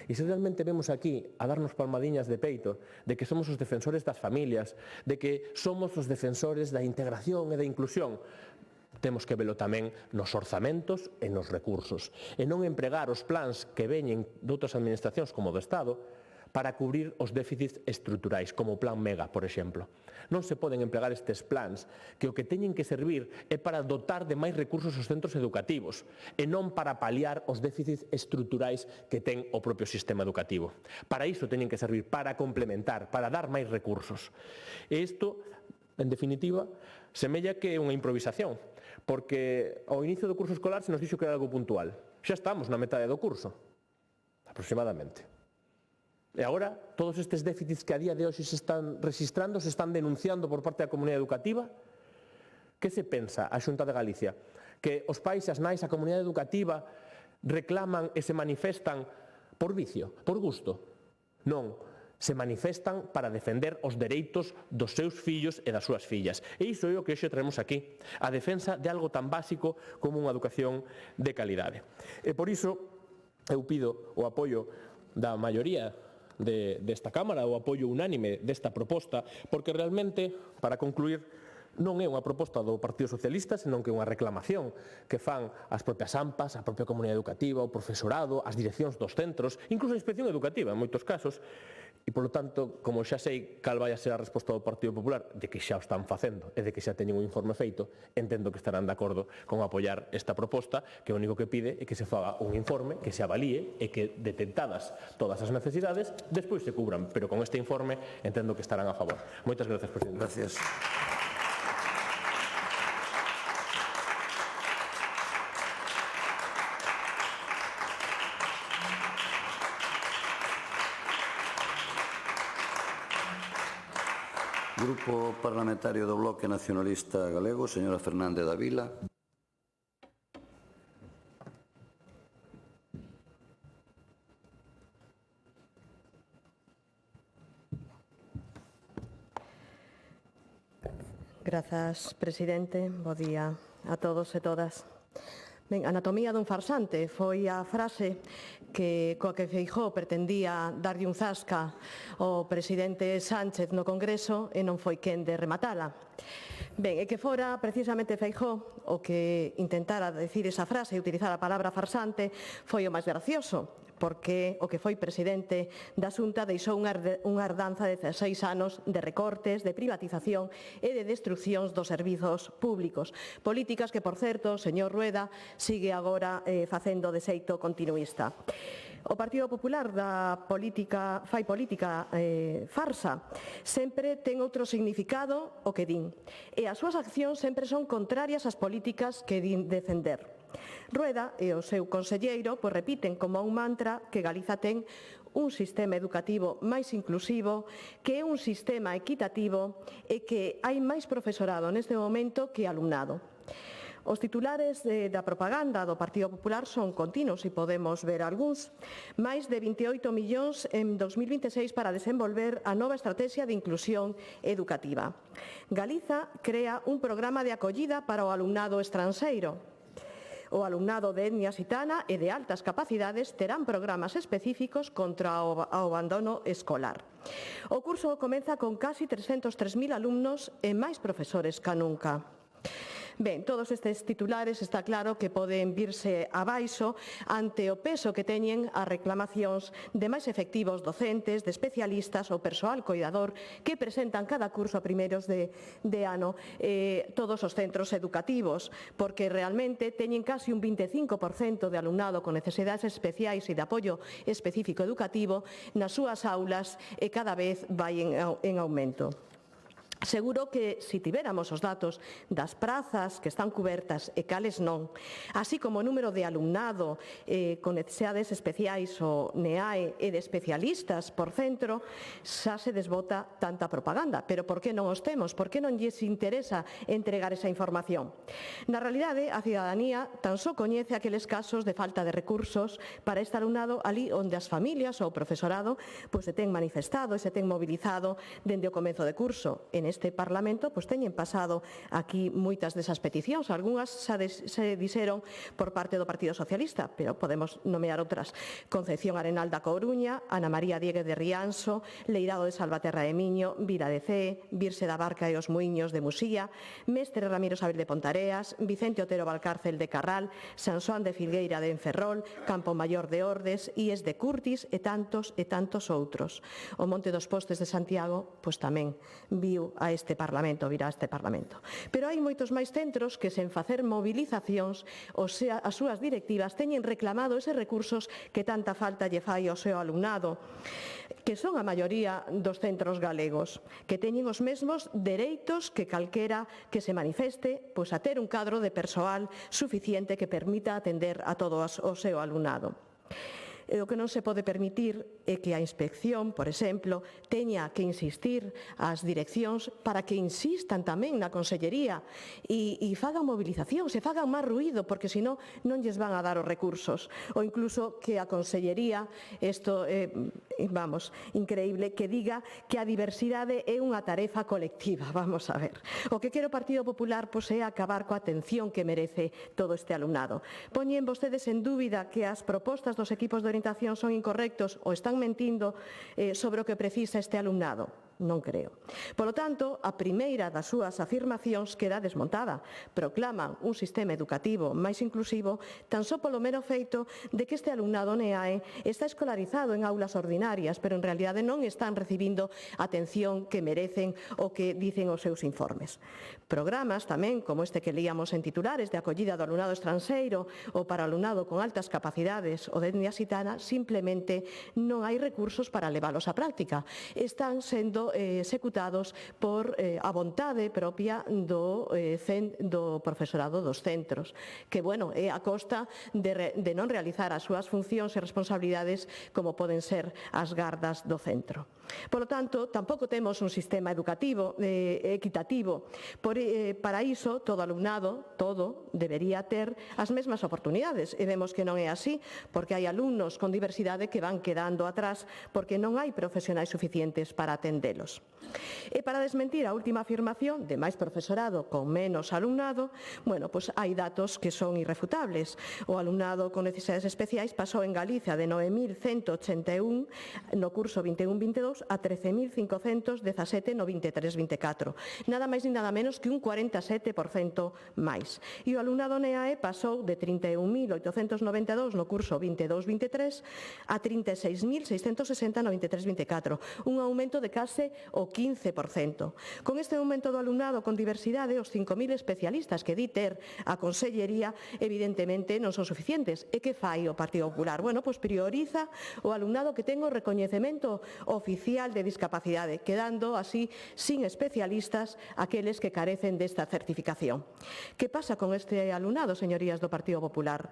G: E se realmente vemos aquí a darnos palmadiñas de peito de que somos os defensores das familias, de que somos os defensores da integración e da inclusión, temos que velo tamén nos orzamentos e nos recursos, e non empregar os plans que veñen de outras administracións como do Estado para cubrir os déficits estruturais, como o Plan Mega, por exemplo. Non se poden empregar estes plans que o que teñen que servir é para dotar de máis recursos os centros educativos e non para paliar os déficits estruturais que ten o propio sistema educativo. Para iso teñen que servir, para complementar, para dar máis recursos. E isto, en definitiva, semella que é unha improvisación, porque ao inicio do curso escolar se nos dixo que era algo puntual. Xa estamos na metade do curso, aproximadamente. E agora, todos estes déficits que a día de hoxe se están registrando, se están denunciando por parte da comunidade educativa, que se pensa a Xunta de Galicia? Que os pais, as nais, a comunidade educativa reclaman e se manifestan por vicio, por gusto? Non, se manifestan para defender os dereitos dos seus fillos e das súas fillas. E iso é o que hoxe traemos aquí, a defensa de algo tan básico como unha educación de calidade. E por iso eu pido o apoio da maioría desta Cámara, o apoio unánime desta proposta, porque realmente, para concluir, non é unha proposta do Partido Socialista, senón que é unha reclamación que fan as propias AMPAs, a propia comunidade educativa, o profesorado, as direccións dos centros, incluso a inspección educativa, en moitos casos, e, polo tanto, como xa sei cal vai a ser a resposta do Partido Popular, de que xa o están facendo e de que xa teñen un informe feito, entendo que estarán de acordo con apoiar esta proposta, que o único que pide é que se faga un informe, que se avalíe e que, detectadas todas as necesidades, despois se cubran. Pero con este informe entendo que estarán a favor. Moitas gracias, presidente.
A: Gracias. Grupo Parlamentario do Bloque Nacionalista Galego, señora Fernández Davila.
F: Grazas, presidente. Bo día a todos e todas. Ben, anatomía dun farsante foi a frase coa que Feijóo pretendía darlle un zasca ao presidente Sánchez no Congreso e non foi quen de rematala. Ben, e que fora precisamente Feijóo o que intentara decir esa frase e utilizar a palabra farsante foi o máis gracioso, porque o que foi presidente da Xunta deixou unha herdanza de 16 anos de recortes, de privatización e de destruccións dos servizos públicos. Políticas que, por certo, o señor Rueda sigue agora facendo de xeito continuista. O Partido Popular fai política farsa, sempre ten outro significado o que din, e as súas accións sempre son contrarias ás políticas que din defender. Rueda e o seu conselleiro repiten como un mantra que Galiza ten un sistema educativo máis inclusivo, que é un sistema equitativo e que hai máis profesorado neste momento que alumnado. Os titulares da propaganda do Partido Popular son continuos e podemos ver algúns. Máis de 28 millóns en 2026 para desenvolver a nova estrategia de inclusión educativa. Galiza crea un programa de acollida para o alumnado estranxeiro. O alumnado de etnia xitana e de altas capacidades terán programas específicos contra o abandono escolar. O curso comeza con casi 303.000 alumnos e máis profesores ca nunca. Ben, todos estes titulares está claro que poden virse abaixo ante o peso que teñen as reclamacións de máis efectivos docentes, de especialistas ou persoal coidador que presentan cada curso a primeiros de ano todos os centros educativos, porque realmente teñen casi un 25% de alumnado con necesidades especiais e de apoio específico educativo nas súas aulas e cada vez vai en aumento. Seguro que se tivéramos os datos das prazas que están cubertas e cales non, así como o número de alumnado con necesidades especiais o NEAE e de especialistas por centro, xa se desbota tanta propaganda. Pero por que non os temos? Por que non lles interesa entregar esa información? Na realidade, a cidadanía tan só coñece aqueles casos de falta de recursos para este alumnado ali onde as familias ou o profesorado se ten manifestado e se ten mobilizado dende o comezo de curso. En este Parlamento teñen pasado aquí moitas desas peticións, algunhas se dixeron por parte do Partido Socialista, pero podemos nomear outras. Concepción Arenal da Coruña, Ana María Dieguez de Rianxo, Leirado de Salvaterra de Miño, Vila de Cee, Virse da Barca e os Muiños de Musía, Mestre Ramiro Sabel de Pontareas, Vicente Otero Valcárcel de Carral, San Xoán de Filgueira de Enferrol, Campo Maior de Ordes, Ies de Curtis e tantos outros. O Monte dos Postes de Santiago, tamén viu a este Parlamento, virá a este Parlamento. Pero hai moitos máis centros que, sen facer movilizacións, as súas directivas teñen reclamado eses recursos que tanta falta lle fai ao seu alumnado, que son a maioría dos centros galegos, que teñen os mesmos dereitos que calquera que se manifeste a ter un cadro de persoal suficiente que permita atender a todo o seu alumnado. O que non se pode permitir é que a inspección, por exemplo, teña que insistir ás direccións para que insistan tamén na Consellería e fagan movilización, se fagan máis ruído, porque senón non lles van a dar os recursos. Ou incluso que a Consellería, isto é, increíble, que diga que a diversidade é unha tarefa colectiva. Vamos a ver. O que quere o Partido Popular é acabar coa atención que merece todo este alumnado. Poñen vostedes en dúbida que as propostas dos equipos de orientación son incorrectos ou están mentindo sobre o que precisa este alumnado? Non creo. Polo tanto, a primeira das súas afirmacións queda desmontada. Proclaman un sistema educativo máis inclusivo tan só polo mero feito de que este alumnado NEAE está escolarizado en aulas ordinarias, pero en realidade non están recibindo a atención que merecen o que dicen os seus informes. Programas tamén, como este que leíamos en titulares, de acollida do alumnado estranxeiro ou para alumnado con altas capacidades ou de etnia xitana, simplemente non hai recursos para leválos á práctica. Están sendo sendo executados por a vontade propia do profesorado dos centros, que, bueno, é a costa de non realizar as súas funcións e responsabilidades como poden ser as gardas do centro. Polo tanto, tampouco temos un sistema educativo equitativo. Para iso, todo alumnado, debería ter as mesmas oportunidades. E vemos que non é así, porque hai alumnos con diversidade que van quedando atrás porque non hai profesionais suficientes para atendelos. E para desmentir a última afirmación de máis profesorado con menos alumnado, bueno, pois hai datos que son irrefutables. O alumnado con necesidades especiais pasou en Galicia de 9.181 no curso 21-22 a 13.517 no 23-24. Nada máis ni nada menos que un 47% máis. E o alumnado NEAE pasou de 31.892 no curso 22-23 a 36.660 no 23-24, un aumento de case o 15%. Con este aumento do alumnado con diversidade, os 5.000 especialistas que di ter a Consellería evidentemente non son suficientes. E que fai o Partido Popular? Bueno, pois prioriza o alumnado que ten o recoñecemento oficial de discapacidade, quedando así sin especialistas aqueles que carecen desta certificación. Que pasa con este alumnado, señorías do Partido Popular?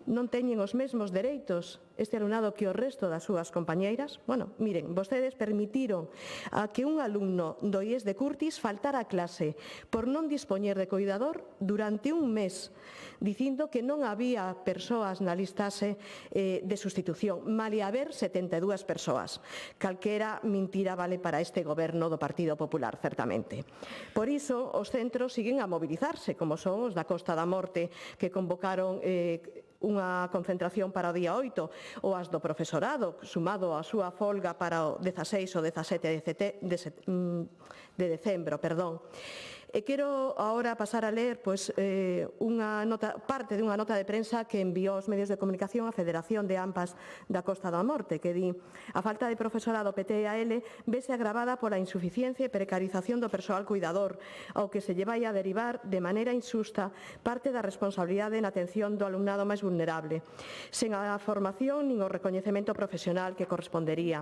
F: Non teñen os mesmos dereitos este alumnado que o resto das súas compañeiras? Bueno, miren, vostedes permitiron a que un alumno do IES de Curtis faltara a clase por non dispoñer de coidador durante un mes, dicindo que non había persoas na listase de sustitución, malia haber 72 persoas. Calquera mentira vale para este goberno do Partido Popular, certamente. Por iso, os centros siguen a mobilizarse, como son os da Costa da Morte, que convocaron unha concentración para o día 8, ou as do profesorado, sumado á súa folga para o 16 ou 17 de decembro. E quero agora pasar a ler parte dunha nota de prensa que enviou aos medios de comunicación a Federación de AMPAs da Costa da Morte, que di: a falta de profesorado PTEAL vese agravada pola insuficiencia e precarización do persoal cuidador, ao que se lle vai a derivar de maneira insusta parte da responsabilidade na atención do alumnado máis vulnerable, sen a formación nin o recoñecemento profesional que correspondería.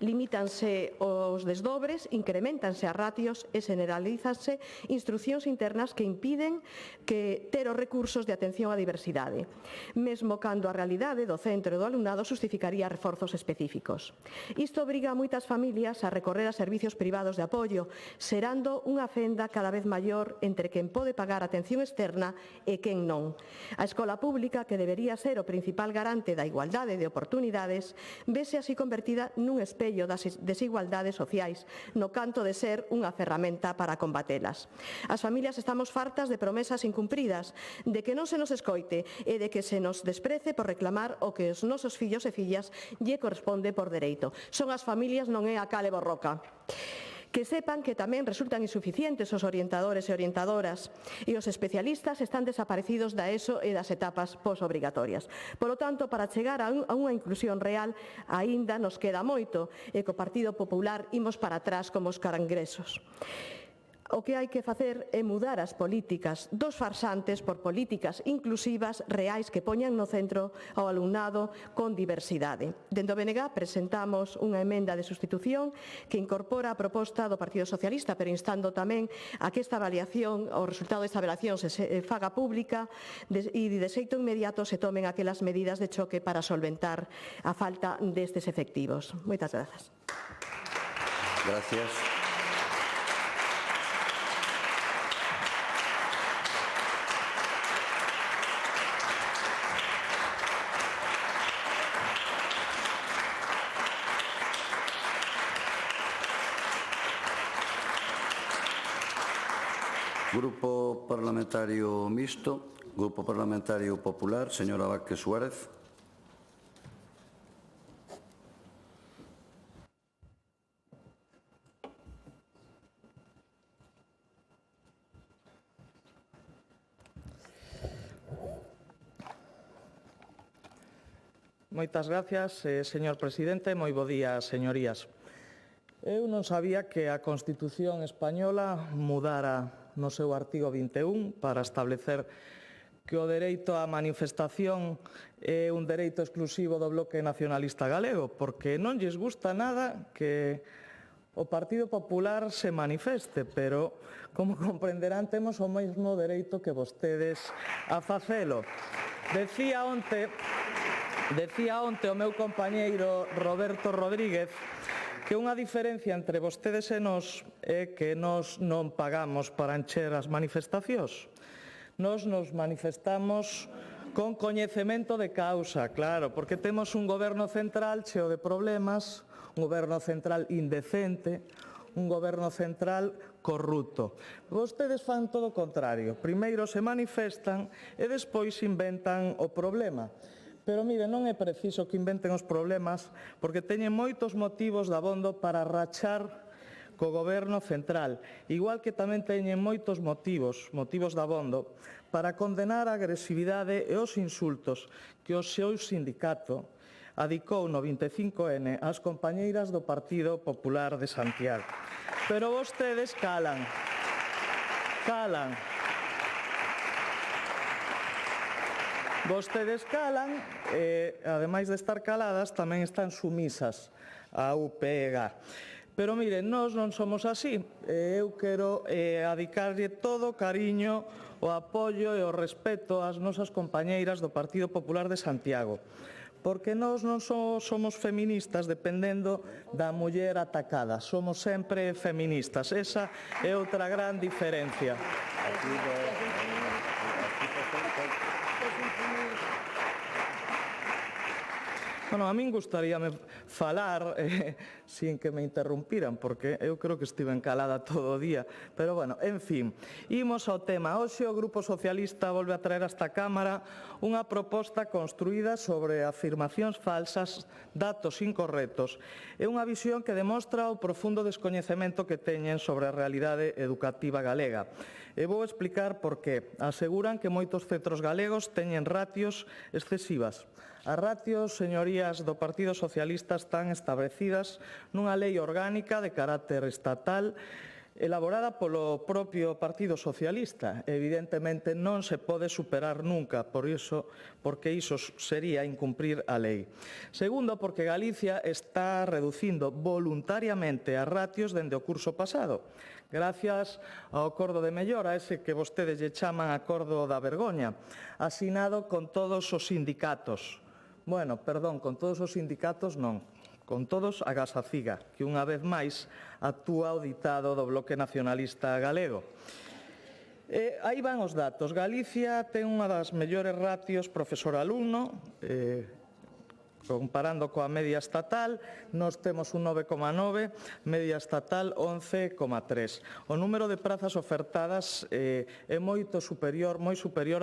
F: Limítanse os desdobres, incrementanse as ratios e generalízanse instruccións internas que impiden ter os recursos de atención á diversidade, mesmo cando a realidade do centro e do alumnado justificaría reforzos específicos. Isto obriga a moitas familias a recorrer a servicios privados de apoio, xerando unha fenda cada vez maior entre quen pode pagar atención externa e quen non. A escola pública, que debería ser o principal garante da igualdade de oportunidades, vese así convertida nun espello das desigualdades sociais, no canto de ser unha ferramenta para combatelas. As familias estamos fartas de promesas incumpridas, de que non se nos escoite e de que se nos desprece por reclamar o que os nosos fillos e fillas lle corresponde por dereito. Son as familias, non é a Cale Borroca. Que sepan que tamén resultan insuficientes os orientadores e orientadoras e os especialistas están desaparecidos da ESO e das etapas posobrigatorias. Polo tanto, para chegar a unha inclusión real, aínda nos queda moito e co Partido Popular imos para atrás como os carangrexos. O que hai que facer é mudar as políticas dos farsantes por políticas inclusivas reais que poñan no centro ao alumnado con diversidade. Dende o BNG presentamos unha emenda de sustitución que incorpora a proposta do Partido Socialista, pero instando tamén a que esta avaliación, o resultado desta avaliación se faga pública e de xeito inmediato se tomen aquelas medidas de choque para solventar a falta destes efectivos. Moitas grazas.
A: Gracias. Grupo Parlamentario Mixto, Grupo Parlamentario Popular, señora Vázquez Suárez.
K: Moitas gracias, señor presidente. Moi bo día, señorías. Eu non sabía que a Constitución española mudara no seu artigo 21 para establecer que o dereito á manifestación é un dereito exclusivo do Bloque Nacionalista Galego, porque non lles gusta nada que o Partido Popular se manifeste, pero, como comprenderán, temos o mesmo dereito que vostedes a facelo. Decía onte o meu compañeiro Roberto Rodríguez que unha diferencia entre vostedes e nós é que nós non pagamos para encher as manifestacións. Nós nos manifestamos con coñecemento de causa, claro, porque temos un goberno central cheo de problemas, un goberno central indecente, un goberno central corrupto. Vostedes fan todo o contrario. Primeiro se manifestan e despois inventan o problema. Pero, mire, non é preciso que inventen os problemas porque teñen moitos motivos dabondo para rachar co goberno central, igual que tamén teñen moitos motivos dabondo para condenar a agresividade e os insultos que o seu sindicato adicou no 25N ás compañeiras do Partido Popular de Santiago. Pero vostedes calan. Vostedes calan e, ademais de estar caladas, tamén están sumisas á UPG. Pero, miren, nós non somos así. Eu quero adicarlle todo o cariño, o apoio e o respeto ás nosas compañeiras do Partido Popular de Santiago. Porque nós non somos feministas dependendo da muller atacada. Somos sempre feministas. Esa é outra gran diferencia. Bueno, a min gustaríame falar sin que me interrumpiran, porque eu creo que estiven calada todo o día. Pero, bueno, en fin, imos ao tema. Hoxe o Grupo Socialista volve a traer a esta Cámara unha proposta construída sobre afirmacións falsas, datos incorrectos e unha visión que demostra o profundo descoñecemento que teñen sobre a realidade educativa galega. E vou explicar por qué. Aseguran que moitos centros galegos teñen ratios excesivas. As ratios, señorías do Partido Socialista, están establecidas nunha lei orgánica de carácter estatal elaborada polo propio Partido Socialista. Evidentemente non se pode superar nunca, porque iso sería incumprir a lei. Segundo, porque Galicia está reducindo voluntariamente as ratios dende o curso pasado, gracias ao acordo de mellora, ese que vostedes lle chaman acordo da vergoña, asinado con todos os sindicatos. Bueno, perdón, con todos os sindicatos non, con todos a Gasaciga, que unha vez máis actúa o ditado do Bloque Nacionalista Galego. Aí van os datos. Galicia ten unha das mellores ratios profesor-alumno, comparando coa media estatal, nós temos un 9,9, media estatal 11,3. O número de prazas ofertadas é moi superior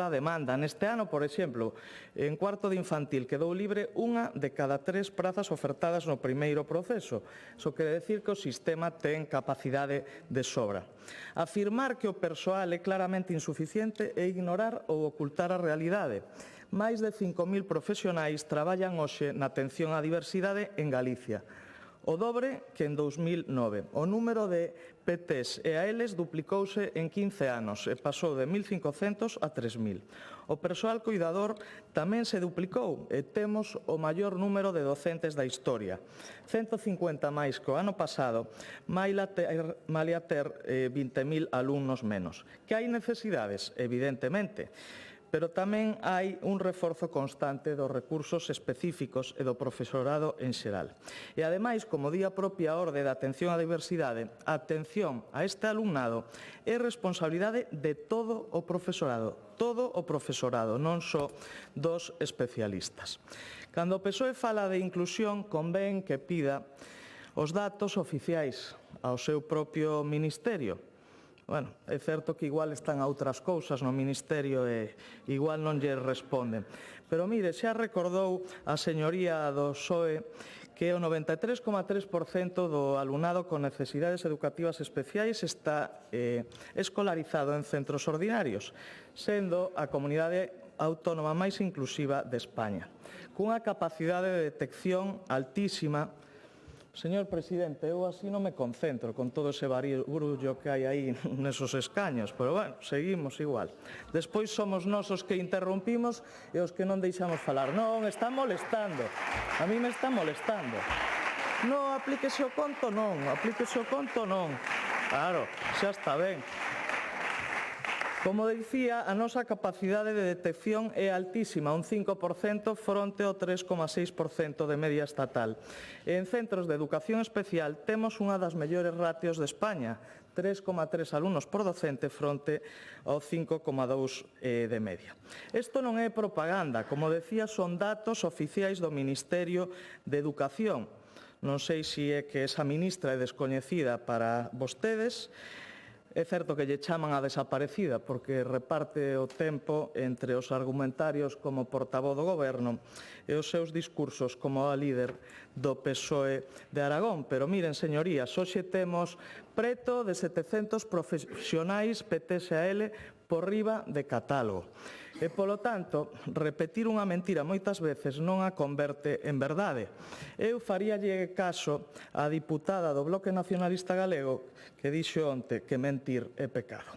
K: á demanda. Neste ano, por exemplo, en cuarto de infantil quedou libre unha de cada 3 prazas ofertadas no primeiro proceso. Iso quere decir que o sistema ten capacidade de sobra. Afirmar que o persoal é claramente insuficiente é ignorar ou ocultar a realidade. Máis de 5.000 profesionais traballan hoxe na atención á diversidade en Galicia, o dobre que en 2009. O número de PTs e ALs duplicouse en 15 anos e pasou de 1.500 a 3.000. O persoal cuidador tamén se duplicou e temos o maior número de docentes da historia. 150 máis que o ano pasado, malia ter 20.000 alumnos menos. Que hai necesidades? Evidentemente. Pero tamén hai un reforzo constante dos recursos específicos e do profesorado en xeral. E, ademais, como di a propia orde de atención á diversidade, a atención a este alumnado é responsabilidade de todo o profesorado, non só dos especialistas. Cando o PSOE fala de inclusión, convén que pida os datos oficiais ao seu propio ministerio. Bueno, é certo que igual están a outras cousas no Ministerio e igual non lle responden. Pero, mire, xa recordou a señoría do PSOE que o 93,3% do alumnado con necesidades educativas especiais está escolarizado en centros ordinarios, sendo a comunidade autónoma máis inclusiva de España, cunha capacidade de detección altísima. Señor presidente, eu así non me concentro con todo ese barullo que hai aí nesos escaños, pero, bueno, seguimos igual. Despois somos nós os que interrompimos e os que non deixamos falar. Non, está molestando. A mí me está molestando. No, aplíquese o conto non, aplíquese o conto non. Claro, xa está ben. Como dicía, a nosa capacidade de detección é altísima, un 5% fronte ao 3,6% de media estatal. E en centros de educación especial temos unha das mellores ratios de España, 3,3 alumnos por docente fronte ao 5,2 de media. Isto non é propaganda, como decía, son datos oficiais do Ministerio de Educación. Non sei se é que esa ministra é descoñecida para vostedes. É certo que lle chaman a desaparecida porque reparte o tempo entre os argumentarios como portavoz do Goberno e os seus discursos como a líder do PSOE de Aragón. Pero miren, señorías, hoxe temos preto de 700 profesionais PTSAL por riba de catálogo. E, polo tanto, repetir unha mentira moitas veces non a converte en verdade. Eu faríalle caso á diputada do Bloque Nacionalista Galego que dixo onte que mentir é pecado.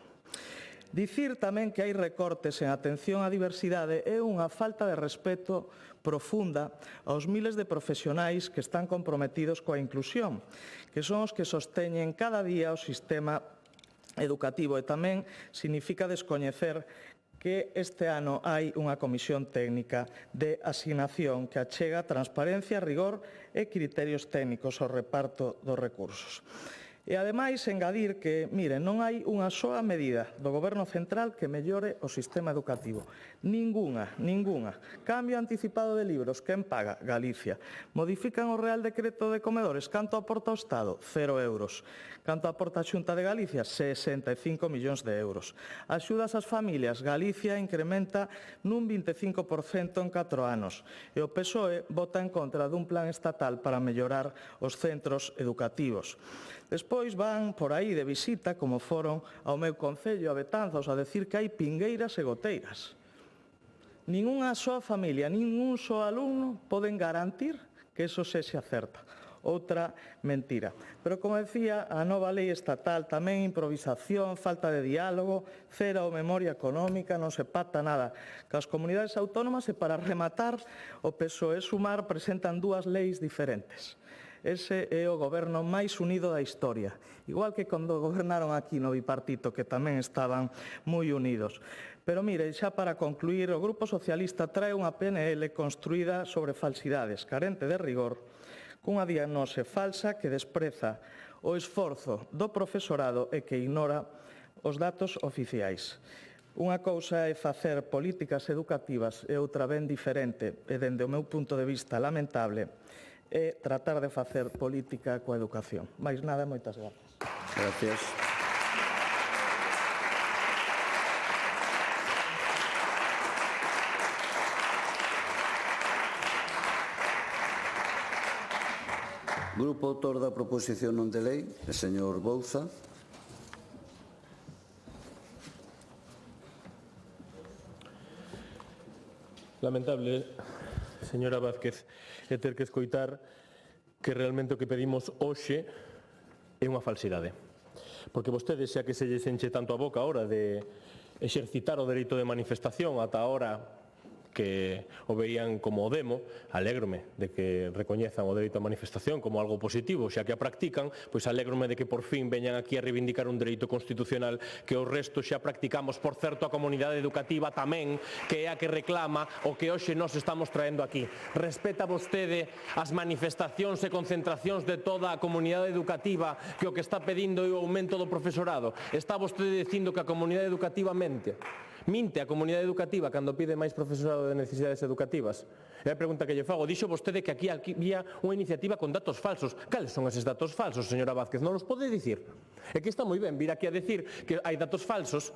K: Dicir tamén que hai recortes en atención á diversidade é unha falta de respeto profunda aos miles de profesionais que están comprometidos coa inclusión, que son os que sosteñen cada día o sistema educativo, e tamén significa descoñecer que este ano hai unha comisión técnica de asignación que achega transparencia, rigor e criterios técnicos ao reparto dos recursos. E, ademais, engadir que, miren, non hai unha soa medida do Goberno central que mellore o sistema educativo. Ningunha. Cambio anticipado de libros, quen paga? Galicia. Modifican o Real Decreto de Comedores, canto aporta o Estado? 0 euros. Canto aporta a Xunta de Galicia? 65 millóns de euros. Axudas ás familias, Galicia incrementa nun 25% en 4 anos. E o PSOE vota en contra dun plan estatal para mellorar os centros educativos. Despois van por aí de visita, como foron ao meu concello, a Betanzos, a decir que hai pingueiras e goteiras. Ningunha soa familia, ningún só alumno poden garantir que eso sexa certa. Outra mentira. Pero, como decía, a nova lei estatal tamén improvisación, falta de diálogo, cero memoria económica, non se pacta nada cas comunidades autónomas e, para rematar, o PSOE e Sumar presentan dúas leis diferentes. Ese é o goberno máis unido da historia. Igual que cando gobernaron aquí no bipartito, que tamén estaban moi unidos. Pero, mire, xa para concluir, o Grupo Socialista trae unha PNL construída sobre falsidades, carente de rigor, cunha diagnose falsa que despreza o esforzo do profesorado e que ignora os datos oficiais. Unha cousa é facer políticas educativas e outra ben diferente, e dende o meu punto de vista lamentable, é tratar de facer política coa educación. Mais nada, moitas grazas.
A: Gracias. Grupo autor da proposición non de lei, o señor Bouza.
G: Lamentable, señora Vázquez, é ter que escoitar que realmente o que pedimos hoxe é unha falsidade. Porque vostedes, xa que se lles enche tanto a boca a hora de exercitar o dereito de manifestación ata a hora que o veían como o demo, alégrome de que recoñezan o dereito a manifestación como algo positivo, xa que a practican, pois alégrome de que por fin veñan aquí a reivindicar un dereito constitucional que o resto xa practicamos, por certo, a comunidade educativa tamén, que é a que reclama o que hoxe nós estamos traendo aquí. Respeta vostede as manifestacións e concentracións de toda a comunidade educativa que o que está pedindo é o aumento do profesorado? Está vostede dicindo que a comunidade educativa mente? Minte a comunidade educativa cando pide máis profesorado de necesidades educativas? É a pregunta que lle fago. Dixo vostede que aquí había unha iniciativa con datos falsos. Cales son eses datos falsos, señora Vázquez? Non os pode dicir? É que está moi ben vir aquí a decir que hai datos falsos,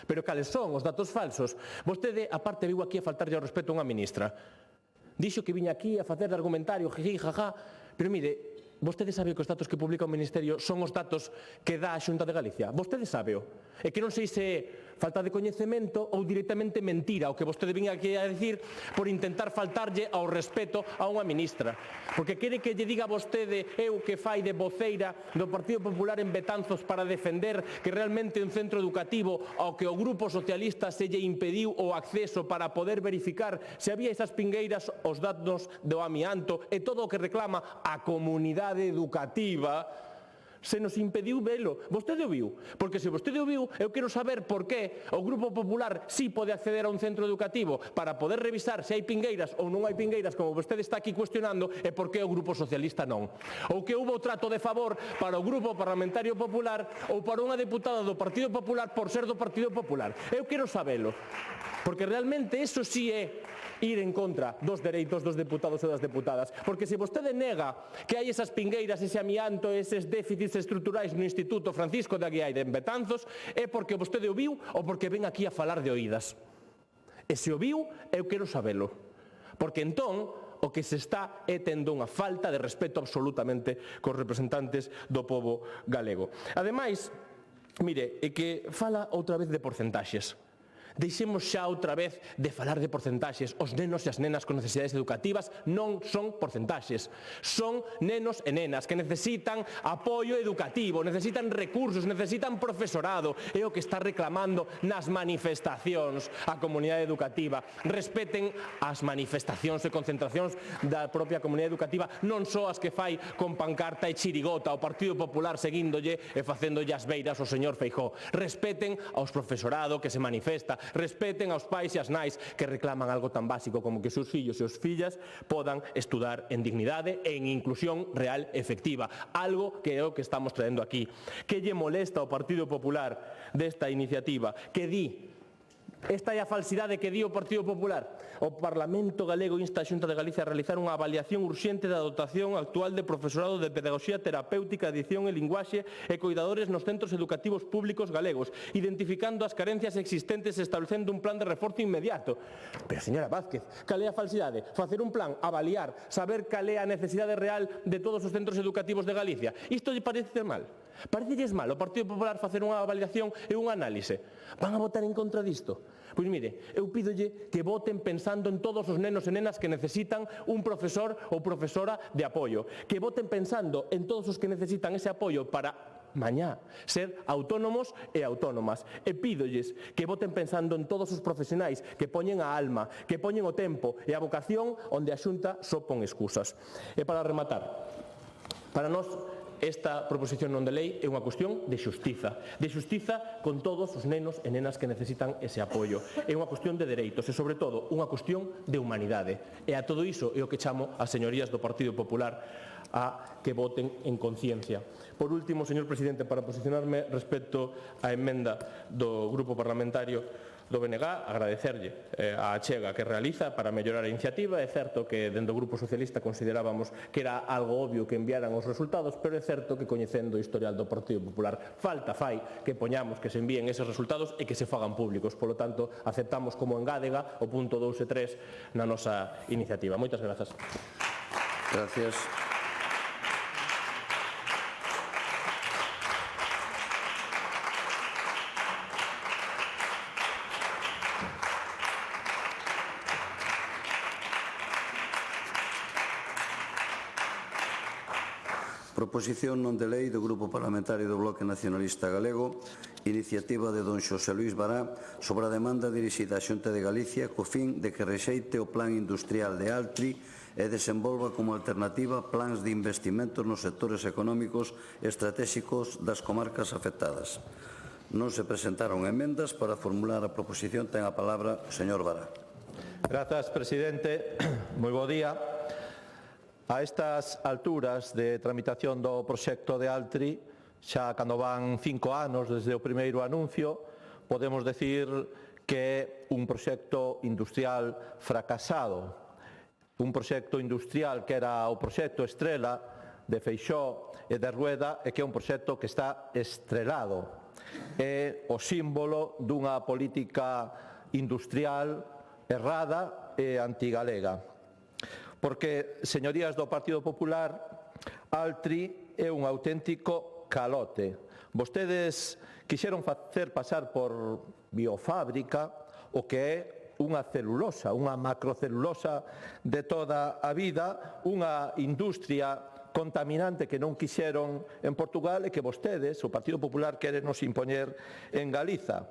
G: pero cales son os datos falsos? Vostede, aparte, viu aquí a faltarlle ao respeto a unha ministra. Dixo que viña aquí a facer de argumentario, jiji, jaja, pero mire, vostede sabe que os datos que publica o Ministerio son os datos que dá a Xunta de Galicia? Vostede sábeo. É que non sei se falta de coñecemento ou directamente mentira o que vostede vinha aquí a decir por intentar faltarlle ao respeto a unha ministra. Porque quere que lle diga a vostede eu que fai de voceira do Partido Popular en Betanzos para defender que realmente un centro educativo ao que o Grupo Socialista se lle impediu o acceso para poder verificar se había esas pingueiras, os datos do amianto e todo o que reclama a comunidade educativa, se nos impediu velo. Vostede o viu? Porque se vostede o viu, eu quero saber por que o Grupo Popular sí pode acceder a un centro educativo para poder revisar se hai pingueiras ou non hai pingueiras, como vostede está aquí cuestionando, e por que o Grupo Socialista non. Ou que houbo trato de favor para o Grupo Parlamentario Popular ou para unha deputada do Partido Popular por ser do Partido Popular. Eu quero sabelo. Porque realmente eso sí é ir en contra dos dereitos dos deputados e das deputadas. Porque se vostede nega que hai esas pingueiras, ese amianto, eses déficits estruturais no Instituto Francisco de Aguiaire en Betanzos, é porque vostede o viu ou porque ven aquí a falar de oídas. E se o viu, eu quero sabelo. Porque entón, o que se está é tendo unha falta de respeto absolutamente cos representantes do pobo galego. Ademais, mire, é que fala outra vez de porcentaxes. Deixemos xa outra vez de falar de porcentaxes. Os nenos e as nenas con necesidades educativas non son porcentaxes. Son nenos e nenas que necesitan apoio educativo, necesitan recursos, necesitan profesorado. É o que está reclamando nas manifestacións a comunidade educativa. Respeten as manifestacións e concentracións da propia comunidade educativa, non só as que fai con pancarta e chirigota o Partido Popular seguíndolle e facéndolle as beiras ao señor Feijóo. Respeten aos profesorado que se manifesta. Respeten aos pais e as nais que reclaman algo tan básico como que os seus fillos e as fillas podan estudar en dignidade e en inclusión real efectiva. Algo que é o que estamos traendo aquí. Que lle molesta ao Partido Popular desta iniciativa? Que di? Esta é a falsidade que di o Partido Popular. O Parlamento Galego insta a Xunta de Galicia a realizar unha avaliación urxente da dotación actual de profesorado de pedagogía terapéutica, edición e linguaxe e coidadores nos centros educativos públicos galegos, identificando as carencias existentes e establecendo un plan de reforzo inmediato. Pero, señora Vázquez, cal é a falsidade? Facer un plan, avaliar, saber cal é a necesidade real de todos os centros educativos de Galicia. Isto lle parece mal? Parecelles mal ao Partido Popular facer unha avaliación e un análise? Van a votar en contra disto? Pois mire, eu pídolle que voten pensando en todos os nenos e nenas que necesitan un profesor ou profesora de apoio, que voten pensando en todos os que necesitan ese apoio para mañá ser autónomos e autónomas. E pídolles que voten pensando en todos os profesionais que poñen a alma, que poñen o tempo e a vocación onde a Xunta só pon excusas. E para rematar, para nós esta proposición non de lei é unha cuestión de xustiza con todos os nenos e nenas que necesitan ese apoio. É unha cuestión de dereitos e, sobre todo, unha cuestión de humanidade. E a todo iso é o que chamo as señorías do Partido Popular a que voten en conciencia. Por último, señor presidente, para posicionarme respecto á emenda do Grupo Parlamentario do BNG, agradecerlle a achega que realiza para mellorar a iniciativa. É certo que dentro do Grupo Socialista considerábamos que era algo obvio que enviaran os resultados, pero é certo que coñecendo o historial do Partido Popular falta fai que poñamos que se envíen eses resultados e que se fagan públicos. Polo tanto, aceptamos como engádega o punto 2 e 3 na nosa iniciativa. Moitas grazas.
A: Gracias. Proposición non de lei do Grupo Parlamentario do Bloque Nacionalista Galego, iniciativa de don Xosé Luís Bará sobre a demanda dirixida á Xunta de Galicia co fin de que rexeite o Plan Industrial de Altri e desenvolva como alternativa plans de investimentos nos sectores económicos estratégicos das comarcas afectadas. Non se presentaron emendas. Para formular a proposición ten a palabra o señor Bará.
L: Grazas, presidente. Moi bo día. A estas alturas de tramitación do proxecto de Altri, xa cando van 5 anos desde o primeiro anuncio, podemos decir que é un proxecto industrial fracasado. Un proxecto industrial que era o proxecto estrela de Feixóo e de Rueda e que é un proxecto que está estrelado. É o símbolo dunha política industrial errada e antigalega. Porque, señorías do Partido Popular, Altri é un auténtico calote. Vostedes quixeron facer pasar por biofábrica o que é unha celulosa, unha macrocelulosa de toda a vida, unha industria contaminante que non quixeron en Portugal e que vostedes, o Partido Popular, queren nos impoñer en Galiza.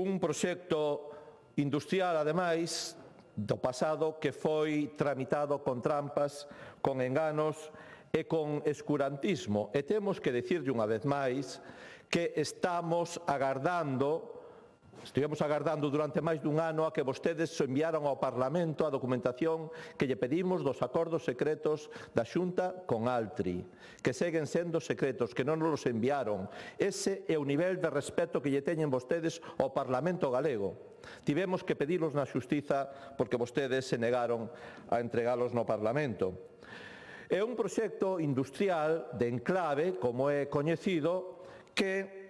L: Un proxecto industrial, ademais, do pasado que foi tramitado con trampas, con enganos e con escurantismo. E temos que dicirlle unha vez máis que estivemos agardando durante máis dun ano a que vostedes enviaran ao Parlamento a documentación que lle pedimos dos acordos secretos da Xunta con Altri, que seguen sendo secretos, que non nos enviaron. Ese é o nivel de respeto que lle teñen vostedes ao Parlamento galego. Tivemos que pedilos na Xustiza porque vostedes se negaron a entregalos no Parlamento. É un proxecto industrial de enclave, como é coñecido, que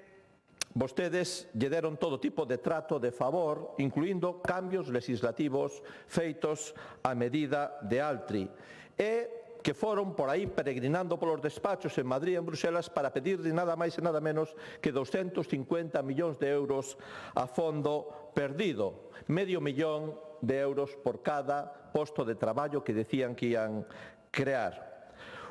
L: vostedes lle deron todo tipo de trato de favor, incluindo cambios legislativos feitos a medida de Altri, e que foron por aí peregrinando polos despachos en Madrid e en Bruxelas para pedirle nada máis e nada menos que 250 millóns de euros a fondo perdido, medio millón de euros por cada posto de traballo que decían que ian crear.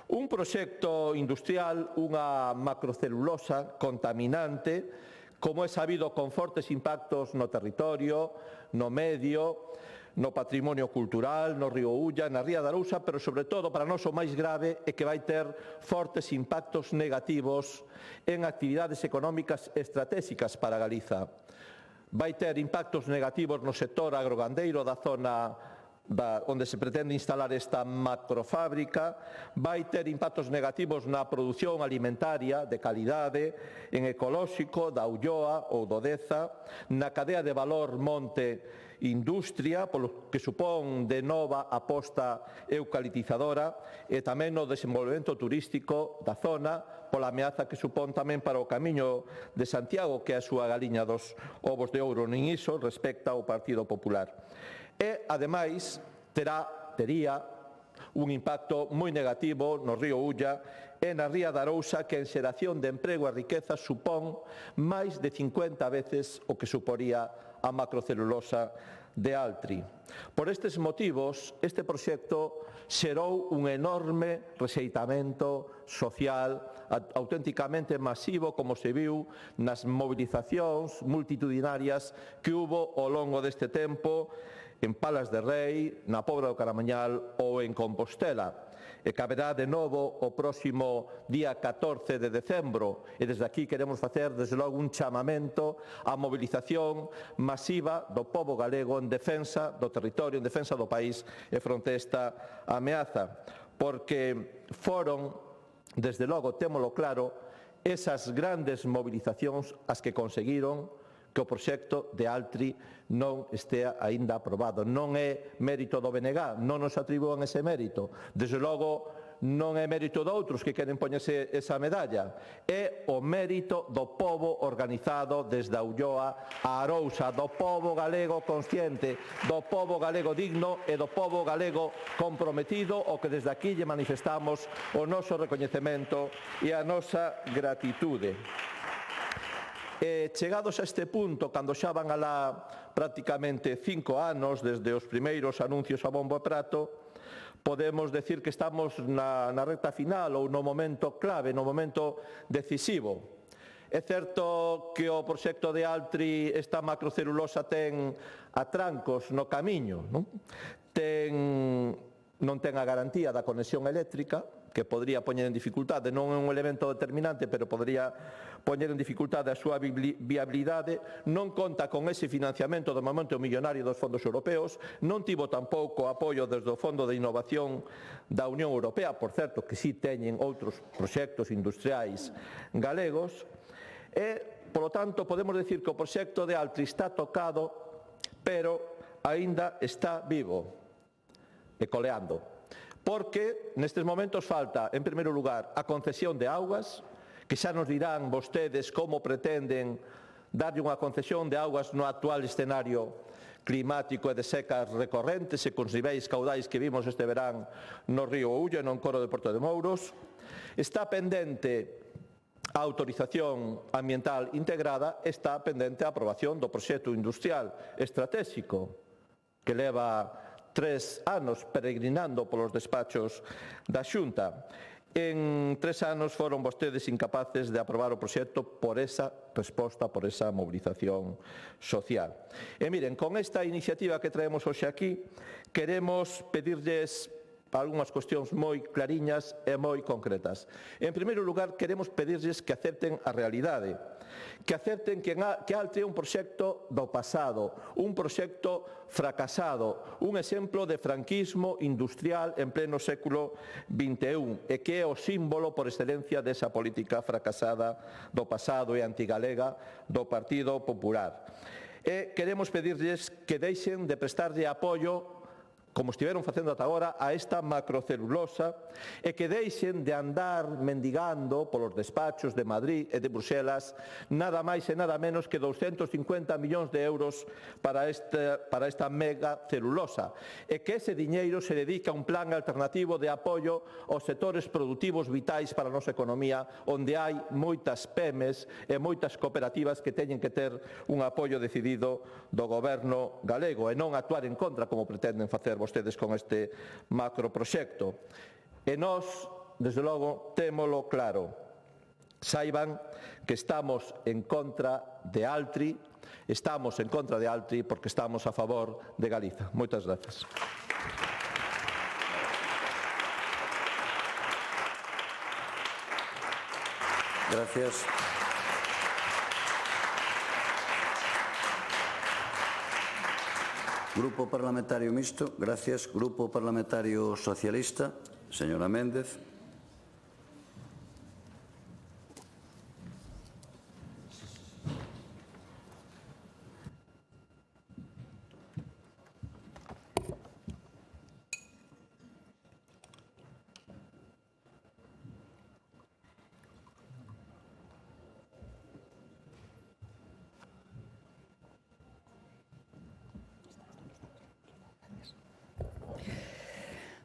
L: Un proxecto industrial, unha macrocelulosa contaminante, como é sabido, con fortes impactos no territorio, no medio, no patrimonio cultural, no río Ulla, na ría da Arousa, pero sobre todo, para nós o máis grave é que vai ter fortes impactos negativos en actividades económicas estratégicas para Galiza. Vai ter impactos negativos no sector agrogandeiro da zona onde se pretende instalar esta macrofábrica, vai ter impactos negativos na produción alimentaria de calidade, en ecolóxico, da Ulloa ou do Deza, na cadea de valor monte industria, polo que supón de nova aposta eucalitizadora, e tamén no desenvolvemento turístico da zona, pola ameaza que supón tamén para o camiño de Santiago, que é a súa galiña dos ovos de ouro, nin iso respecta ao Partido Popular. E, ademais, tería un impacto moi negativo no río Ulla e na ría da Arousa, que en xeración de emprego e riqueza supón máis de 50 veces o que suporía a macrocelulosa de Altri. Por estes motivos, este proxecto xerou un enorme rexeitamento social auténticamente masivo, como se viu nas movilizacións multitudinarias que hubo ao longo deste tempo en Palas de Rei, na Pobra do Caramañal ou en Compostela. E caberá de novo o próximo día 14 de decembro. E desde aquí queremos facer, desde logo, un chamamento á movilización masiva do pobo galego en defensa do territorio, en defensa do país e fronte a esta ameaza. Porque foron, desde logo, témolo claro, esas grandes movilizacións as que conseguiron que o proxecto de Altri non estea aínda aprobado. Non é mérito do BNG, non nos atribúan ese mérito. Desde logo, non é mérito de outros que queren poñerse esa medalla. É o mérito do pobo organizado desde a Ulloa a Arousa, do pobo galego consciente, do pobo galego digno e do pobo galego comprometido, o que desde aquí lle manifestamos o noso recoñecemento e a nosa gratitude. Chegados a este punto, cando xa van alá prácticamente 5 anos desde os primeiros anuncios a bombo e prato, podemos decir que estamos na recta final ou no momento clave, no momento decisivo. É certo que o proxecto de Altri, esta macrocelulosa, ten atrancos no camiño, non ten a garantía da conexión eléctrica, que podría poñer en dificultade, non é un elemento determinante, pero podría poñer en dificultade a súa viabilidade, non conta con ese financiamento do momento millonario dos fondos europeos, non tivo tampouco apoio desde o Fondo de Innovación da Unión Europea, por certo que si teñen outros proxectos industriais galegos, e, polo tanto, podemos decir que o proxecto de Altri está tocado, pero aínda está vivo e coleando. Porque nestes momentos falta, en primeiro lugar, a concesión de augas, que xa nos dirán vostedes como pretenden darlle unha concesión de augas no actual escenario climático e de secas recorrentes e cos niveis caudais que vimos este verán no río Ulla e no encoro de Porto de Mouros. Está pendente a autorización ambiental integrada está pendente a aprobación do proxecto industrial estratégico que leva 3 anos peregrinando polos despachos da Xunta. En 3 anos foron vostedes incapaces de aprobar o proxecto por esa resposta, por esa mobilización social. E miren, con esta iniciativa que traemos hoxe aquí, queremos pedirlles algunhas cuestións moi clariñas e moi concretas. En primeiro lugar, queremos pedirlles que acepten a realidade, que acepten que Altri é un proxecto do pasado, un proxecto fracasado, un exemplo de franquismo industrial en pleno século XXI e que é o símbolo por excelencia desa política fracasada do pasado e antigalega do Partido Popular. E queremos pedirlles que deixen de prestarlle apoio, como estiveron facendo ata agora, a esta macrocelulosa e que deixen de andar mendigando polos despachos de Madrid e de Bruxelas nada máis e nada menos que 250 millóns de euros para esta mega celulosa e que ese diñeiro se dedica a un plan alternativo de apoio aos sectores produtivos vitais para a nosa economía, onde hai moitas PEMES e moitas cooperativas que teñen que ter un apoio decidido do goberno galego e non actuar en contra como pretenden facer vostedes con este macroproxecto. E nós, desde logo, témolo claro. Saiban que estamos en contra de Altri, porque estamos a favor de Galiza. Moitas grazas.
A: Gracias. Grupo Parlamentario Mixto, gracias. Grupo Parlamentario Socialista, señora Méndez.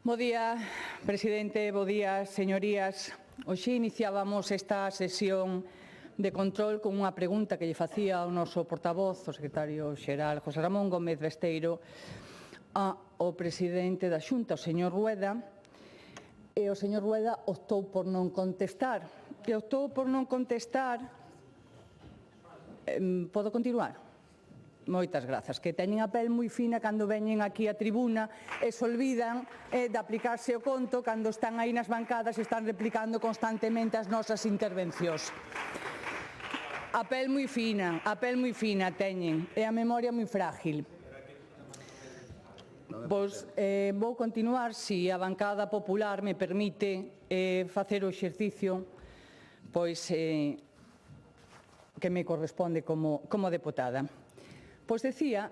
M: Bo día, presidente, bo día, señorías. Hoxe iniciábamos esta sesión de control con unha pregunta que lle facía ao noso portavoz, o secretario xeral José Ramón Gómez Besteiro, ao presidente da Xunta, o señor Rueda, e o señor Rueda optou por non contestar. E optou por non contestar... Podo continuar? Moitas grazas, que teñen a pel moi fina cando veñen aquí á tribuna e se olvidan de aplicarse o conto cando están aí nas bancadas e están replicando constantemente as nosas intervencións. A pel moi fina teñen, e a memoria moi frágil. Pois vou continuar, se a bancada popular me permite facer o exercicio pois que me corresponde como deputada. Pois decía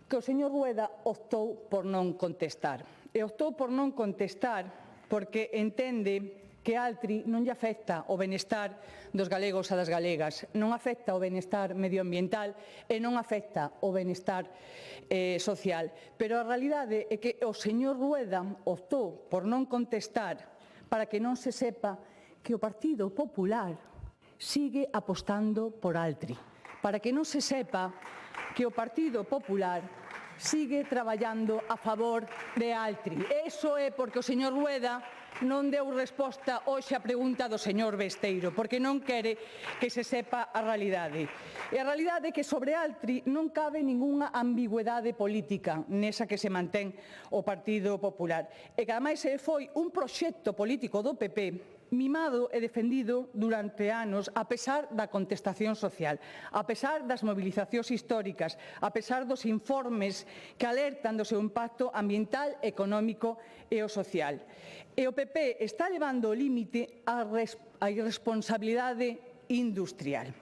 M: que o señor Rueda optou por non contestar. E optou por non contestar porque entende que Altri non lle afecta o benestar dos galegos e das galegas, non afecta o benestar medioambiental e non afecta o benestar social. Pero a realidade é que o señor Rueda optou por non contestar para que non se sepa que o Partido Popular sigue apostando por Altri, para que non se sepa que o Partido Popular sigue traballando a favor de Altri. Eso é porque o señor Rueda non deu resposta hoxe á pregunta do señor Besteiro, porque non quere que se sepa a realidade. E a realidade é que sobre Altri non cabe ningunha ambigüedade política nesa que se mantén o Partido Popular. E que ademais foi un proxecto político do PP mimado e defendido durante anos a pesar da contestación social, a pesar das movilizacións históricas, a pesar dos informes que alertan do seu impacto ambiental, económico e o social. E o PP está levando ao límite a irresponsabilidade industrial.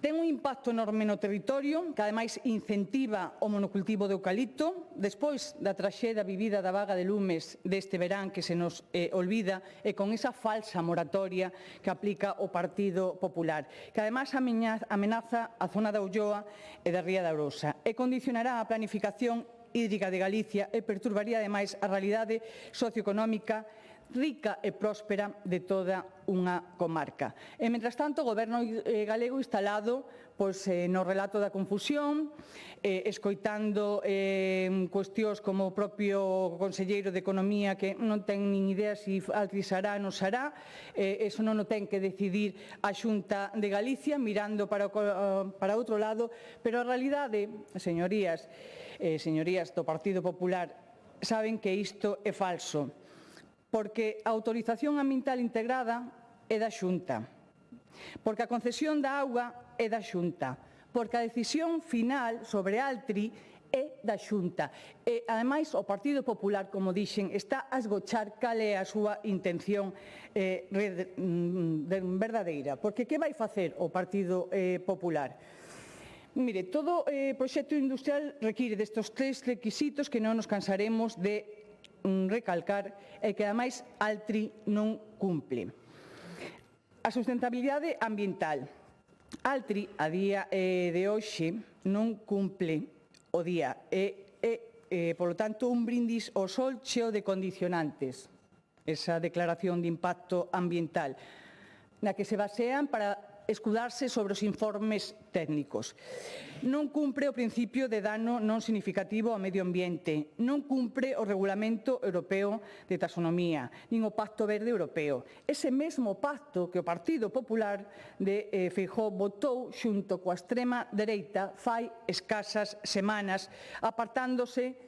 M: Ten un impacto enorme no territorio, que ademais incentiva o monocultivo de eucalipto, despois da traxedia vivida da vaga de lumes deste verán que se nos olvida e con esa falsa moratoria que aplica o Partido Popular, que ademais amenaza a zona da Ulloa e da Ría da Arousa e condicionará a planificación hídrica de Galicia e perturbaría ademais a realidade socioeconómica rica e próspera de toda unha comarca. E, mentras tanto, o Goberno galego instalado no relato da confusión, escoitando cuestións como o propio conselleiro de Economía que non ten nin idea se Altri sará ou non sará, eso non o ten que decidir a Xunta de Galicia mirando para outro lado, pero a realidade, señorías do Partido Popular, saben que isto é falso, porque a autorización ambiental integrada é da Xunta, porque a concesión da auga é da Xunta, porque a decisión final sobre Altri é da Xunta. E, ademais, o Partido Popular, como dixen, está a esgochar cal é a súa intención verdadeira. Porque que vai facer o Partido Popular? Mire, todo proxecto industrial require destes 3 requisitos que non nos cansaremos de recalcar e que, ademais, Altri non cumple. A sustentabilidade ambiental. Altri, a día de hoxe, non cumple o día e, polo tanto, un brindis ao sol cheo de condicionantes, esa declaración de impacto ambiental, na que se basean para escudarse sobre os informes técnicos. Non cumpre o principio de dano non significativo ao medio ambiente, non cumpre o Regulamento Europeo de Taxonomía, nin o Pacto Verde Europeo. Ese mesmo pacto que o Partido Popular de Feijóo votou xunto coa extrema dereita fai escasas semanas, apartándose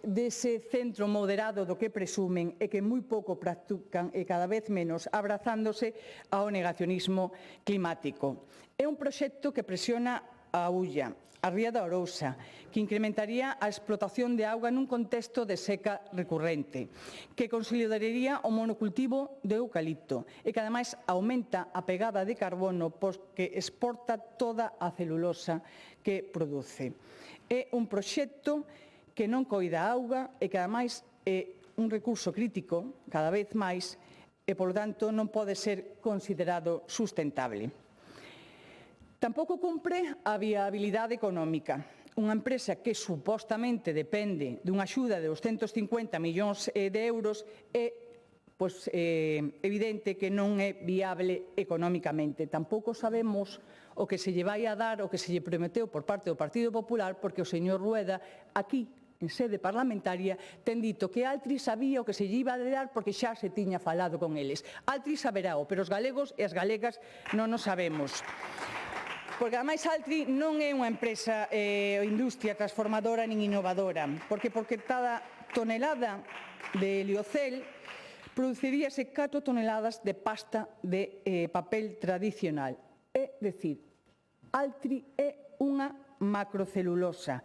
M: dese centro moderado do que presumen e que moi pouco practican e cada vez menos abrazándose ao negacionismo climático. É un proxecto que presiona a Ulla, a Ría da Arousa, que incrementaría a explotación de auga nun contexto de seca recurrente, que consolidaría o monocultivo de eucalipto e que, ademais, aumenta a pegada de carbono porque exporta toda a celulosa que produce. É un proxecto que non coida a auga e que, ademais, é un recurso crítico cada vez máis e, polo tanto, non pode ser considerado sustentable. Tampouco cumpre a viabilidade económica. Unha empresa que supostamente depende dunha axuda de 250 millóns de euros é evidente que non é viable económicamente. Tampouco sabemos o que se lle vai a dar, o que se lle prometeu por parte do Partido Popular, porque o señor Rueda, aquí, en sede parlamentaria, ten dito que Altri sabía o que se lle iba a dar porque xa se tiña falado con eles. Altri saberao, pero os galegos e as galegas non o sabemos. Porque, ademais, Altri non é unha empresa ou industria transformadora nin innovadora, porque por cada tonelada de heliocel produciríase 4 toneladas de pasta de papel tradicional. É dicir, Altri é unha macrocelulosa.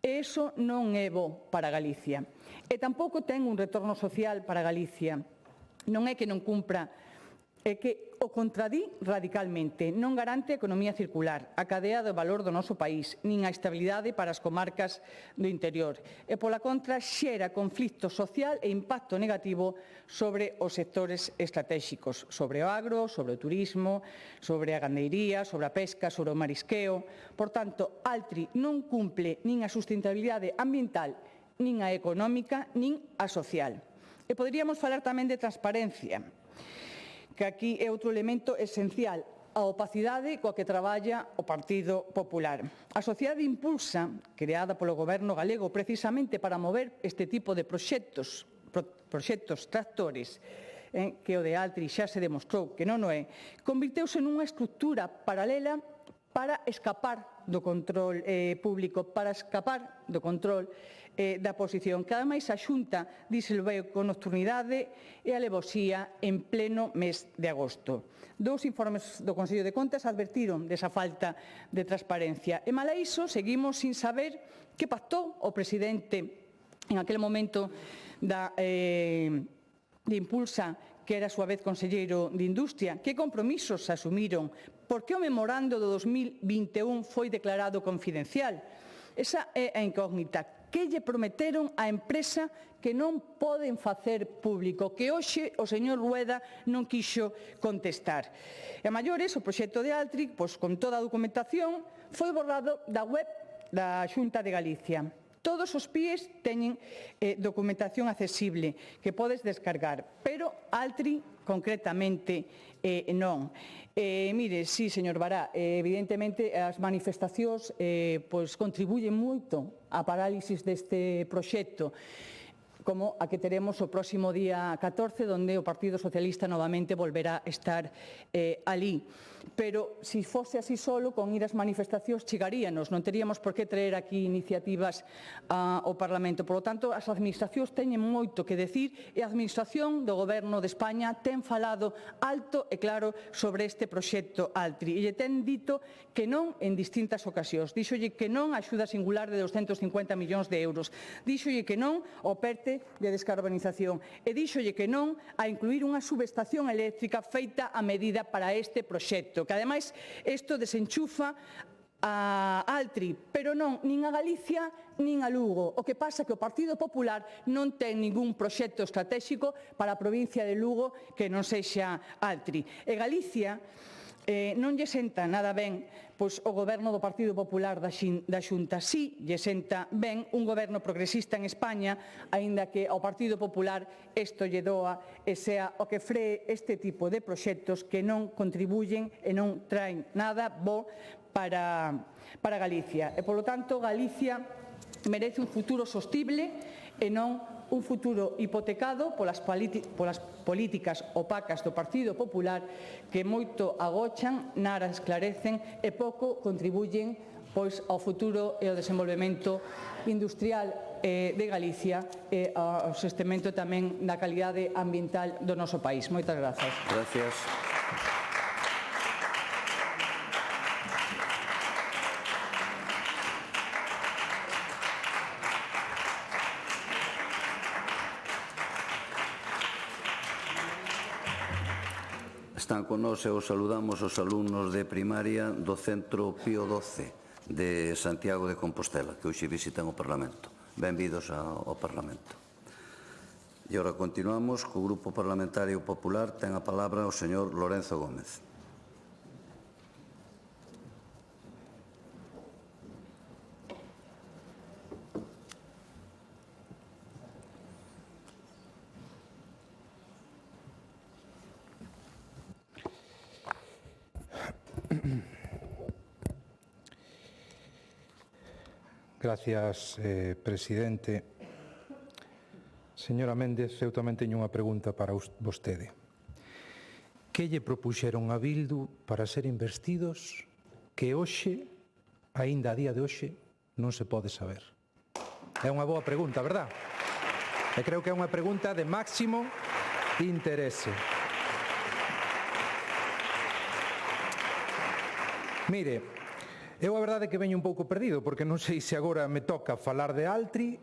M: E iso non é bo para Galicia. E tampouco ten un retorno social para Galicia. Non é que non cumpra, é que o contradí radicalmente. Non garante a economía circular, a cadea do valor do noso país, nin a estabilidade para as comarcas do interior. E, pola contra, xera conflito social e impacto negativo sobre os sectores estratéxicos, sobre o agro, sobre o turismo, sobre a gandeiría, sobre a pesca, sobre o marisqueo. Por tanto, Altri non cumple nin a sustentabilidade ambiental, nin a económica, nin a social. E poderíamos falar tamén de transparencia, que aquí é outro elemento esencial, a opacidade coa que traballa o Partido Popular. A Sociedade Impulsa, creada polo Goberno galego precisamente para mover este tipo de proxectos tractores, que o de Altri xa se demostrou que non o é, convirteuse nunha estructura paralela para escapar do control público, para escapar do control da oposición, que ademais a Xunta disolveu con nocturnidade e alevosía en pleno mes de agosto. 2 informes do Consello de Contas advertiron desa falta de transparencia. E mala iso, seguimos sin saber que pactou o presidente en aquel momento de Impulsa, que era a súa vez conselleiro de Industria, que compromisos se asumiron, por que o memorando do 2021 foi declarado confidencial. Esa é a incógnita. Que lle prometeron á empresa que non poden facer público, que hoxe o señor Rueda non quixo contestar. E a maiores, o proxecto de Altri, con toda a documentación, foi borrado da web da Xunta de Galicia. Todos os PIEs teñen documentación accesible que podes descargar, pero Altri concretamente non. Mire, sí, señor Bará, evidentemente as manifestacións contribuyen moito á parálisis deste proxecto, como a que teremos o próximo día 14, onde o Partido Socialista novamente volverá a estar alí. Pero, se fose así solo, con ir ás manifestacións chegaríanos, non teríamos por que traer aquí iniciativas ao Parlamento. Por lo tanto, as administracións teñen moito que decir e a Administración do Goberno de España ten falado alto e claro sobre este proxecto Altri e lle ten dito que non en distintas ocasións. Díxolle que non a axuda singular de 250 millóns de euros. Díxolle que non ao PERTE de descarbonización e díxolle que non a incluir unha subestación eléctrica feita a medida para este proxecto, que ademais isto desenchufa a Altri, pero non nin a Galicia nin a Lugo. O que pasa é que o Partido Popular non ten ningún proxecto estratéxico para a provincia de Lugo que non sexa Altri. E Galicia non lle senta nada ben pois o goberno do Partido Popular da Xunta. Sí, lle senta ben un goberno progresista en España, aínda que ao Partido Popular isto lle doa e sea o que free este tipo de proxectos que non contribuyen e non traen nada bo para Galicia. E, polo tanto, Galicia merece un futuro sostible e non un futuro hipotecado polas políticas opacas do Partido Popular que moito agochan, nada esclarecen e pouco contribuyen ao futuro e ao desenvolvemento industrial de Galicia e ao sostentamento tamén da calidade ambiental do noso país. Moitas grazas.
A: Gracias. Están con nós e os saludamos os alumnos de primaria do Centro Pío XII de Santiago de Compostela, que hoxe visitan o Parlamento. Benvidos ao Parlamento. E agora continuamos co Grupo Parlamentario Popular. Ten a palabra o señor Lorenzo Gómez.
N: Gracias, presidente. Señora Méndez, eu tamén teño unha pregunta para vostede. Que lle propuxeron a Bildu para ser investidos que hoxe, aínda a día de hoxe, non se pode saber? É unha boa pregunta, verdad? E creo que é unha pregunta de máximo interese. Mire, eu a verdade é que veño un pouco perdido, porque non sei se agora me toca falar de Altri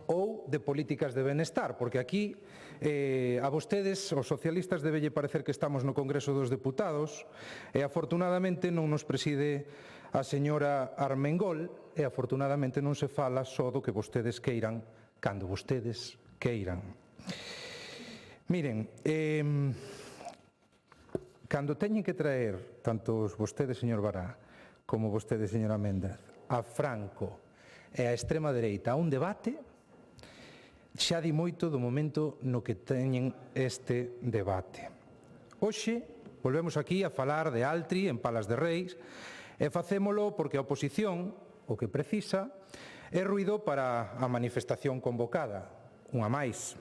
N: ou de políticas de benestar, porque aquí a vostedes, os socialistas, debelle parecer que estamos no Congreso dos Deputados e afortunadamente non nos preside a señora Armengol e afortunadamente non se fala só do que vostedes queiran cando vostedes queiran. Miren, cando teñen que traer, tanto vostedes, señor Bará, como vostede, señora Méndez, a Franco e a extrema dereita a un debate, xa di moito do momento no que teñen este debate. Hoxe volvemos aquí a falar de Altri en Palas de Reis e facémolo porque a oposición o que precisa é ruído para a manifestación convocada, unha máis.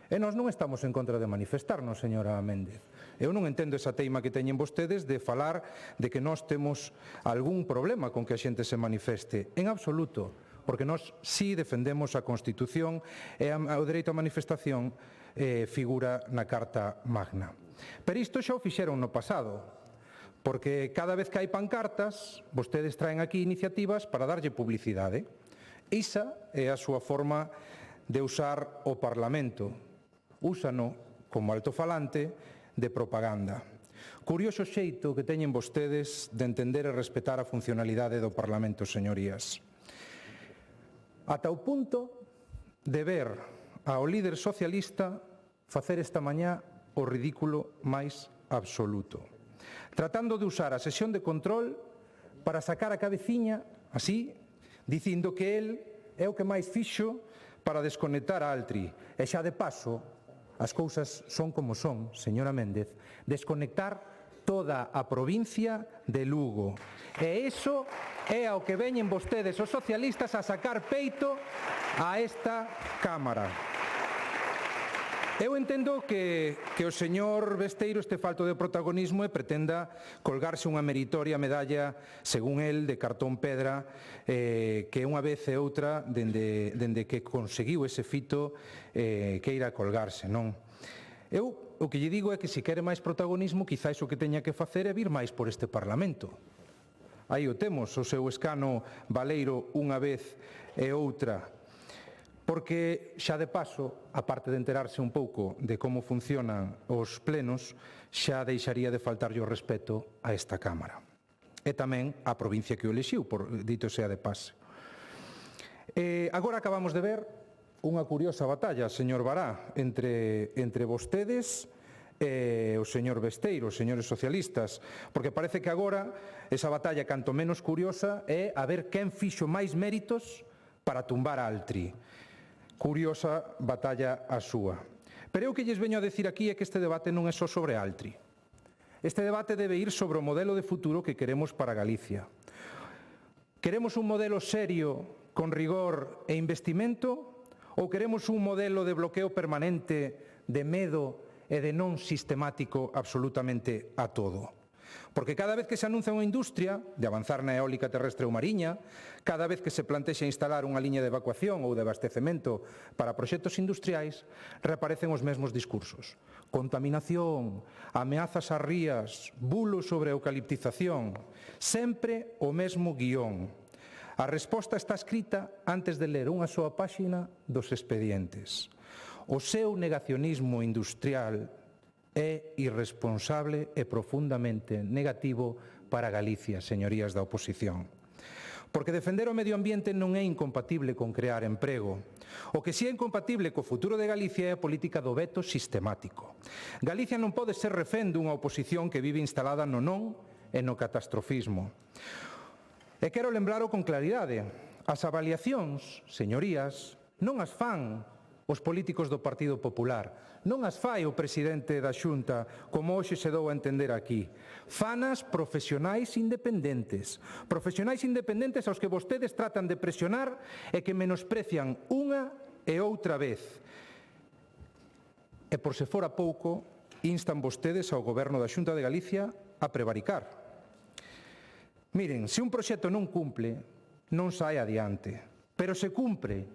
N: E nós non estamos en contra de manifestarnos, señora Méndez. Eu non entendo esa teima que teñen vostedes de falar de que nós temos algún problema con que a xente se manifeste. En absoluto, porque nós sí defendemos a Constitución e o dereito á manifestación figura na Carta Magna. Pero isto xa o fixeron no pasado, porque cada vez que hai pancartas, vostedes traen aquí iniciativas para darlle publicidade. Esa é a súa forma de usar o Parlamento. Úsano como altofalante de propaganda. Curioso xeito que teñen vostedes de entender e respetar a funcionalidade do Parlamento, señorías. Ata o punto de ver ao líder socialista facer esta mañá o ridículo máis absoluto, tratando de usar a sesión de control para sacar a cabeciña, así, dicindo que el é o que máis fixo para desconectar a Altri. E xa de paso, as cousas son como son, señora Méndez, desconectar toda a provincia de Lugo. E iso é ao que veñen vostedes, os socialistas, a sacar peito a esta Cámara. Eu entendo que o señor Besteiro este falto de protagonismo e pretenda colgarse unha meritoria medalla, según el, de cartón pedra, que unha vez e outra, dende que conseguiu ese fito, queira colgarse, non? Eu o que lle digo é que se quere máis protagonismo, quizáis o que teña que facer é vir máis por este Parlamento. Aí o temos, o seu escano baleiro unha vez e outra. Porque, xa de paso, aparte de enterarse un pouco de como funcionan os plenos, xa deixaría de faltarlle o respeto a esta Cámara. E tamén á provincia que o elixiu, dito sea de pase. Agora acabamos de ver unha curiosa batalla, señor Bará, entre vostedes e o señor Besteiro, os señores socialistas, porque parece que agora esa batalla, canto menos curiosa, é a ver quen fixo máis méritos para tumbar a Altri. Curiosa batalla a súa. Pero eu que lles veño a decir aquí é que este debate non é só sobre Altri. Este debate debe ir sobre o modelo de futuro que queremos para Galicia. Queremos un modelo serio, con rigor e investimento, ou queremos un modelo de bloqueo permanente, de medo e de non sistemático absolutamente a todo? Porque cada vez que se anuncia unha industria de avanzar na eólica terrestre ou mariña, cada vez que se plantexa instalar unha liña de evacuación ou de abastecemento para proxectos industriais, reaparecen os mesmos discursos. Contaminación, ameazas ás rías, bulos sobre a eucaliptización, sempre o mesmo guión. A resposta está escrita antes de ler unha soa páxina dos expedientes. O seu negacionismo industrial é irresponsable e profundamente negativo para Galicia, señorías da oposición. Porque defender o medio ambiente non é incompatible con crear emprego. O que si é incompatible co futuro de Galicia é a política do veto sistemático. Galicia non pode ser refén dunha oposición que vive instalada no non e no catastrofismo. E quero lembralo con claridade. As avaliacións, señorías, non as fan os políticos do Partido Popular. Non as fai o presidente da Xunta, como hoxe se dou a entender aquí. Fanas profesionais independentes. Profesionais independentes aos que vostedes tratan de presionar e que menosprecian unha e outra vez. E por se fora pouco, instan vostedes ao Goberno da Xunta de Galicia a prevaricar. Miren, se un proxecto non cumple, non sae adiante. Pero se cumpre,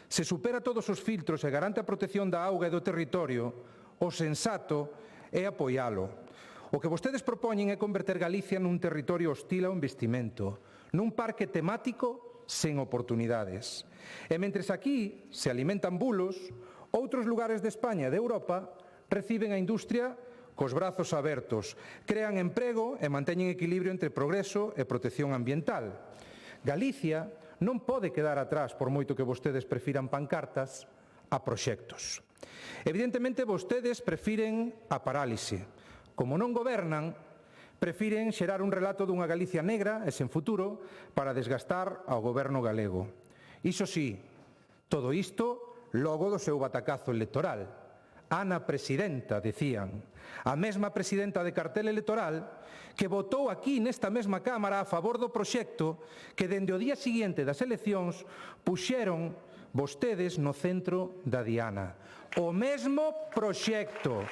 N: se supera todos os filtros e garante a protección da auga e do territorio, o sensato é apoialo. O que vostedes propoñen é converter Galicia nun territorio hostil ao investimento, nun parque temático sen oportunidades. E mentres aquí se alimentan bulos, outros lugares de España e de Europa reciben a industria cos brazos abertos, crean emprego e manteñen equilibrio entre progreso e protección ambiental. Galicia non pode quedar atrás, por moito que vostedes prefiran pancartas, a proxectos. Evidentemente, vostedes prefiren a parálise. Como non gobernan, prefiren xerar un relato dunha Galicia negra e sen futuro para desgastar ao goberno galego. Iso sí, todo isto logo do seu batacazo electoral. Ana presidenta, decían. A mesma presidenta de cartel electoral que votou aquí nesta mesma Cámara a favor do proxecto que dende o día seguinte das eleccións puxeron vostedes no centro da diana. O mesmo proxecto.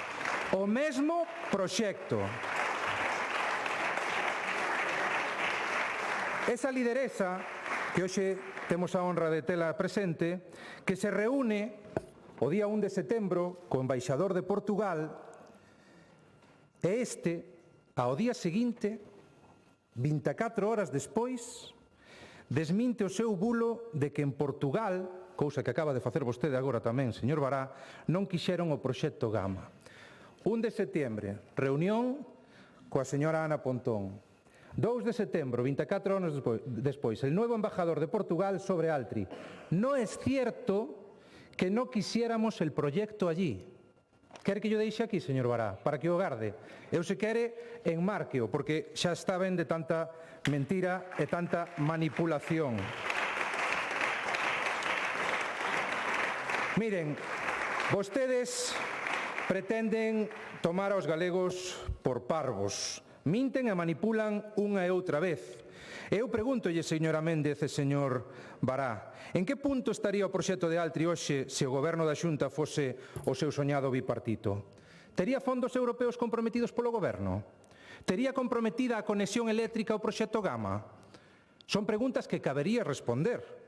N: O mesmo proxecto. Esa lideresa, que hoxe temos a honra de tela presente, que se reúne o día 1 de setembro co embaixador de Portugal, e este, ao día seguinte, 24 horas despois, desminte o seu bulo de que en Portugal, cousa que acaba de facer vostede agora tamén, señor Bará, non quixeron o proxecto Gama. 1 de setembro, reunión coa señora Ana Pontón. 2 de setembro, 24 horas despois, el nuevo embajador de Portugal sobre Altri. No es cierto que no quisiéramos el proyecto allí. Quere que yo deixe aquí, señor Bará, para que o garde? Eu se quere enmárqueo, porque xa está ben de tanta mentira e tanta manipulación. Miren, vostedes pretenden tomar aos galegos por parvos. Minten e manipulan unha e outra vez. Eu pregúntolle, señora Méndez e señor Bará, en que punto estaría o proxecto de Altri hoxe se o goberno da Xunta fose o seu soñado bipartito? Tería fondos europeos comprometidos polo goberno? Tería comprometida a conexión eléctrica ao proxecto Gama? Son preguntas que cabería responder.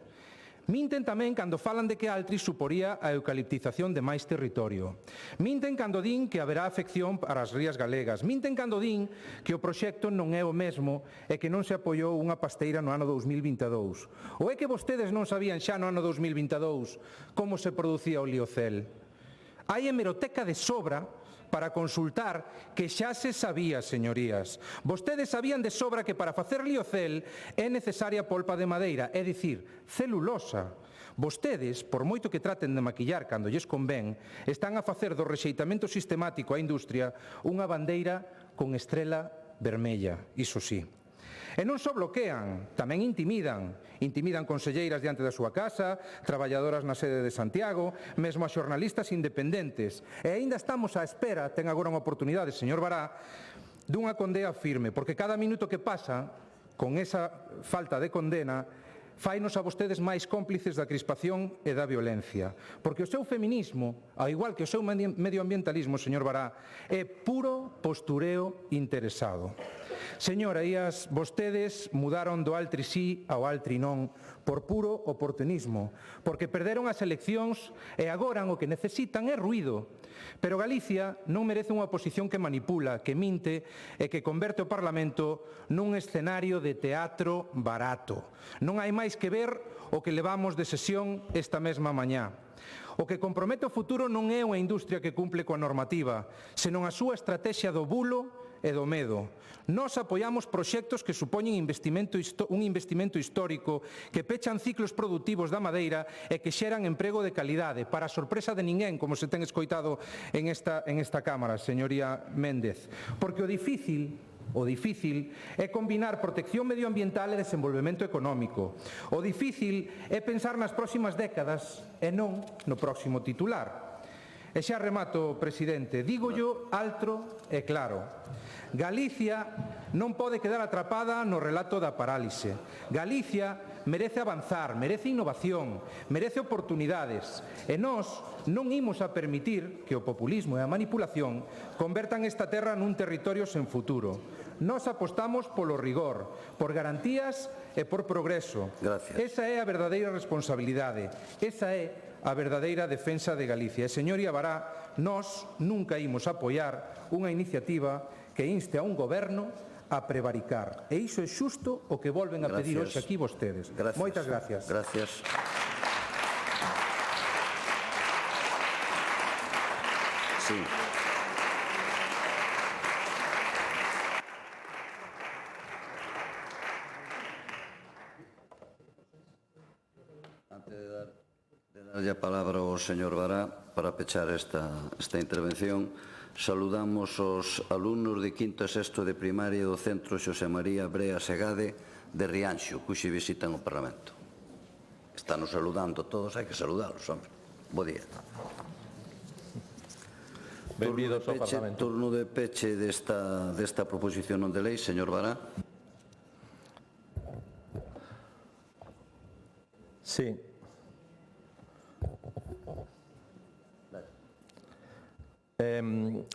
N: Minten tamén cando falan de que Altri suporía a eucaliptización de máis territorio. Minten cando din que haberá afección para as rías galegas. Minten cando din que o proxecto non é o mesmo e que non se apoiou unha pasteira no ano 2022. Ou é que vostedes non sabían xa no ano 2022 como se producía o liocel? Hai hemeroteca de sobra para consultar que xa se sabía, señorías. Vostedes sabían de sobra que para facer liocel é necesaria polpa de madeira, é dicir, celulosa. Vostedes, por moito que traten de maquillar cando lles convén, están a facer do rexeitamento sistemático á industria unha bandeira con estrela vermella, iso sí. E non só bloquean, tamén intimidan. Intimidan conselleiras diante da súa casa, traballadoras na sede de Santiago, mesmo a xornalistas independentes. E aínda estamos á espera, ten agora unha oportunidade, señor Bará, dunha condea firme, porque cada minuto que pasa, con esa falta de condena, fainos a vostedes máis cómplices da crispación e da violencia. Porque o seu feminismo, ao igual que o seu medioambientalismo, señor Bará, é puro postureo interesado. Señorías, vostedes mudaron do Altri sí ao Altri non por puro oportunismo, porque perderon as eleccións e agora o que necesitan é ruído. Pero Galicia non merece unha oposición que manipula, que minte e que converte o Parlamento nun escenario de teatro barato. Non hai máis que ver o que levamos de sesión esta mesma mañá. O que compromete o futuro non é unha industria que cumple coa normativa, senón a súa estrategia do bulo e do medo. Nós apoiamos proxectos que supoñen un investimento histórico, que pechan ciclos produtivos da madeira e que xeran emprego de calidade, para a sorpresa de ninguén, como se ten escoitado en esta Cámara, señoría Méndez. Porque o difícil é combinar protección medioambiental e desenvolvemento económico. O difícil é pensar nas próximas décadas e non no próximo titular. E xa remato, presidente, dígollo alto e claro. Galicia non pode quedar atrapada no relato da parálise. Galicia merece avanzar, merece innovación, merece oportunidades. E nós non imos a permitir que o populismo e a manipulación convertan esta terra nun territorio sen futuro. Nós apostamos polo rigor, por garantías e por progreso.
A: Gracias.
N: Esa é a verdadeira responsabilidade. Esa é a verdadeira defensa de Galicia. E, señoría Bará, nós nunca imos apoiar unha iniciativa que inste a un goberno a prevaricar. E iso é xusto o que volven a pedir hoxe aquí vostedes.
A: Gracias.
N: Moitas gracias.
A: Gracias. Sí. Antes de darlle a palabra ao señor Bará para pechar esta intervención, saludamos os alumnos de quinto e sexto de primaria do Centro Xosé María Brea Segade de Rianxo, cuxi visitan o Parlamento. Están saludando todos, hai que saludalos, hombre. Bo día.
L: Benvidos ao Parlamento.
A: Turno de peche desta proposición non de lei, señor Bará.
L: Sí.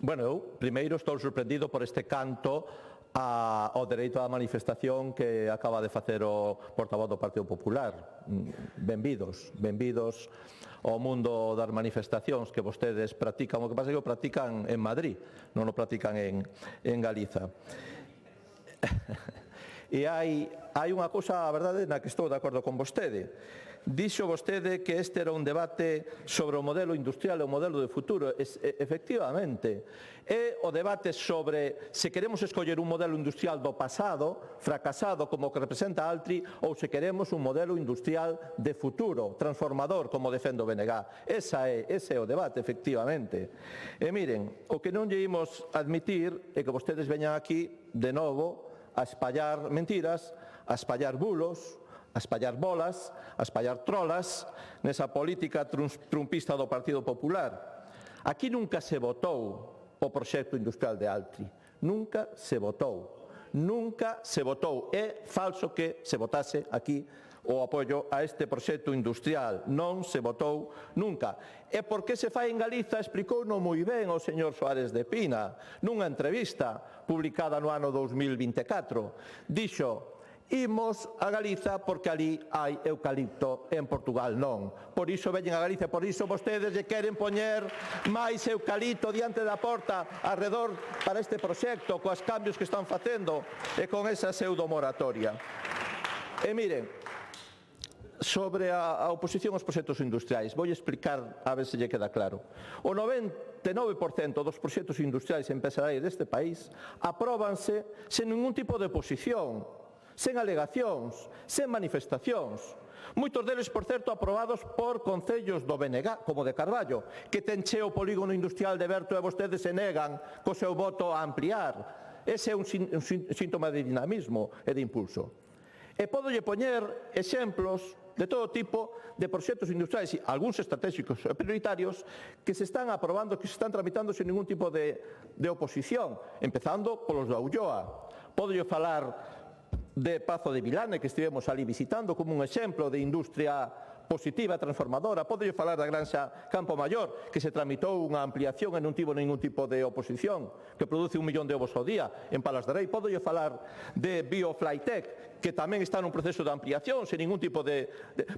L: Bueno, eu primeiro estou sorprendido por este canto ao dereito á manifestación que acaba de facer o portavoz do Partido Popular. Benvidos ao mundo das manifestacións que vostedes practican. O que pasa é que o practican en Madrid, non o practican en Galiza. E hai unha cousa, a verdade, na que estou de acordo con vostede. Dixo vostede que este era un debate sobre o modelo industrial e o modelo de futuro. Efectivamente, é o debate sobre se queremos escoller un modelo industrial do pasado, fracasado, como o que representa Altri, ou se queremos un modelo industrial de futuro, transformador, como defende o BNG. Ese é o debate, efectivamente. E miren, o que non lle imos admitir é que vostedes veñan aquí, de novo, a espallar mentiras, a espallar bulos, a espallar bolas, a espallar trolas nesa política trumpista do Partido Popular. Aquí nunca se votou o proxecto industrial de Altri. Nunca se votou. Nunca se votou. É falso que se votase aquí o apoio a este proxecto industrial. Non se votou nunca. E por que se fai en Galiza explicouno moi ben o señor Suárez de Pina nunha entrevista publicada no ano 2024. Dixo: imos a Galiza porque ali hai eucalipto, en Portugal non. Por iso veñen a Galiza, por iso vostedes lle queren poñer máis eucalipto diante da porta arredor para este proxecto, coas cambios que están facendo e con esa pseudomoratoria. E miren, sobre a oposición aos proxectos industriais, vou explicar a ver se lle queda claro. O 99% dos proxectos industriais e empresariais deste país apróbanse sen ningún tipo de oposición, sen alegacións, sen manifestacións. Moitos deles, por certo, aprobados por concellos do BNG, como de Carballo, que ten cheo o polígono industrial de Berto e vostedes se negan co seu voto a ampliar. Ese é un síntoma de dinamismo e de impulso. E podolle poñer exemplos de todo tipo de proxectos industriais, algúns estratégicos e prioritarios, que se están aprobando, que se están tramitando sin ningún tipo de oposición, empezando polos da Ulloa. Podolle falar de Pazo de Vilane, que estivemos ali visitando como un exemplo de industria positiva, transformadora. Podolle falar da Granxa Campo Maior, que se tramitou unha ampliación e non tivo ningún tipo de oposición, que produce 1 millón de ovos ao día en Palas de Rei. Podolle falar de Bioflytech, que tamén está nun proceso de ampliación, sen ningún tipo de...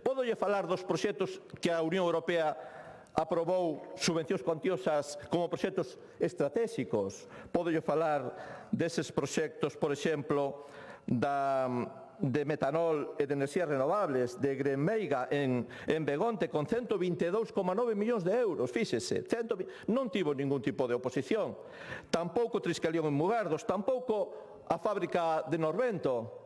L: Podolle falar dos proxectos que a Unión Europea aprobou subvencións cuantiosas como proxectos estratégicos. Podolle falar deses proxectos, por exemplo, de metanol e de enerxías renovables de Grenmeiga en Begonte con 122,9 millóns de euros, fíxese, non tivo ningún tipo de oposición. Tampouco Triscalión en Mugardos, tampouco a fábrica de Norvento,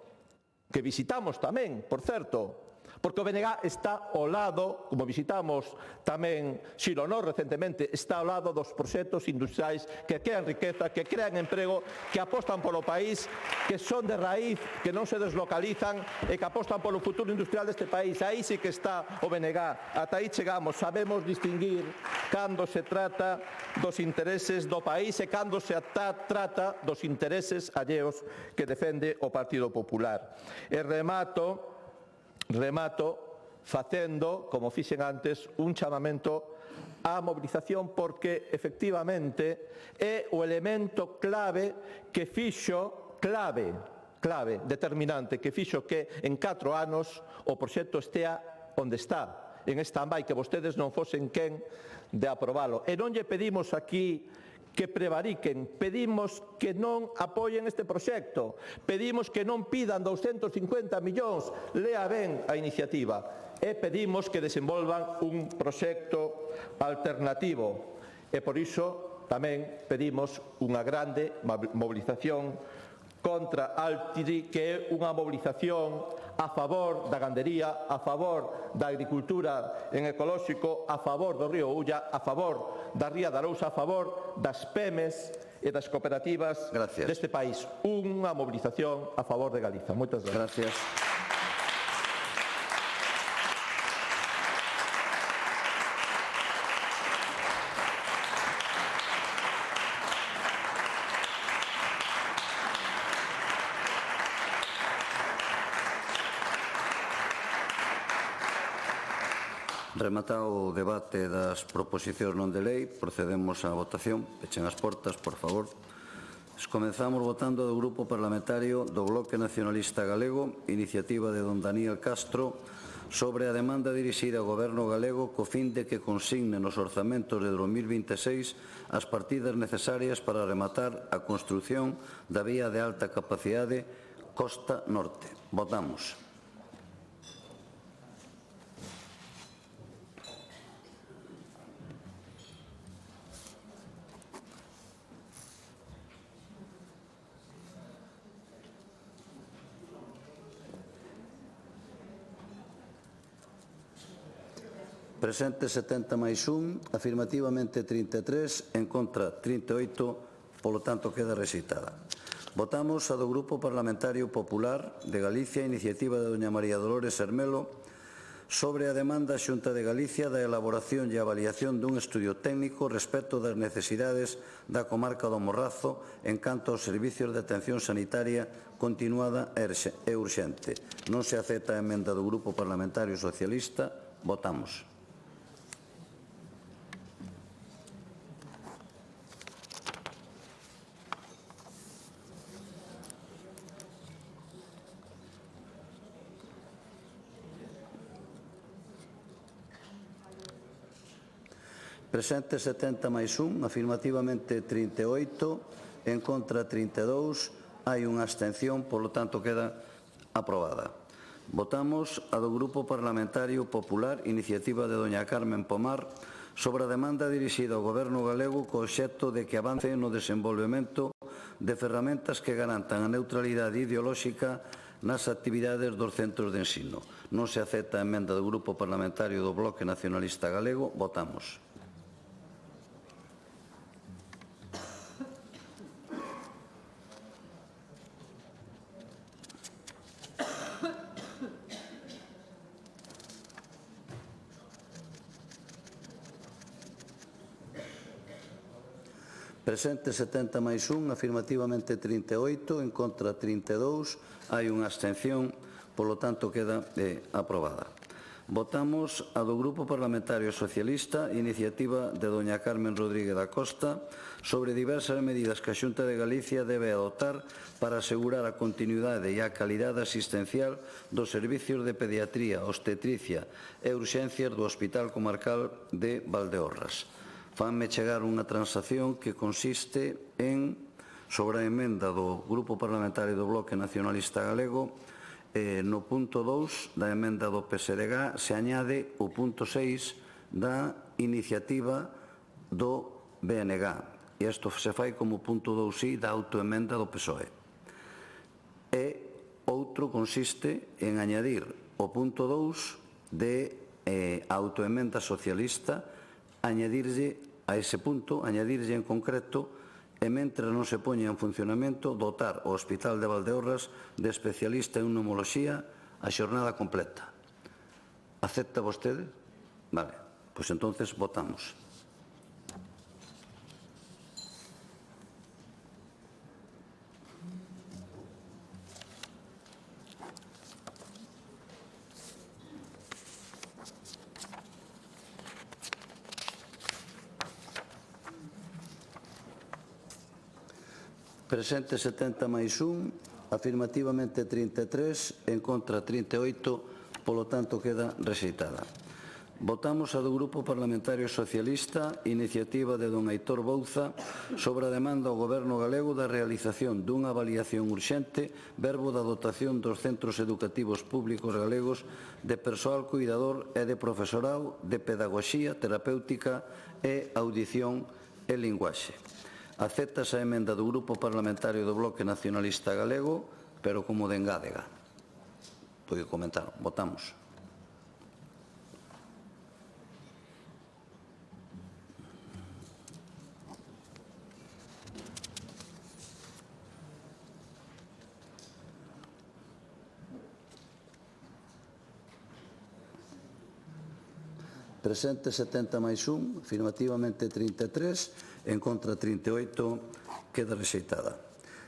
L: que visitamos tamén, por certo, porque o BNG está ao lado, como visitamos tamén Xironor recentemente, está ao lado dos proxectos industriais que crean riqueza, que crean emprego, que apostan polo país, que son de raíz, que non se deslocalizan e que apostan polo futuro industrial deste país. Aí sí que está o BNG. Ata aí chegamos, sabemos distinguir cando se trata dos intereses do país e cando se trata dos intereses alleos que defende o Partido Popular. E remato facendo, como fixen antes, un chamamento á mobilización porque, efectivamente, é o elemento clave que fixo, determinante, que fixo que en 4 anos o proxecto estea onde está, en stand-by, que vostedes non fosen quen de aprobalo. E non lle pedimos aquí que prevariquen, pedimos que non apoien este proxecto, pedimos que non pidan 250 millóns, lea ben a iniciativa, e pedimos que desenvolvan un proxecto alternativo. E por iso tamén pedimos unha grande mobilización contra Altri, que é unha mobilización a favor da gandería, a favor da agricultura en ecolóxico, a favor do río Ulla, a favor da Ría de Arousa, a favor das PEMES e das cooperativas deste país. Unha mobilización a favor de Galiza. Moitas gracias.
A: Rematado o debate das proposicións non de lei, procedemos á votación. Pechen as portas, por favor. Comezamos votando do Grupo Parlamentario do Bloque Nacionalista Galego, iniciativa de don Daniel Castro, sobre a demanda dirixida ao Goberno galego co fin de que consigne nos orzamentos de 2026 as partidas necesarias para rematar a construción da vía de alta capacidade Costa Norte. Votamos. Presente 70 máis 1, afirmativamente 33, en contra 38, polo tanto queda rexeitada. Votamos a do Grupo Parlamentario Popular de Galicia, iniciativa de doña María Dolores Hermelo, sobre a demanda á Xunta de Galicia da elaboración e avaliación dun estudio técnico respecto das necesidades da comarca do Morrazo en canto aos servicios de atención sanitaria continuada e urxente. Non se acepta a emenda do Grupo Parlamentario Socialista. Votamos. Presente 70 máis 1, afirmativamente 38, en contra 32, hai unha abstención, polo tanto queda aprobada. Votamos a do Grupo Parlamentario Popular, iniciativa de doña Carmen Pomar, sobre a demanda dirixida ao Goberno galego co obxecto de que avance no desenvolvemento de ferramentas que garantan a neutralidade ideolóxica nas actividades dos centros de ensino. Non se acepta a emenda do Grupo Parlamentario do Bloque Nacionalista Galego. Votamos. Presente 70 máis 1, afirmativamente 38, en contra 32, hai unha abstención, polo tanto queda aprobada. Votamos a do Grupo Parlamentario Socialista, iniciativa de doña Carmen Rodríguez da Costa, sobre diversas medidas que a Xunta de Galicia debe adoptar para asegurar a continuidade e a calidade asistencial dos servicios de pediatría, obstetricia e urxencias do Hospital Comarcal de Valdeorras. Fanme chegar unha transacción que consiste en, sobre a emenda do Grupo Parlamentario do Bloque Nacionalista Galego, no punto 2 da emenda do PSDG se añade o punto 6 da iniciativa do BNG. E isto se fai como punto 2i da autoemenda do PSOE. E outro consiste en añadir o punto 2 de autoemenda socialista, añadirlle a ese punto, añadirlle en concreto, e mentre non se poña en funcionamento, dotar o Hospital de Valdeorras de especialista en pneumoloxía a xornada completa. Acepta vostede? Vale, pois entonces votamos. Presente 70 máis 1, afirmativamente 33, en contra 38, polo tanto queda rexeitada. Votamos a do Grupo Parlamentario Socialista, iniciativa de don Aitor Bouza, sobre a demanda ao Goberno galego da realización dunha avaliación urxente verbo da dotación dos centros educativos públicos galegos de persoal cuidador e de profesorado de pedagogía, terapéutica e audición e linguaxe. Aceptase a emenda do Grupo Parlamentario do Bloque Nacionalista Galego, pero como de engádega. Podo comentar. Votamos. Presente 70 máis 1, afirmativamente 33, en contra 38, queda rexeitada.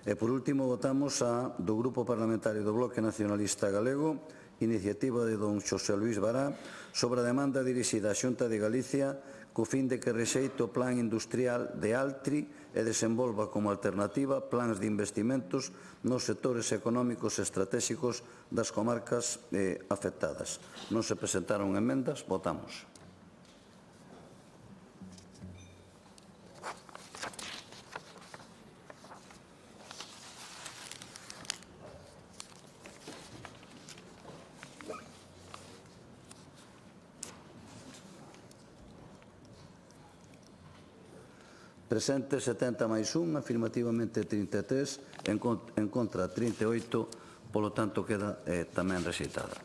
A: E por último votamos a do Grupo Parlamentario do Bloque Nacionalista Galego, iniciativa de don Xosé Luís Bará, sobre a demanda dirixida á Xunta de Galicia co fin de que rexeite o plan industrial de Altri e desenvolva como alternativa plans de investimentos nos sectores económicos estratégicos das comarcas afectadas. Non se presentaron emendas, votamos. Presente 70 máis 1, afirmativamente 33, en contra 38, polo tanto queda tamén rexeitada.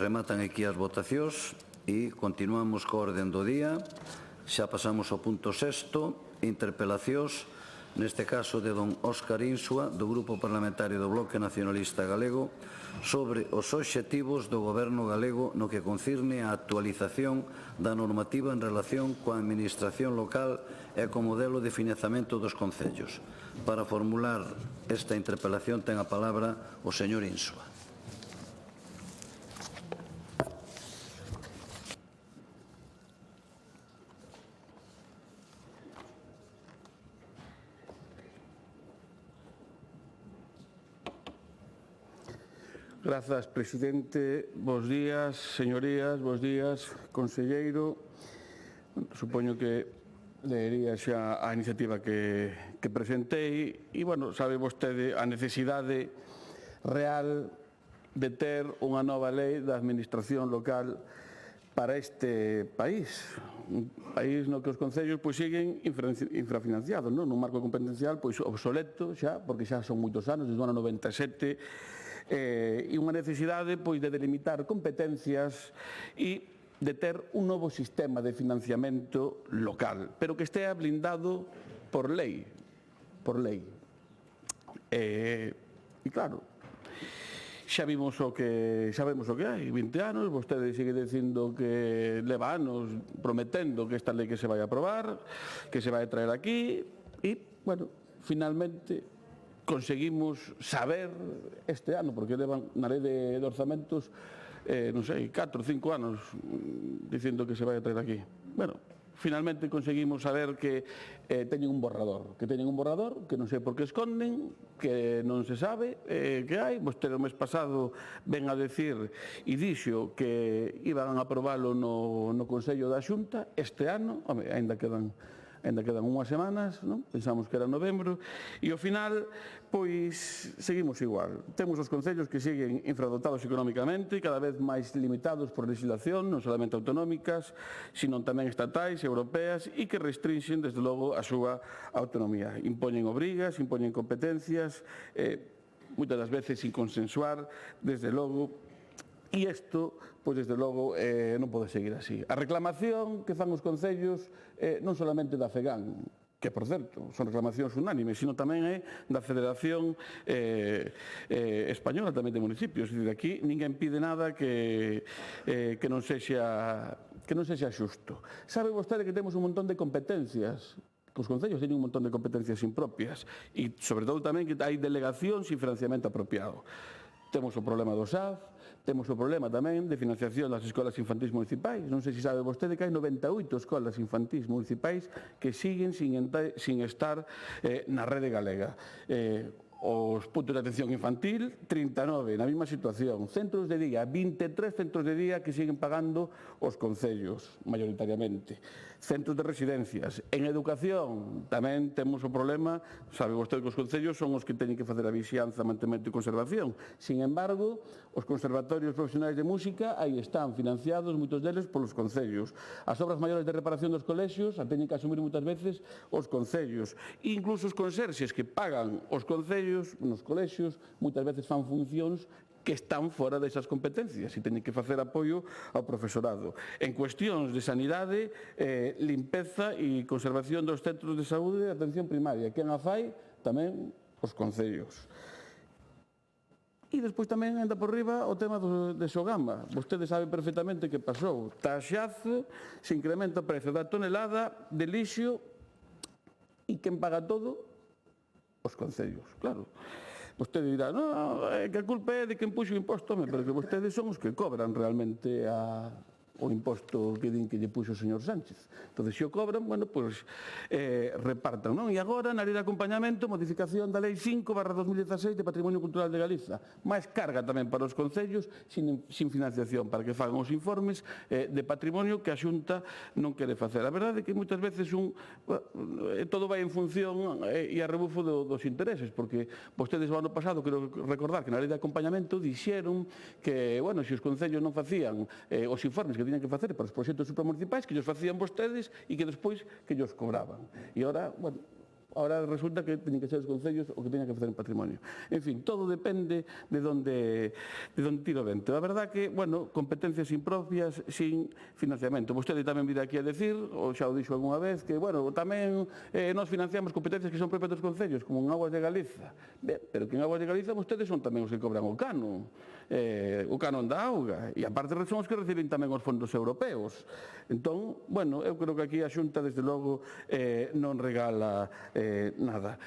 A: Rematan aquí as votacións e continuamos coa orden do día. Xa pasamos ao punto 6, interpelacións neste caso de don Óscar Insua, do Grupo Parlamentario do Bloque Nacionalista Galego, sobre os obxectivos do Goberno galego no que concirne a actualización da normativa en relación coa administración local e co modelo de financiamento dos concellos. Para formular esta interpelación ten a palabra o señor Insua.
O: Grazas, presidente. Bos días, señorías, bos días, conselleiro. Supoño que leería xa a iniciativa que presentei e, bueno, sabe vostede a necesidade real de ter unha nova lei da administración local para este país. Un país no que os concellos siguen infrafinanciados, non? Nun marco competencial obsoleto xa, porque xa son moitos anos, desde o ano 97, e unha necesidade de delimitar competencias e de ter un novo sistema de financiamento local, pero que estea blindado por lei. E claro, xa vimos sabemos o que hai, 20 anos, vostede sigue dicindo que leva anos prometendo que esta lei que se vai aprobar, que se vai traer aquí, e, bueno, finalmente conseguimos saber este ano, porque levan na lei de orzamentos, non sei, 4 ou 5 anos dicindo que se vai a traer aquí. Bueno, finalmente conseguimos saber que teñen un borrador, que non sei por que esconden, que non se sabe que hai. Vostede o mes pasado ven a decir e dixo que iban a aprobalo no Consello da Xunta este ano, ainda quedan unhas semanas, non? Pensamos que era novembro, e ao final, seguimos igual. Temos os concellos que siguen infradotados económicamente, cada vez máis limitados por legislación, non solamente autonómicas, sino tamén estatais, europeas, e que restrinxen, desde logo, a súa autonomía. Impoñen obrigas, impoñen competencias, moitas das veces sin consensuar, desde logo, e isto, desde logo, non pode seguir así. A reclamación que fan os concellos non solamente da FEGAN, que, por certo, son reclamacións unánimes, sino tamén é da Federación Española tamén de Municipios. É dicir, aquí ninguén pide nada que non sexa xusto. Sabe vostede que temos un montón de competencias, que os concellos teñen un montón de competencias impropias e, sobre todo, tamén que hai delegación sin financiamento apropiado. Temos o problema do SAF, temos o problema tamén de financiación das escolas infantís municipais. Non sei se sabe vostede que hai 98 escolas infantís municipais que siguen sin estar na rede galega. Os puntos de atención infantil, 39, na mesma situación. Centros de día, 23 centros de día que siguen pagando os concellos, maioritariamente. Centros de residencias. En educación tamén temos o problema, sabe vostede que os concellos son os que teñen que facer a vixianza, mantemento e conservación. Sin embargo, os conservatorios profesionais de música aí están financiados, moitos deles, polos concellos. As obras maiores de reparación dos colexios a teñen que asumir moitas veces os concellos. E incluso os conserxes que pagan os concellos nos colexios, moitas veces fan funcións que están fora desas competencias e teñen que facer apoio ao profesorado. En cuestións de sanidade, limpeza e conservación dos centros de saúde e atención primaria. Quen a fai? Tamén os concellos. E despois tamén anda por riba o tema de Sogama. Vostede sabe perfectamente que pasou. Taxazo, se incrementa o prezo da tonelada de lixo e quen paga todo? Os concellos, claro. Vostede dirá, non, que a culpa é de quen puxo o imposto, pero que vostedes son os que cobran realmente o imposto que din que lle puxo o señor Sánchez. Entón, se o cobran, repartan, non? E agora, na lei de acompañamento, modificación da lei 5/2016 de Patrimonio Cultural de Galiza. Máis carga tamén para os concellos sin financiación, para que fagan os informes de patrimonio que a Xunta non quere facer. A verdade é que moitas veces todo vai en función e a rebufo dos intereses, porque vostedes o ano pasado, quero recordar que na lei de acompañamento dixeron que, se os concellos non facían os informes que tiñan que facer para os proxectos supramunicipais, que os facían vostedes e que despois que os cobraban. E ora, Ahora resulta que teñen que ser os concellos o que teñen que facer en patrimonio. En fin, todo depende de onde tira o vento. A verdad que, bueno, competencias impropias, sin financiamento. Vostede tamén vira aquí a decir, ou xa o dixo algunha vez, que, bueno, tamén nós financiamos competencias que son propias dos concellos, como en Aguas de Galiza. Ben, pero que en Aguas de Galiza vostedes son tamén os que cobran o canon da auga, e aparte son os que reciben tamén os fondos europeos. Entón, bueno, eu creo que aquí a Xunta, desde logo, non regala nada.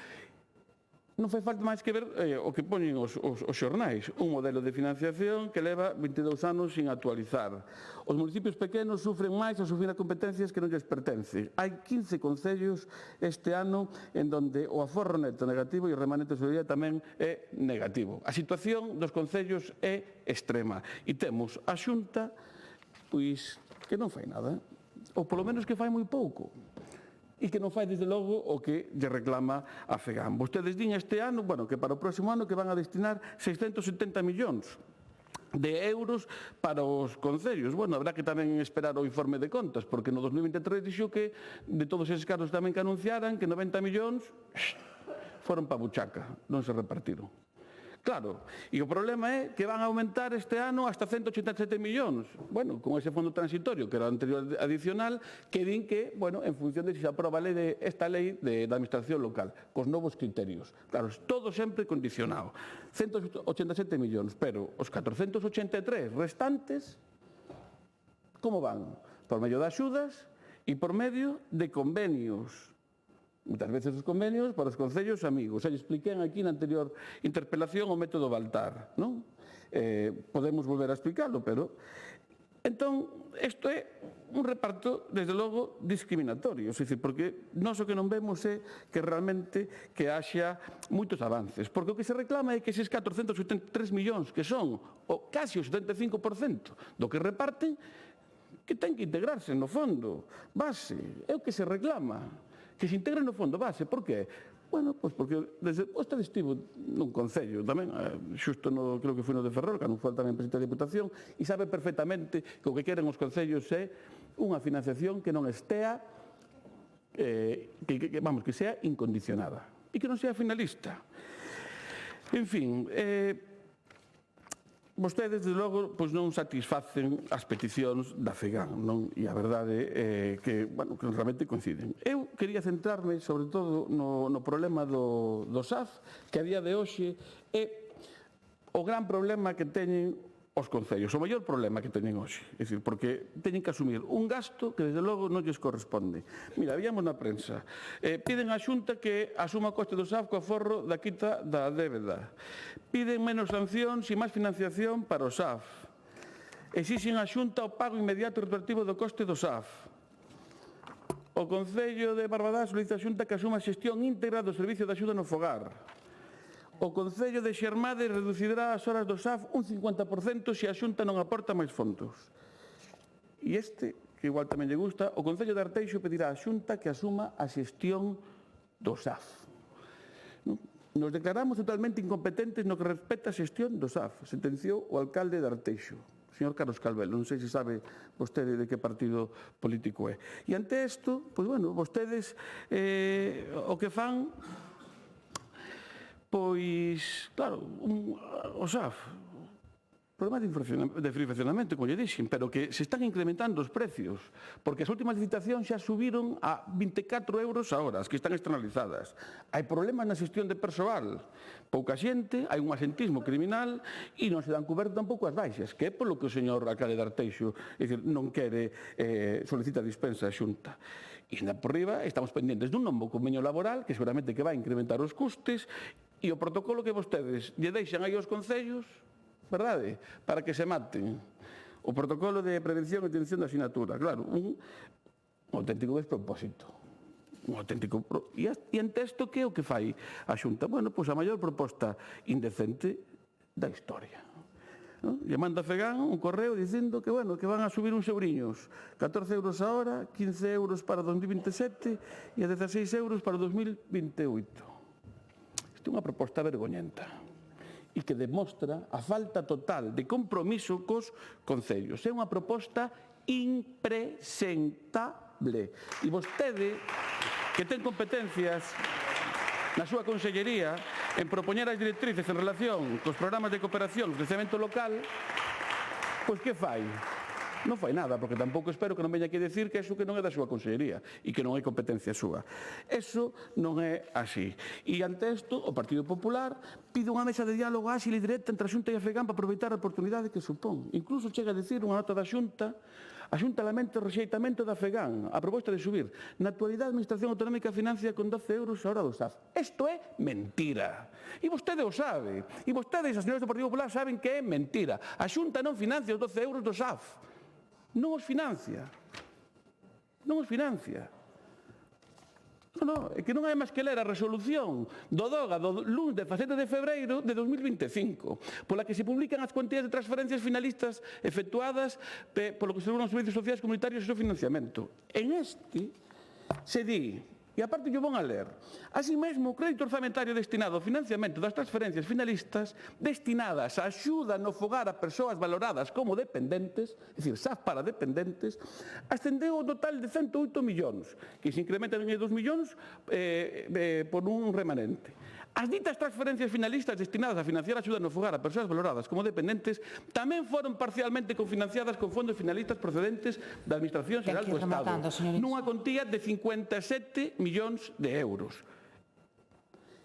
O: Non fai falta máis que ver o que poñen os xornais, un modelo de financiación que leva 22 anos sin actualizar. Os municipios pequenos sufren máis ao sufrir as competencias que non lles pertencen. Hai 15 concellos este ano en donde o aforro neto negativo e o remanente de seguridade tamén é negativo. A situación dos concellos é extrema e temos a Xunta pois que non fai nada, ou polo menos que fai moi pouco, e que non fai, desde logo, o que lle reclama a FEGAM. Vostedes din este ano, bueno, que para o próximo ano que van a destinar 670 millóns de euros para os concellos. Bueno, habrá que tamén esperar o informe de contas, porque no 2023 dixo que de todos eses casos tamén que anunciaran que 90 millóns foron pa buchaca, non se repartiron. Claro, e o problema é que van a aumentar este ano hasta 187 millóns. Bueno, con ese fondo transitorio, que era o anterior adicional, que din que, bueno, en función de se aproba esta lei da administración local, cos novos criterios. Claro, todo sempre condicionado. 187 millóns, pero os 483 restantes, como van? Por medio de axudas e por medio de convenios. Muitas veces os convenios para os concellos amigos. Xa lle expliquei aquí na anterior interpelación o método Baltar, non? Podemos volver a explicarlo, pero... Entón, isto é un reparto, desde logo, discriminatorio. É dicir, porque nós o que non vemos é que realmente que haxa moitos avances. Porque o que se reclama é que eses 473 millóns, que son casi o 75% do que reparten, que ten que integrarse no fondo base. É o que se reclama. Que se integre no fondo base. Por qué? Bueno, pois porque vostede estivo nun concello tamén, xusto creo que foi no de Ferrol, que non foi tamén presidente da Diputación, e sabe perfectamente que o que queren os concellos é unha financiación que non estea, que sea incondicionada e que non sea finalista. En fin, vostedes, desde logo, pois non satisfacen as peticións da FEGAM, non? E a verdade é que, bueno, que realmente coinciden. Eu quería centrarme, sobre todo, no problema do SAF, que a día de hoxe é o gran problema que teñen os concellos, o maior problema que teñen hoxe. É dicir, porque teñen que asumir un gasto que, desde logo, non lles corresponde. Mira, víamos na prensa. Piden á Xunta que asuma o coste do SAF co aforro da quita da débeda. Piden menos sancións e máis financiación para o SAF. Exixen á Xunta o pago inmediato e retroactivo do coste do SAF. O Concello de Barbadás solicita á Xunta que asuma a xestión íntegra do servicio de axuda no fogar. O Concello de Xermade reducirá as horas do SAF un 50% se a Xunta non aporta máis fondos. E que igual tamén lle gusta, o Concello de Arteixo pedirá á Xunta que asuma a xestión do SAF. Nos declaramos totalmente incompetentes no que respecta a xestión do SAF, sentenciou o alcalde de Arteixo, señor Carlos Calvel. Non sei se sabe vostede de que partido político é. E ante isto, pois, bueno, vostedes o que fan... Pois, claro, o SAF, problema de inflacionamento, como lle dixen, pero que se están incrementando os precios, porque as últimas licitacións xa subiron a 24 euros a hora, as que están externalizadas. Hai problemas na xestión de persoal, pouca xente, hai un asentismo criminal e non se dan coberto tampouco as baixas, que é polo que o señor alcalde de Arteixo non quere, solicita dispensa a Xunta. E ainda por riba estamos pendentes dun novo convenio laboral que seguramente que vai incrementar os custes e o protocolo que vostedes lle deixan aí aos concellos, verdade, para que se maten. O protocolo de prevención e detención da asinatura, claro, un auténtico despropósito. Un auténtico... E ante isto, que é o que fai a Xunta? Bueno, pois a maior proposta indecente da historia. Lle manda a FEGAM un correo dicindo que, bueno, que van a subir uns euriños, 14 euros a hora, 15 euros para 2027 e a 16 euros para 2028. Isto é unha proposta vergoñenta e que demostra a falta total de compromiso cos concellos. É unha proposta impresentable. E vostede, que ten competencias na súa consellería en propoñer as directrices en relación cos programas de cooperación, crecemento local, pois que fai? Non fai nada, porque tampouco espero que non veña aquí decir que eso que non é da súa consellería e que non é competencia súa. Eso non é así. E ante isto, o Partido Popular pide unha mesa de diálogo áxil e directa entre a Xunta e a FEGAM para aproveitar a oportunidade que supón. Incluso chega a decir unha nota da Xunta: a Xunta lamenta o rexeitamento da FEGAM a proposta de subir. Na actualidade, a Administración Autonómica financia con 12 euros a hora do SAF. Isto é mentira. E vostede o sabe. E vostedes, as señoras do Partido Popular, saben que é mentira. A Xunta non financia os 12 euros do SAF. Non os financia. Non os financia. Non, é que non hai máis que ler a resolución do DOGA do lunes 17 de febreiro de 2025, pola que se publican as cuantías de transferencias finalistas efectuadas polo que se regulan os servicios sociais comunitarios e o seu financiamento. En este se di, e aparte yo vou a ler, así mesmo o crédito orzamentario destinado ao financiamento das transferencias finalistas destinadas a axuda no fogar a persoas valoradas como dependentes, é dicir, SAF para dependentes, ascendeu ao total de 108 millóns, que se incrementan en 2 millóns por un remanente. As ditas transferencias finalistas destinadas a financiar a axuda no fogar a persoas valoradas como dependentes tamén foron parcialmente cofinanciadas con fondos finalistas procedentes da Administración Xeral do Estado, nunha contía de 57 millóns de euros.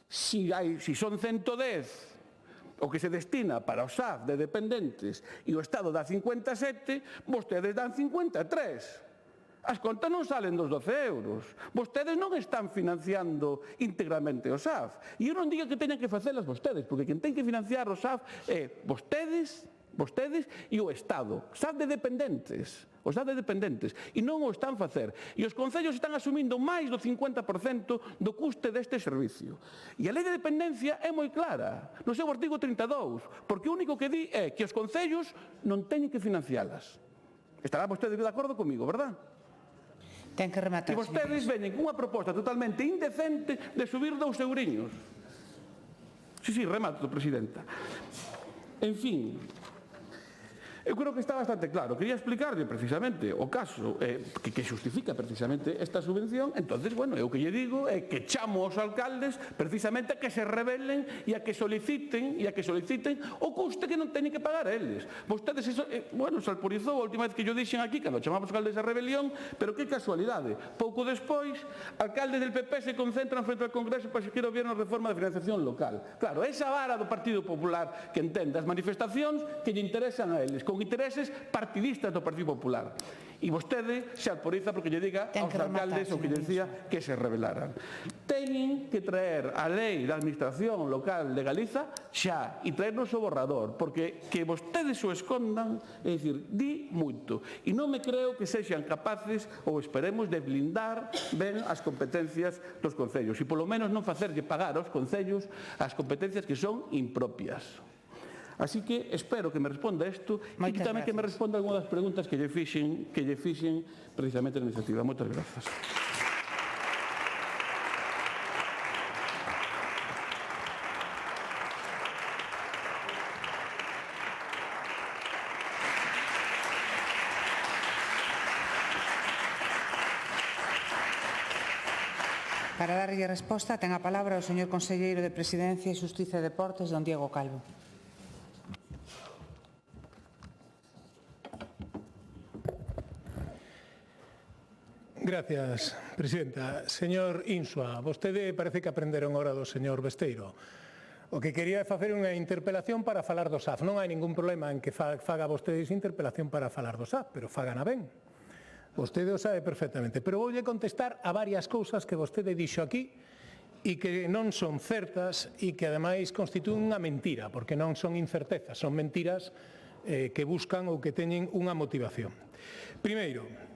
O: Si son 110 o que se destina para o SAF de dependentes e o Estado dá 57, vostedes dan 53. As contas non salen dos 12 euros. Vostedes non están financiando íntegramente o SAF. E eu non digo que teñan que facelas vostedes, porque quen ten que financiar o SAF é vostedes e o Estado. SAF de dependentes. O SAF de dependentes. E non o están facer. E os concellos están asumindo máis do 50% do custe deste servicio. E a lei de dependencia é moi clara, no seu artigo 32, porque o único que di é que os concellos non teñen que financialas. Estará vostede de acordo comigo, verdad?
P: Ten que rematar.
O: E vostedes veñen cunha proposta totalmente indecente de subir 2 euriños. Sí, remato, Presidenta. En fin, eu creo que está bastante claro. Quería explicarlle precisamente o caso que xustifica precisamente esta subvención. Entonces, bueno, eu que lle digo é que chamo aos alcaldes precisamente a que se rebelen e a que soliciten o custe que non teñen que pagar eles. Vostedes, bueno, se alporizou a última vez que yo dixen aquí, cando chamamos alcaldes a rebelión, pero que casualidade. Pouco despois, alcaldes del PP se concentran frente ao Congreso para exigir ao Goberno a reforma de financiación local. Claro, esa vara do Partido Popular que entende as manifestacións que lle interesan a eles, con intereses partidistas do Partido Popular. E vostede se alporiza porque lle diga aos alcaldes o que lle decía que se rebelaran. Teñen que traer a lei da Administración Local de Galiza xa e traernos o borrador, porque que vostedes o escondan, é dicir, di moito. E non me creo que sexan capaces, ou esperemos, de blindar ben as competencias dos concellos e polo menos non facerlle pagar aos concellos as competencias que son impropias. Así que espero que me responda isto e que tamén que me responda algunha das preguntas que lle fixen precisamente na iniciativa. Moitas grazas.
P: Para darlle resposta, ten a palabra o señor conselleiro de Presidencia e Xustiza e Deportes, don Diego Calvo.
Q: Gracias, Presidenta. Señor Insua, vostede parece que aprenderon hora do señor Besteiro. O que quería é facer unha interpelación para falar do SAF. Non hai ningún problema en que faga vostedes interpelación para falar do SAF, pero fagana ben. Vostede o sabe perfectamente. Pero voulle contestar a varias cousas que vostede dixo aquí e que non son certas e que ademais constitúen unha mentira, porque non son incertezas, son mentiras que buscan ou que teñen unha motivación. Primeiro,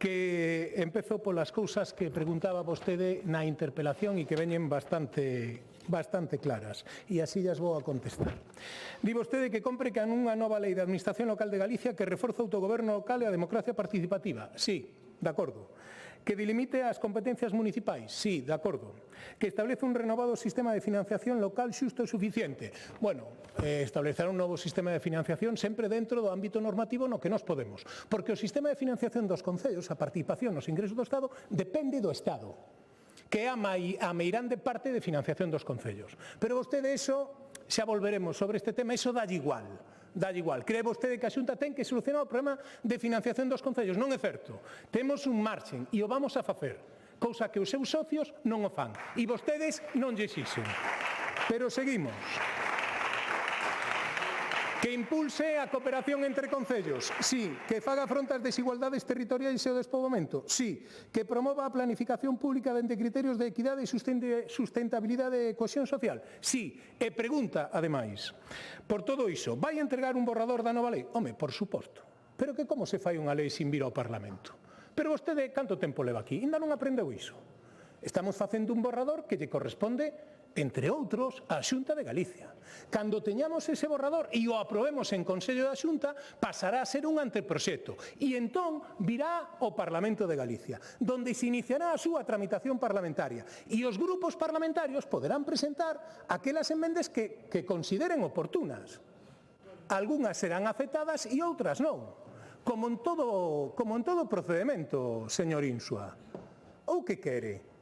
Q: que empezo polas cousas que preguntaba vostede na interpelación e que veñen bastante claras, e así llas vou a contestar. Di vostede que compre que unha nova lei de Administración Local de Galicia que reforza o autogoberno local e a democracia participativa. Sí, de acordo. Que delimite as competencias municipais? Sí, de acordo. Que establece un renovado sistema de financiación local xusto e suficiente? Bueno, establecer un novo sistema de financiación sempre dentro do ámbito normativo no que nós podemos. Porque o sistema de financiación dos concellos, a participación nos ingresos do Estado, depende do Estado. que é a meirande parte de financiación dos concellos. Pero vostede eso, xa volveremos sobre este tema, eso dalle igual. Dalle igual. Cree vostede que a Xunta ten que solucionar o problema de financiación dos concellos. Non é certo. Temos un marxen e o vamos a facer, cousa que os seus socios non o fan. E vostedes non lle exixen. Pero seguimos. Que impulse a cooperación entre concellos, sí. Que faga fronte ás desigualdades territoriais e o despoboamento, sí. Que promova a planificación pública dende criterios de equidade e sustentabilidade e cohesión social, sí. E pregunta, ademais, por todo iso, vai entregar un borrador da nova lei? Home, por suposto. Pero que como se fai unha lei sin vir ao Parlamento? Pero vostede, canto tempo leva aquí? Ainda non aprendeu iso. Estamos facendo un borrador que lle corresponde, entre outros, á Xunta de Galicia. Cando teñamos ese borrador e o aprobemos en Consello da Xunta, pasará a ser un anteproxecto e entón virá ao Parlamento de Galicia, donde se iniciará a súa tramitación parlamentaria e os grupos parlamentarios poderán presentar aquelas emendas que consideren oportunas. Algúnas serán aceptadas e outras non, como en todo procedimento, señor Insua. Ou que quere?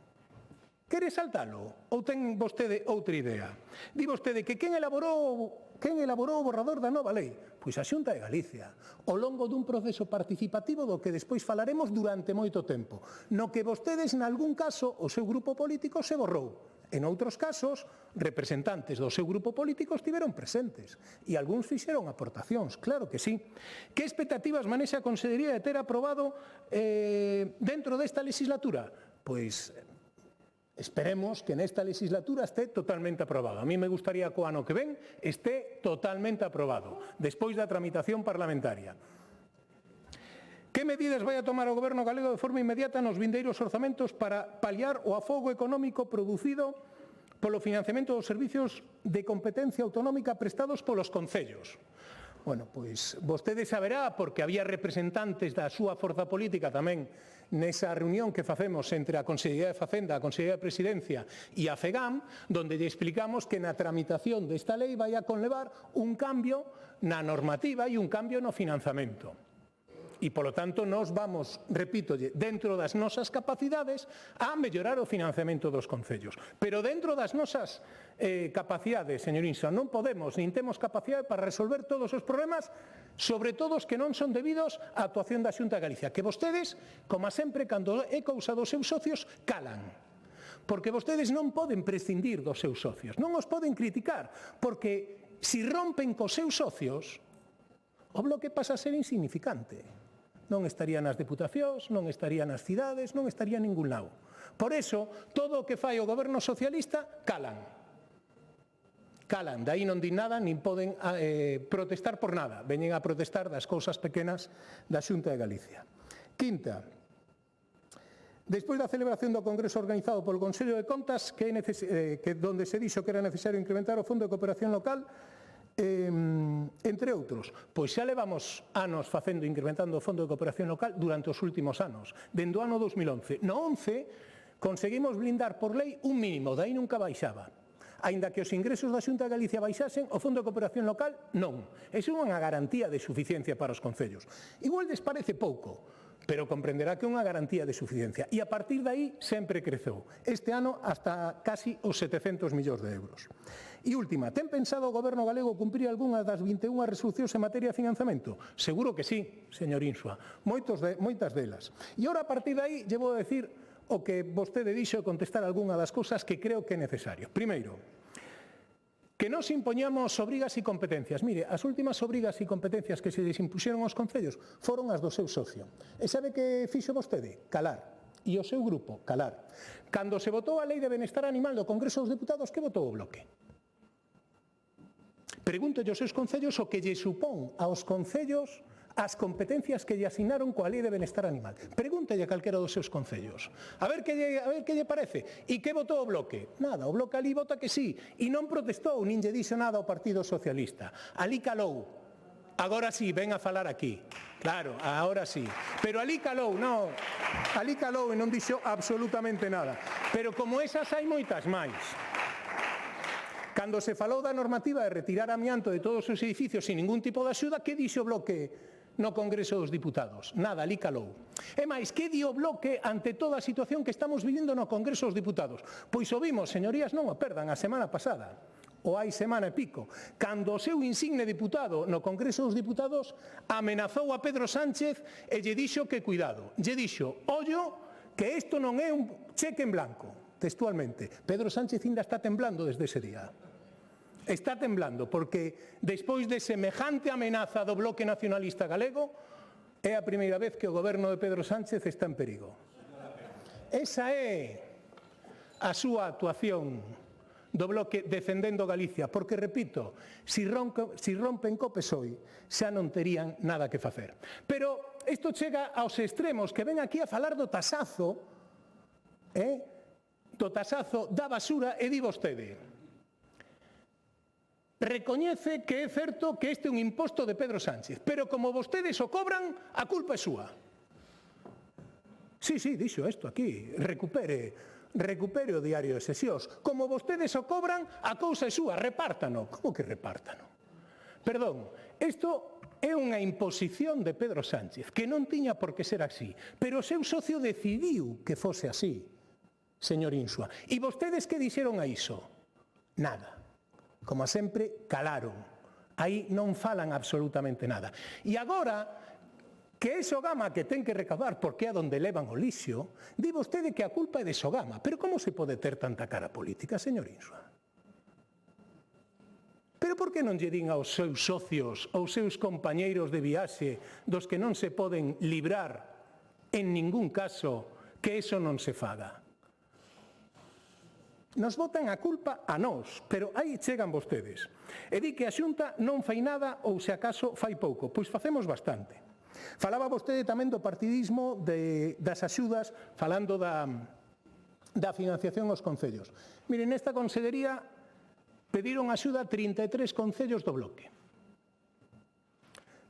Q: Quere saltalo? Ou ten vostede outra idea? Di vostede que quen elaborou o borrador da nova lei? Pois a Xunta de Galicia, ao longo dun proceso participativo do que despois falaremos durante moito tempo, no que vostedes, nalgún caso, o seu grupo político se borrou. En outros casos, representantes do seu grupo político estiveron presentes e algúns fixeron aportacións, claro que sí. Que expectativas manexa a Consellería de ter aprobado dentro desta legislatura? Pois esperemos que nesta legislatura este totalmente aprobado. A mí me gustaría que o ano que ven este totalmente aprobado, despois da tramitación parlamentaria. Que medidas vai a tomar o Goberno galego de forma inmediata nos vindeiros orzamentos para paliar o afogo económico producido polo financiamento dos servizos de competencia autonómica prestados polos concellos? Bueno, pois vostede saberá, porque había representantes da súa forza política tamén nesa reunión que facemos entre a Consellería de Facenda, a Consellería de Presidencia e a FEGAM, donde lle explicamos que na tramitación desta lei vai a conlevar un cambio na normativa e un cambio no financiamento. E, polo tanto, nos vamos, repítolle, dentro das nosas capacidades a mellorar o financiamento dos concellos. Pero dentro das nosas capacidades, señor Insua, non podemos, nin temos capacidade para resolver todos os problemas, sobre todo os que non son debidos á actuación da Xunta de Galicia, que vostedes, como sempre, cando é cousa dos seus socios, calan. Porque vostedes non poden prescindir dos seus socios, non os poden criticar, porque se rompen cos seus socios, o bloque pasa a ser insignificante. Non estaría nas deputacións, non estaría nas cidades, non estaría en ningún lado. Por eso, todo o que fai o goberno socialista, calan. Calan, dai non din nada, nin poden protestar por nada. Veñen a protestar das cousas pequenas da Xunta de Galicia. Quinta, despois da celebración do Congreso organizado polo Consello de Contas, donde se dixo que era necesario incrementar o Fondo de Cooperación Local, entre outros, pois xa levamos anos incrementando o Fondo de Cooperación Local durante os últimos anos, dende o ano 2011. No 11 conseguimos blindar por lei un mínimo, dai nunca baixaba. Aínda que os ingresos da Xunta de Galicia baixasen, o Fondo de Cooperación Local non. É unha garantía de suficiencia para os concellos. Igual les parece pouco, pero comprenderá que é unha garantía de suficiencia. E a partir de aí sempre creceu. Este ano hasta casi os 700 millóns de euros. E última, ten pensado o Goberno galego cumprir algunha das 21 resolucións en materia de financiamento? Seguro que sí, señor Insua, moitas delas. E ora a partir de aí lle vou decir o que vostede dixo e contestar algunha das cousas que creo que é necesario. Primeiro, que nos impoñamos obrigas e competencias. Mire, as últimas obrigas e competencias que se les impuxeron aos concellos foron as do seu socio. E sabe que fixo vostede? Calar. E o seu grupo, calar. Cando se votou a Lei de Benestar Animal do Congreso dos Deputados, que votou o Bloque? Pregúntolle aos seus concellos o que lle supón aos concellos as competencias que lle asignaron coa Lei de Benestar Animal. Pregúntelle a calquera dos seus concellos. A ver que lle parece. E que votou o Bloque? Nada, o Bloque ali vota que sí. E non protestou, nin lle dixo nada ao Partido Socialista. Ali calou. Agora sí, ven a falar aquí. Claro, agora sí. Pero ali calou, non. Ali calou e non dixo absolutamente nada. Pero como esas hai moitas máis. Cando se falou da normativa de retirar amianto de todos os edificios sin ningún tipo de axuda, que dixo o Bloque? no Congreso dos Diputados. Nada, ali calou. E máis, que di o Bloque ante toda a situación que estamos vivindo no Congreso dos Diputados? Pois o vimos, señorías, non o perdan, a semana pasada, ou hai semana e pico, cando o seu insigne diputado no Congreso dos Diputados amenazou a Pedro Sánchez e lle dixo que cuidado. Lle dixo, ollo, que isto non é un cheque en blanco, textualmente. Pedro Sánchez ainda está temblando desde ese día. Está temblando, porque despois de semejante amenaza do Bloque Nacionalista Galego, é a primeira vez que o goberno de Pedro Sánchez está en perigo. Esa é a súa actuación do Bloque defendendo Galicia, porque, repito, si rompen co PSOE, xa non terían nada que facer. Pero isto chega aos extremos, que ven aquí a falar do tasazo, da basura, e di vostede, recoñece que é certo que este é un imposto de Pedro Sánchez, pero como vostedes o cobran, a culpa é súa. Sí, dixo isto aquí, recupere o diario de sesións. Como vostedes o cobran, a cousa é súa, repártano. Como que repártano? Perdón, isto é unha imposición de Pedro Sánchez, que non tiña por que ser así, pero o seu socio decidiu que fose así, señor Insua. E vostedes que dixeron a iso? Nada. Como sempre, calaron. Aí non falan absolutamente nada. E agora, que é Sogama que ten que recabar porque é onde levan o lixo, di vostede que a culpa é de Sogama. Pero como se pode ter tanta cara política, señor Insua? Pero por que non lle din aos seus socios, aos seus compañeiros de viaxe, dos que non se poden librar en ningún caso, que eso non se faga? Nos botan a culpa a nós, pero aí chegan vostedes. E di que a Xunta non fai nada ou se acaso fai pouco. Pois facemos bastante. Falaba vostede tamén do partidismo das axudas, falando da financiación aos concellos. Miren, nesta consellería pediron axuda a 33 concellos do Bloque.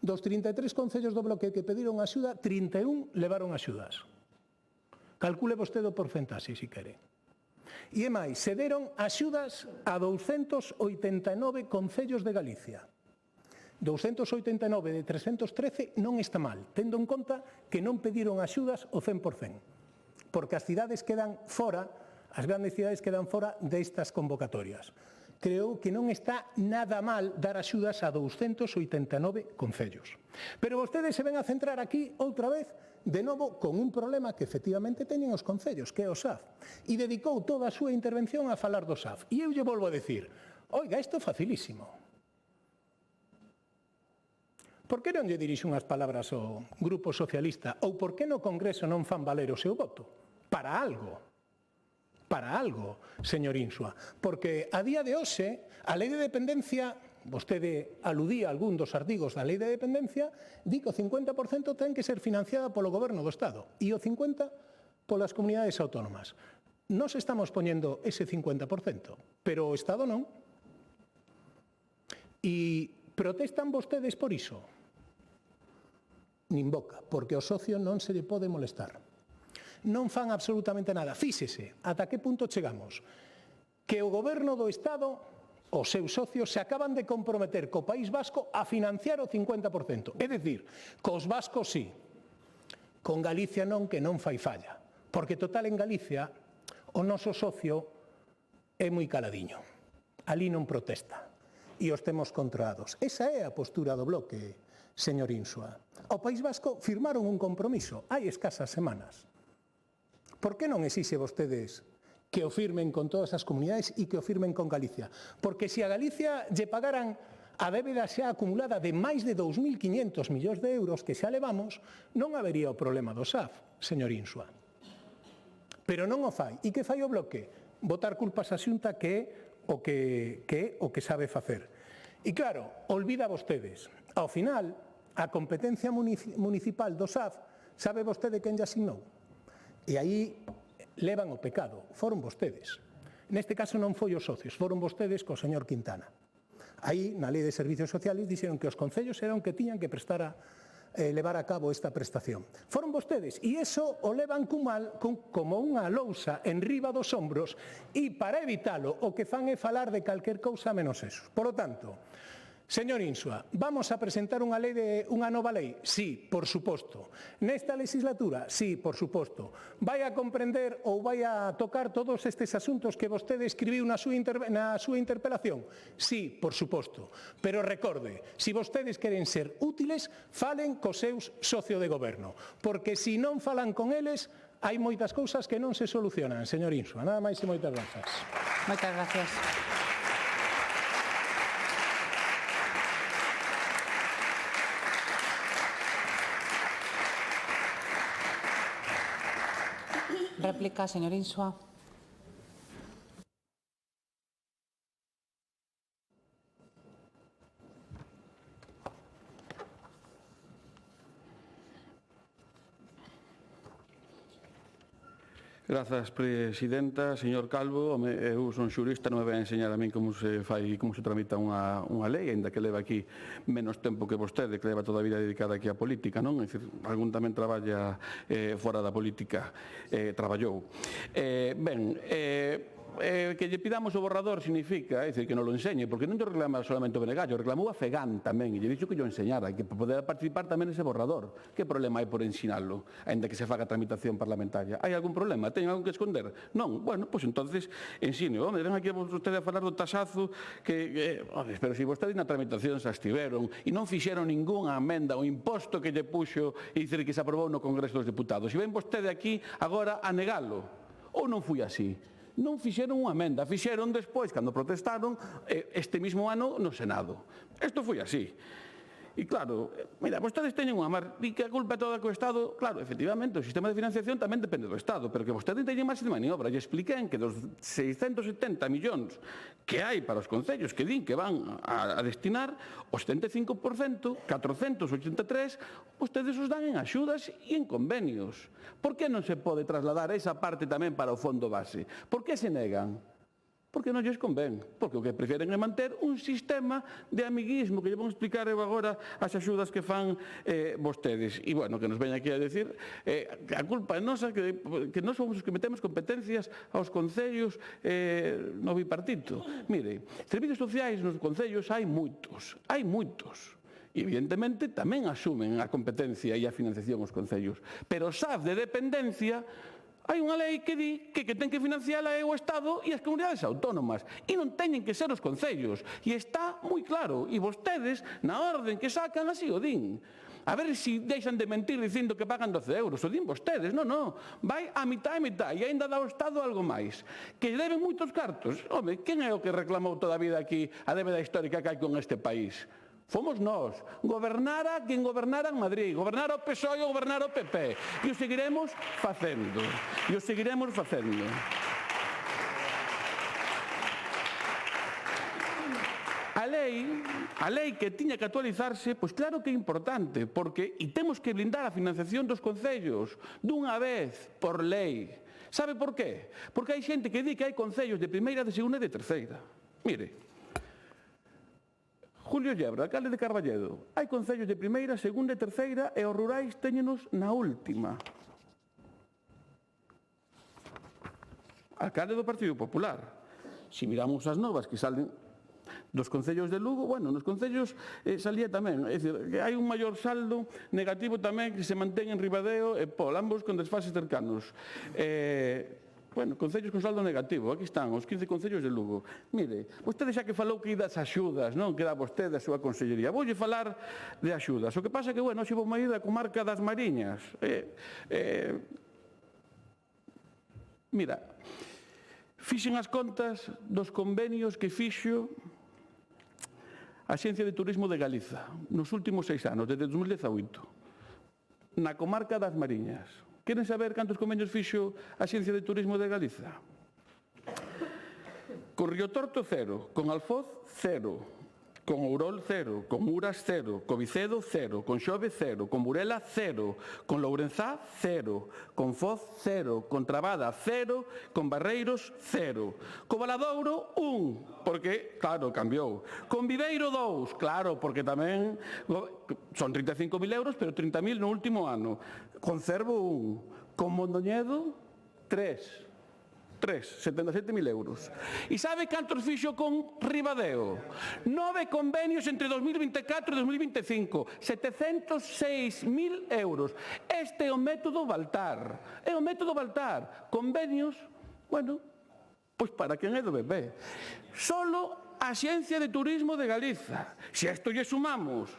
Q: Dos 33 concellos do Bloque que pediron axuda, 31 levaron axudas. Calcule vostede o porcentaxe, se quere. E é máis, se deron axudas a 289 concellos de Galicia. 289 de 313 non está mal, tendo en conta que non pediron axudas o 100%, porque as cidades quedan fora, as grandes cidades quedan fora destas convocatorias. Creo que non está nada mal dar axudas a 289 concellos. Pero vostedes se ven a centrar aquí outra vez, de novo, con un problema que efectivamente teñen os concellos, que é o SAF. E dedicou toda a súa intervención a falar do SAF. E eu lle volvo a decir, oiga, isto é facilísimo. Por que non lle dirixo unhas palabras ao Grupo Socialista? Ou por que no Congreso non fan valer o seu voto? Para algo, señor Insua. Porque a día de hoxe, a lei de dependencia, vostede aludía a algún dos artigos da lei de dependencia, di que o 50% ten que ser financiada polo Goberno do Estado e o 50% polas comunidades autónomas. Nos estamos poñendo ese 50%, pero o Estado non. E protestan vostedes por iso? Nin boca, porque o socio non se lle pode molestar. Non fan absolutamente nada. Fíxese, ata que punto chegamos? Que o Goberno do Estado, os seus socios, se acaban de comprometer co País Vasco a financiar o 50%. É dicir, cos vascos sí, con Galicia non, que non fai falla. Porque total en Galicia o noso socio é moi caladiño. Ali non protesta. E os temos controlados. Esa é a postura do Bloque, señor Insua. O País Vasco firmaron un compromiso hai escasas semanas. Por que non exixe vostedes que o firmen con todas as comunidades e que o firmen con Galicia? Porque se a Galicia lle pagaran a débeda xa acumulada de máis de 2.500 millóns de euros que xa levamos, non habería o problema do SAF, señor Insua. Pero non o fai. E que fai o Bloque? Botar culpas á Xunta que é o que sabe facer. E claro, olvida vostedes. Ao final, a competencia municipal do SAF, sabe vostede quen lle asignou? E aí levan o pecado, foron vostedes. Neste caso non foi os socios, foron vostedes co señor Quintana. Aí, na Lei de Servicios Sociales, dixeron que os concellos eran que tiñan que levar a cabo esta prestación. Foron vostedes, e iso o levan como unha lousa en riba dos ombros, e para evitalo, o que fan é falar de calquer cousa menos eso. Por lo tanto, Señor Insua, vamos a presentar unha nova lei? Sí, por suposto. Nesta legislatura? Sí, por suposto. Vai a comprender ou vai a tocar todos estes asuntos que vostede escribiu na súa interpelación? Sí, por suposto. Pero recorde, se vostedes queren ser útiles, falen cos seus socios de goberno. Porque se non falan con eles, hai moitas cousas que non se solucionan, señor Insua. Nada máis e moitas grazas.
P: Moitas gracias. Réplica, señor Insua.
O: Grazas, presidenta. Señor Calvo, eu son xurista, non me vai a enseñar a min como se tramita unha lei, ainda que leva aquí menos tempo que vostede, que leva toda a vida dedicada aquí á política, non? É dicir, algún tamén traballa fora da política, traballou. Que lle pidamos o borrador significa, é dicir, que non lo enseñe, porque non lle reclama solamente o Benegallo, reclamou a FEGAN tamén, e lle dixo que lle enseñara, que para poder participar tamén nese borrador. Que problema hai por ensinalo, ainda que se faga tramitación parlamentaria? Hai algún problema? Teñen algo que esconder? Non? Bueno, pois entonces ensine. Home, ven aquí vostede a falar do tasazo pero se vostede na tramitación se estiveron e non fixeron ningunha amenda o imposto que lle puxo e dicir que se aprobou no Congreso dos Deputados. E ven vostede aquí agora a negalo. Ou non foi así? Non fixeron unha amenda, fixeron despois, cando protestaron, este mismo ano no Senado. Isto foi así. E claro, mira, vostedes teñen unha e que a culpa é toda co Estado. Claro, efectivamente, o sistema de financiación tamén depende do Estado, pero que vostedes teñen marxe de maniobra. E expliquen que dos 670 millóns que hai para os concellos que din que van a destinar, o 75%, 483, vostedes os dan en axudas e en convenios. Por que non se pode trasladar esa parte tamén para o fondo base? Por que se negan? Porque non lles convén, porque o que prefieren é manter un sistema de amiguismo, que lle vou explicar eu agora as axudas que fan vostedes. E, bueno, que nos veña aquí a decir que a culpa é nosa, que nós somos os que metemos competencias aos concellos no bipartito. Mire, servicios sociais nos concellos hai moitos. E, evidentemente, tamén asumen a competencia e a financiación os concellos. Pero o SAF de dependencia, hai unha lei que di que ten que financiala é o Estado e as comunidades autónomas. E non teñen que ser os concellos. E está moi claro. E vostedes, na orden que sacan, así o din. A ver se deixan de mentir dicindo que pagan 12 euros. O din vostedes. Non. Vai a mitad e mitad. E ainda dá o Estado algo máis. Que deben moitos cartos. Home, quen é o que reclamou toda a vida aquí a débeda histórica que hai con este país? Fomos nós. Gobernara quen gobernara en Madrid, gobernara o PSOE e gobernara o PP. E o seguiremos facendo. A lei que tiña que actualizarse, pois claro que é importante, porque temos que blindar a financiación dos concellos dunha vez por lei. Sabe por qué? Porque hai xente que di que hai concellos de primeira, de segunda e de terceira. Mire, Julio Llebra, alcalde de Carballedo. Hai concellos de primeira, segunda e terceira e os rurais téñenos na última. Alcalde do Partido Popular. Se miramos as novas que salen dos concellos de Lugo, bueno, nos concellos salía tamén. É dicir, que hai un maior saldo negativo tamén que se mantén en Ribadeo e Pol, ambos con desfases cercanos. Bueno, concellos con saldo negativo, aquí están, os 15 concellos de Lugo. Mire, vostede xa que falou que das axudas, non? Que dá vostede a súa consellería. Voulle falar de axudas. O que pasa é que, bueno, xe vou ir da comarca das Mariñas. Mira, fixen as contas dos convenios que fixo a Axencia de Turismo de Galiza nos últimos 6 anos, desde 2018, na comarca das Mariñas. Queren saber cantos convenios fixo a Axencia de Turismo de Galiza? Con Río Torto, 0. Con Alfoz, 0. Con Ourol, 0. Con Muras, 0. Con Vicedo, 0. Con Xove, 0. Con Burela, 0. Con Lourenzá, 0. Con Foz, 0. Con Trabada, 0. Con Barreiros, 0. Con Valadouro, 1. Porque, claro, cambiou. Con Viveiro, 2. Claro, porque tamén son 35.000 euros, pero 30.000 no último ano. Con Cervo, 1. Con Mondoñedo, 3. 77.000 euros. E sabe cantos fixo con Ribadeo? 9 convenios entre 2024 e 2025, 706.000 euros. Este é o método Baltar. É o método Baltar. Convenios, bueno, pois para quen é do bebé. Solo a Axencia de Turismo de Galiza. Se a isto lle sumamos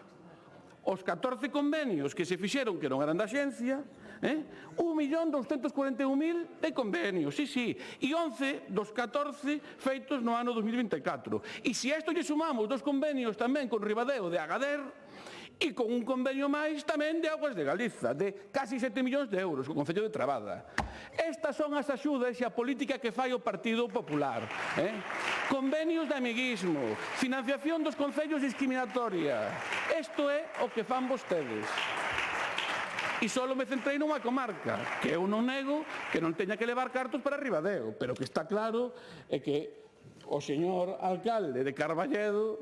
O: os 14 convenios que se fixeron que non eran da Axencia, 1.241.000 de convenios, sí, e 11 dos 14 feitos no ano 2024. E se a isto lle sumamos dos convenios tamén con Ribadeo de Agader, e con un convenio máis tamén de Aguas de Galiza, de casi 7 millóns de euros, co Concello de Trabada. Estas son as axudas e a política que fai o Partido Popular. Convenios de amiguismo, financiación dos concellos discriminatoria. Isto é o que fan vostedes. E só me centrei nunha comarca, que eu non nego que non teña que levar cartos para Ribadeo, pero que está claro é que o señor alcalde de Carballedo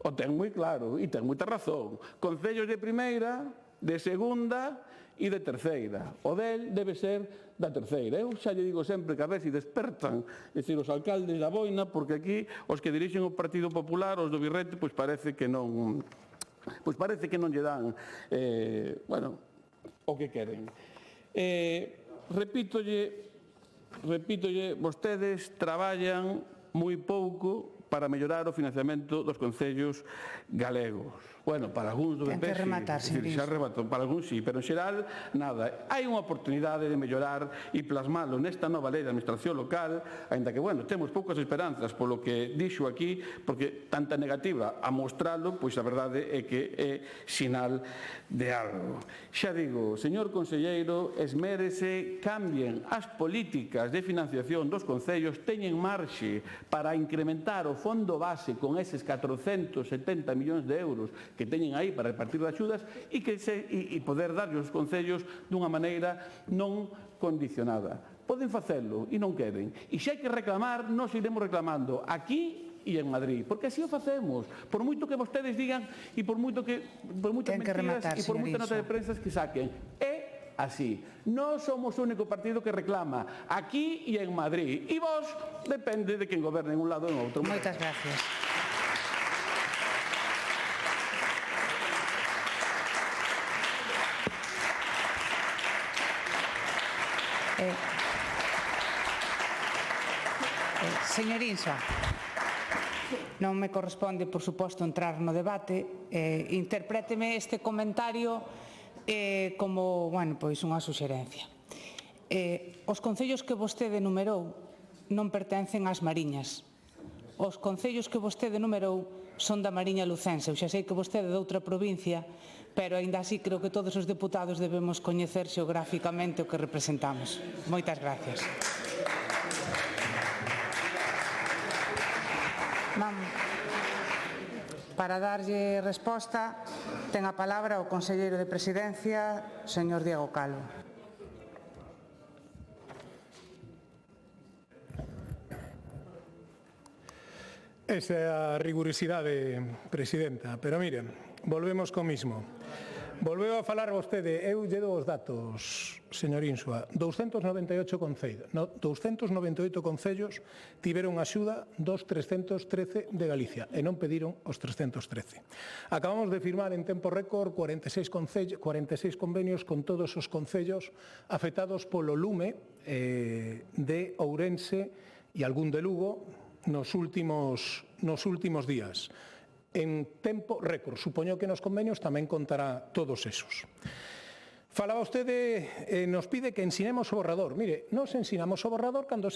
O: o ten moi claro e ten moita razón. Concellos de primeira, de segunda e de terceira. O del debe ser da terceira. Eu xa lle digo sempre que a ver se despertan, é dicir, os alcaldes da boina, porque aquí os que dirixen o Partido Popular, os do Birrete, pois parece que non lle dan o que queren. Repítolle, vostedes traballan moi pouco para mellorar o financiamento dos concellos galegos. Bueno, para algúns do BP, para algúns sí, pero en xeral, nada. Hai unha oportunidade de mellorar e plasmalo nesta nova lei de administración local, aínda que, bueno, temos poucas esperanzas polo que dixo aquí, porque tanta negativa a mostralo, pois a verdade é que é sinal de algo. Xa digo, señor conselleiro, esmérese, cambien as políticas de financiación dos concellos, teñen marxe para incrementar o fondo base con eses 470 millóns de euros que teñen aí para repartir as axudas e poder darlle aos concellos dunha maneira non condicionada. Poden facelo e non queren. E se hai que reclamar, nós iremos reclamando aquí e en Madrid, porque así o facemos. Por moito que vostedes digan e por moitas mentiras e por moitas notas de prensa que saquen. É así. Nós somos o único partido que reclama aquí e en Madrid. E vos depende de quen goberne en un lado ou en outro.
P: Moitas gracias. Señor Insua, non me corresponde, por suposto, entrar no debate. Interpréteme este comentario como, bueno, pois unha suxerencia. Os concellos que vostede enumerou non pertencen ás Mariñas. Os concellos que vostede enumerou son da Mariña Lucense. Eu xa sei que vostede é de outra provincia, pero aínda así creo que todos os deputados debemos coñecer xeográficamente o que representamos. Moitas gracias. Para darlle resposta, ten a palabra o conselleiro de Presidencia, señor Diego Calvo.
Q: Esa é a rigurosidade, Presidenta. Pero miren, volvemos co mismo. Volveu a falar vostede, eu lle dou os datos, señor Insua, 298 concellos tiveron axuda dos 313 de Galicia e non pediron os 313. Acabamos de firmar en tempo récord 46 convenios con todos os concellos afectados polo lume de Ourense e algún de Lugo nos últimos días. En tempo récord. Supoño que nos convenios tamén contará todos esos. Falaba vostede, nos pide que ensinemos o borrador. Mire, nos ensinamos o borrador cando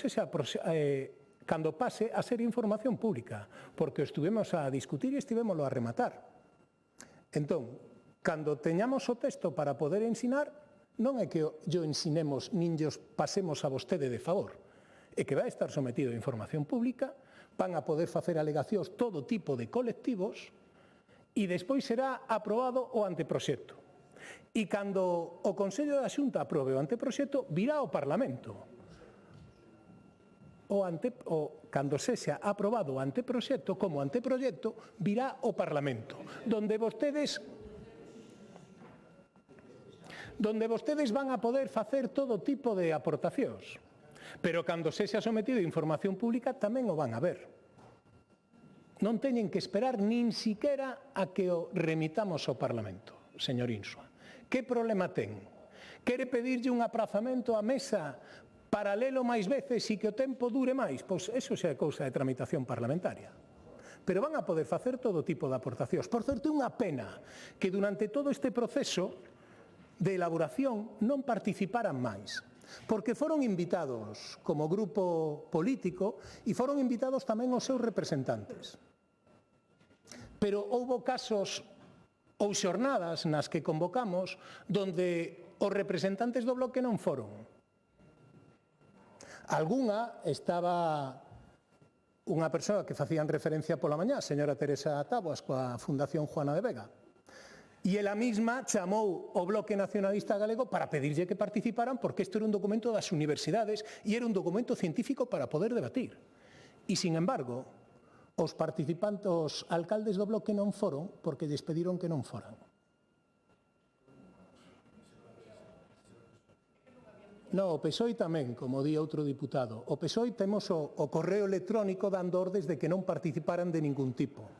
Q: pase a ser información pública, porque estivemos a discutir e estivémoslo a rematar. Entón, cando teñamos o texto para poder ensinar, non é que yo ensinemos nin os pasemos a vostede de favor, é que vai estar sometido a información pública, van a poder facer alegacións todo tipo de colectivos e despois será aprobado o anteproxecto. E cando o Consello da Xunta aprobe o anteproxecto, virá ao Parlamento. Cando sexa aprobado o anteproxecto, como anteproxecto, virá ao Parlamento, donde vostedes van a poder facer todo tipo de aportacións. Pero cando sexa sometido a información pública tamén o van a ver. Non teñen que esperar nin siquiera a que o remitamos ao Parlamento, señor Insua. Que problema ten? Quere pedirlle un aprazamento á mesa paralelo máis veces e que o tempo dure máis? Pois eso xa é cousa de tramitación parlamentaria. Pero van a poder facer todo tipo de aportacións. Por certo, é unha pena que durante todo este proceso de elaboración non participaran máis. Porque foron invitados como grupo político e foron invitados tamén os seus representantes. Pero houbo casos ou xornadas nas que convocamos donde os representantes do bloque non foron. Algunha estaba unha persoa que facían referencia pola mañá, a señora Teresa Taboas, coa Fundación Juana de Vega. E ela mesma chamou o Bloque Nacionalista Galego para pedirlle que participaran porque isto era un documento das universidades e era un documento científico para poder debatir. E, sin embargo, os participantes, os alcaldes do Bloque non foron porque lles pediron que non foran. No, o PSOE tamén, como di outro diputado. O PSOE temos o correo electrónico dando ordes de que non participaran de ningún tipo.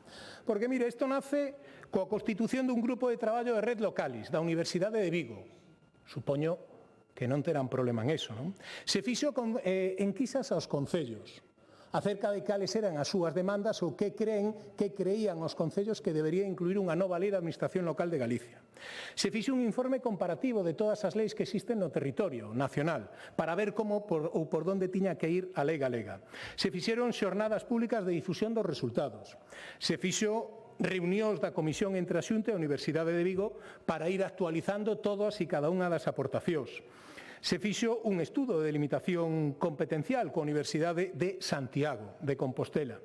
Q: Porque, mire, isto nace coa constitución dun grupo de traballo de Red Localis, da Universidade de Vigo. Supoño que non terán problema en eso, non? Se fixo enquisas aos concellos acerca de cales eran as súas demandas ou que creían os concellos que debería incluir unha nova lei de administración local de Galicia. Se fixo un informe comparativo de todas as leis que existen no territorio nacional para ver como ou por onde tiña que ir a lei galega. Se fixeron xornadas públicas de difusión dos resultados. Se fixo reunións da Comisión entre a Xunta e a Universidade de Vigo para ir actualizando todas e cada unha das aportacións. Se fixo un estudo de limitación competencial coa Universidade de Santiago de Compostela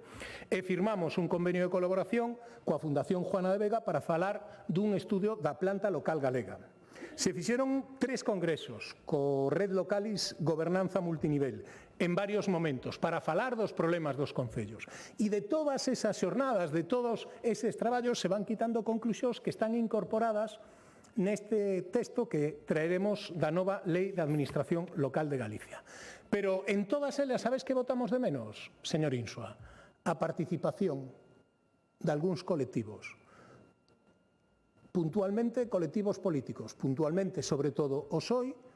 Q: e firmamos un convenio de colaboración coa Fundación Juana de Vega para falar dun estudio da planta local galega. Se fixeron 3 congresos co Red Localis Gobernanza Multinivel en varios momentos para falar dos problemas dos concellos. E de todas esas xornadas, de todos eses traballos, se van quitando conclusións que están incorporadas neste texto que traeremos da nova Lei de Administración Local de Galicia. Pero en todas elas, sabes que votamos de menos, señor Insua? A participación de algúns colectivos. Puntualmente, colectivos políticos. Puntualmente, sobre todo, o PSOE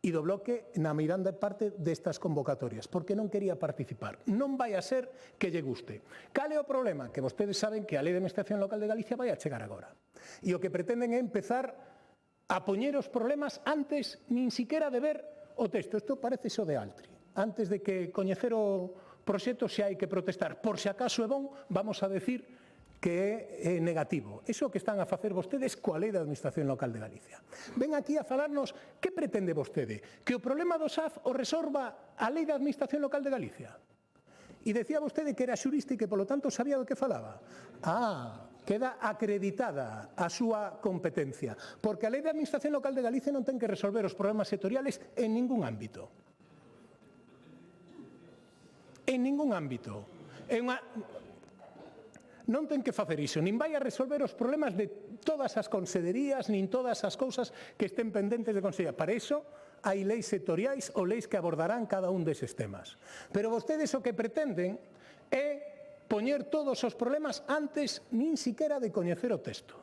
Q: e do Bloque na miranda parte destas convocatorias, porque non quería participar. Non vai a ser que lle guste. Cal é o problema? Que vostedes saben que a Lei de Administración Local de Galicia vai a chegar agora. E o que pretenden é empezar a poñer os problemas antes nin siquiera de ver o texto. Isto parece xo de Altri. Antes de que coñecer o proxecto se hai que protestar. Por se acaso é bon, vamos a decir que é negativo. Iso que están a facer vostedes coa Lei de Administración Local de Galicia. Ven aquí a falarnos que pretende vostede? Que o problema do SAF o resolva a Lei de Administración Local de Galicia? E decía vostede que era xurista e que, polo tanto, sabía do que falaba. Queda acreditada a súa competencia, porque a Lei de Administración Local de Galicia non ten que resolver os problemas sectoriales en ningún ámbito. En ningún ámbito. Non ten que facer iso, nin vai a resolver os problemas de todas as consellerías, nin todas as cousas que estén pendentes de consellería. Para iso hai leis sectoriais ou leis que abordarán cada un deses temas. Pero vostedes o que pretenden é poñer todos os problemas antes nin siquiera de coñecer o texto.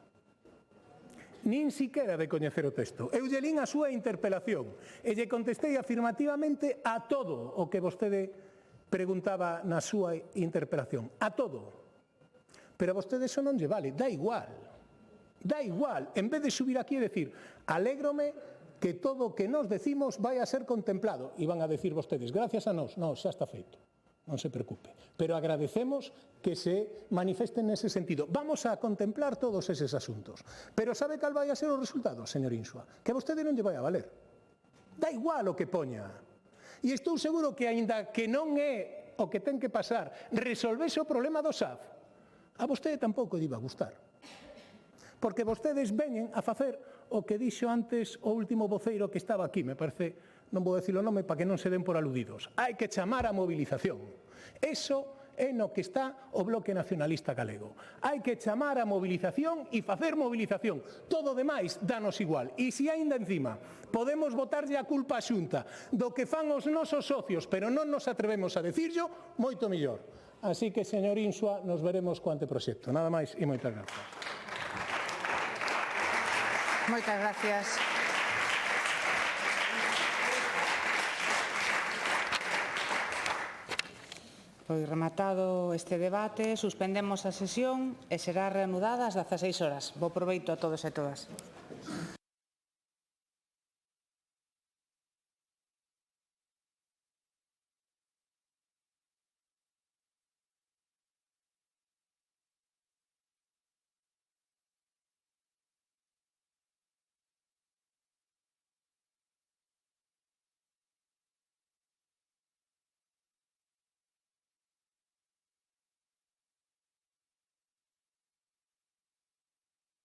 Q: Nin siquiera de coñecer o texto. Eu lle lín a súa interpelación e lle contestei afirmativamente a todo o que vostede preguntaba na súa interpelación. A todo. Pero a vostede eso non lle vale, dá igual. Dá igual. En vez de subir aquí e decir, alégrome que todo o que nos decimos vai a ser contemplado. E van a decir vostedes, gracias a nós. Non, xa está feito. Non se preocupe. Pero agradecemos que se manifesten nese sentido. Vamos a contemplar todos eses asuntos. Pero sabe cal vai a ser o resultado, señor Insua? Que a vostede non lle vai a valer. Dá igual o que poña. E estou seguro que, aínda que non é o que ten que pasar, resolvese o problema do SAF, a vostede tampouco lle iba a gustar. Porque vostedes veñen a facer o que dixo antes o último voceiro que estaba aquí, me parece, non vou decir o nome para que non se den por aludidos. Hai que chamar a movilización. Eso é no que está o Bloque Nacionalista Galego. Hai que chamar a mobilización e facer mobilización. Todo o demais danos igual. E se aínda encima podemos botarlle a culpa á Xunta do que fan os nosos socios, pero non nos atrevemos a decirlo, moito mellor. Así que, señor Insua, nos veremos co anteproxecto. Nada máis e moitas grazas.
P: Moitas gracias. Pois rematado este debate, suspendemos a sesión e será reanudada ás 16 horas. Bo proveito a todos e todas.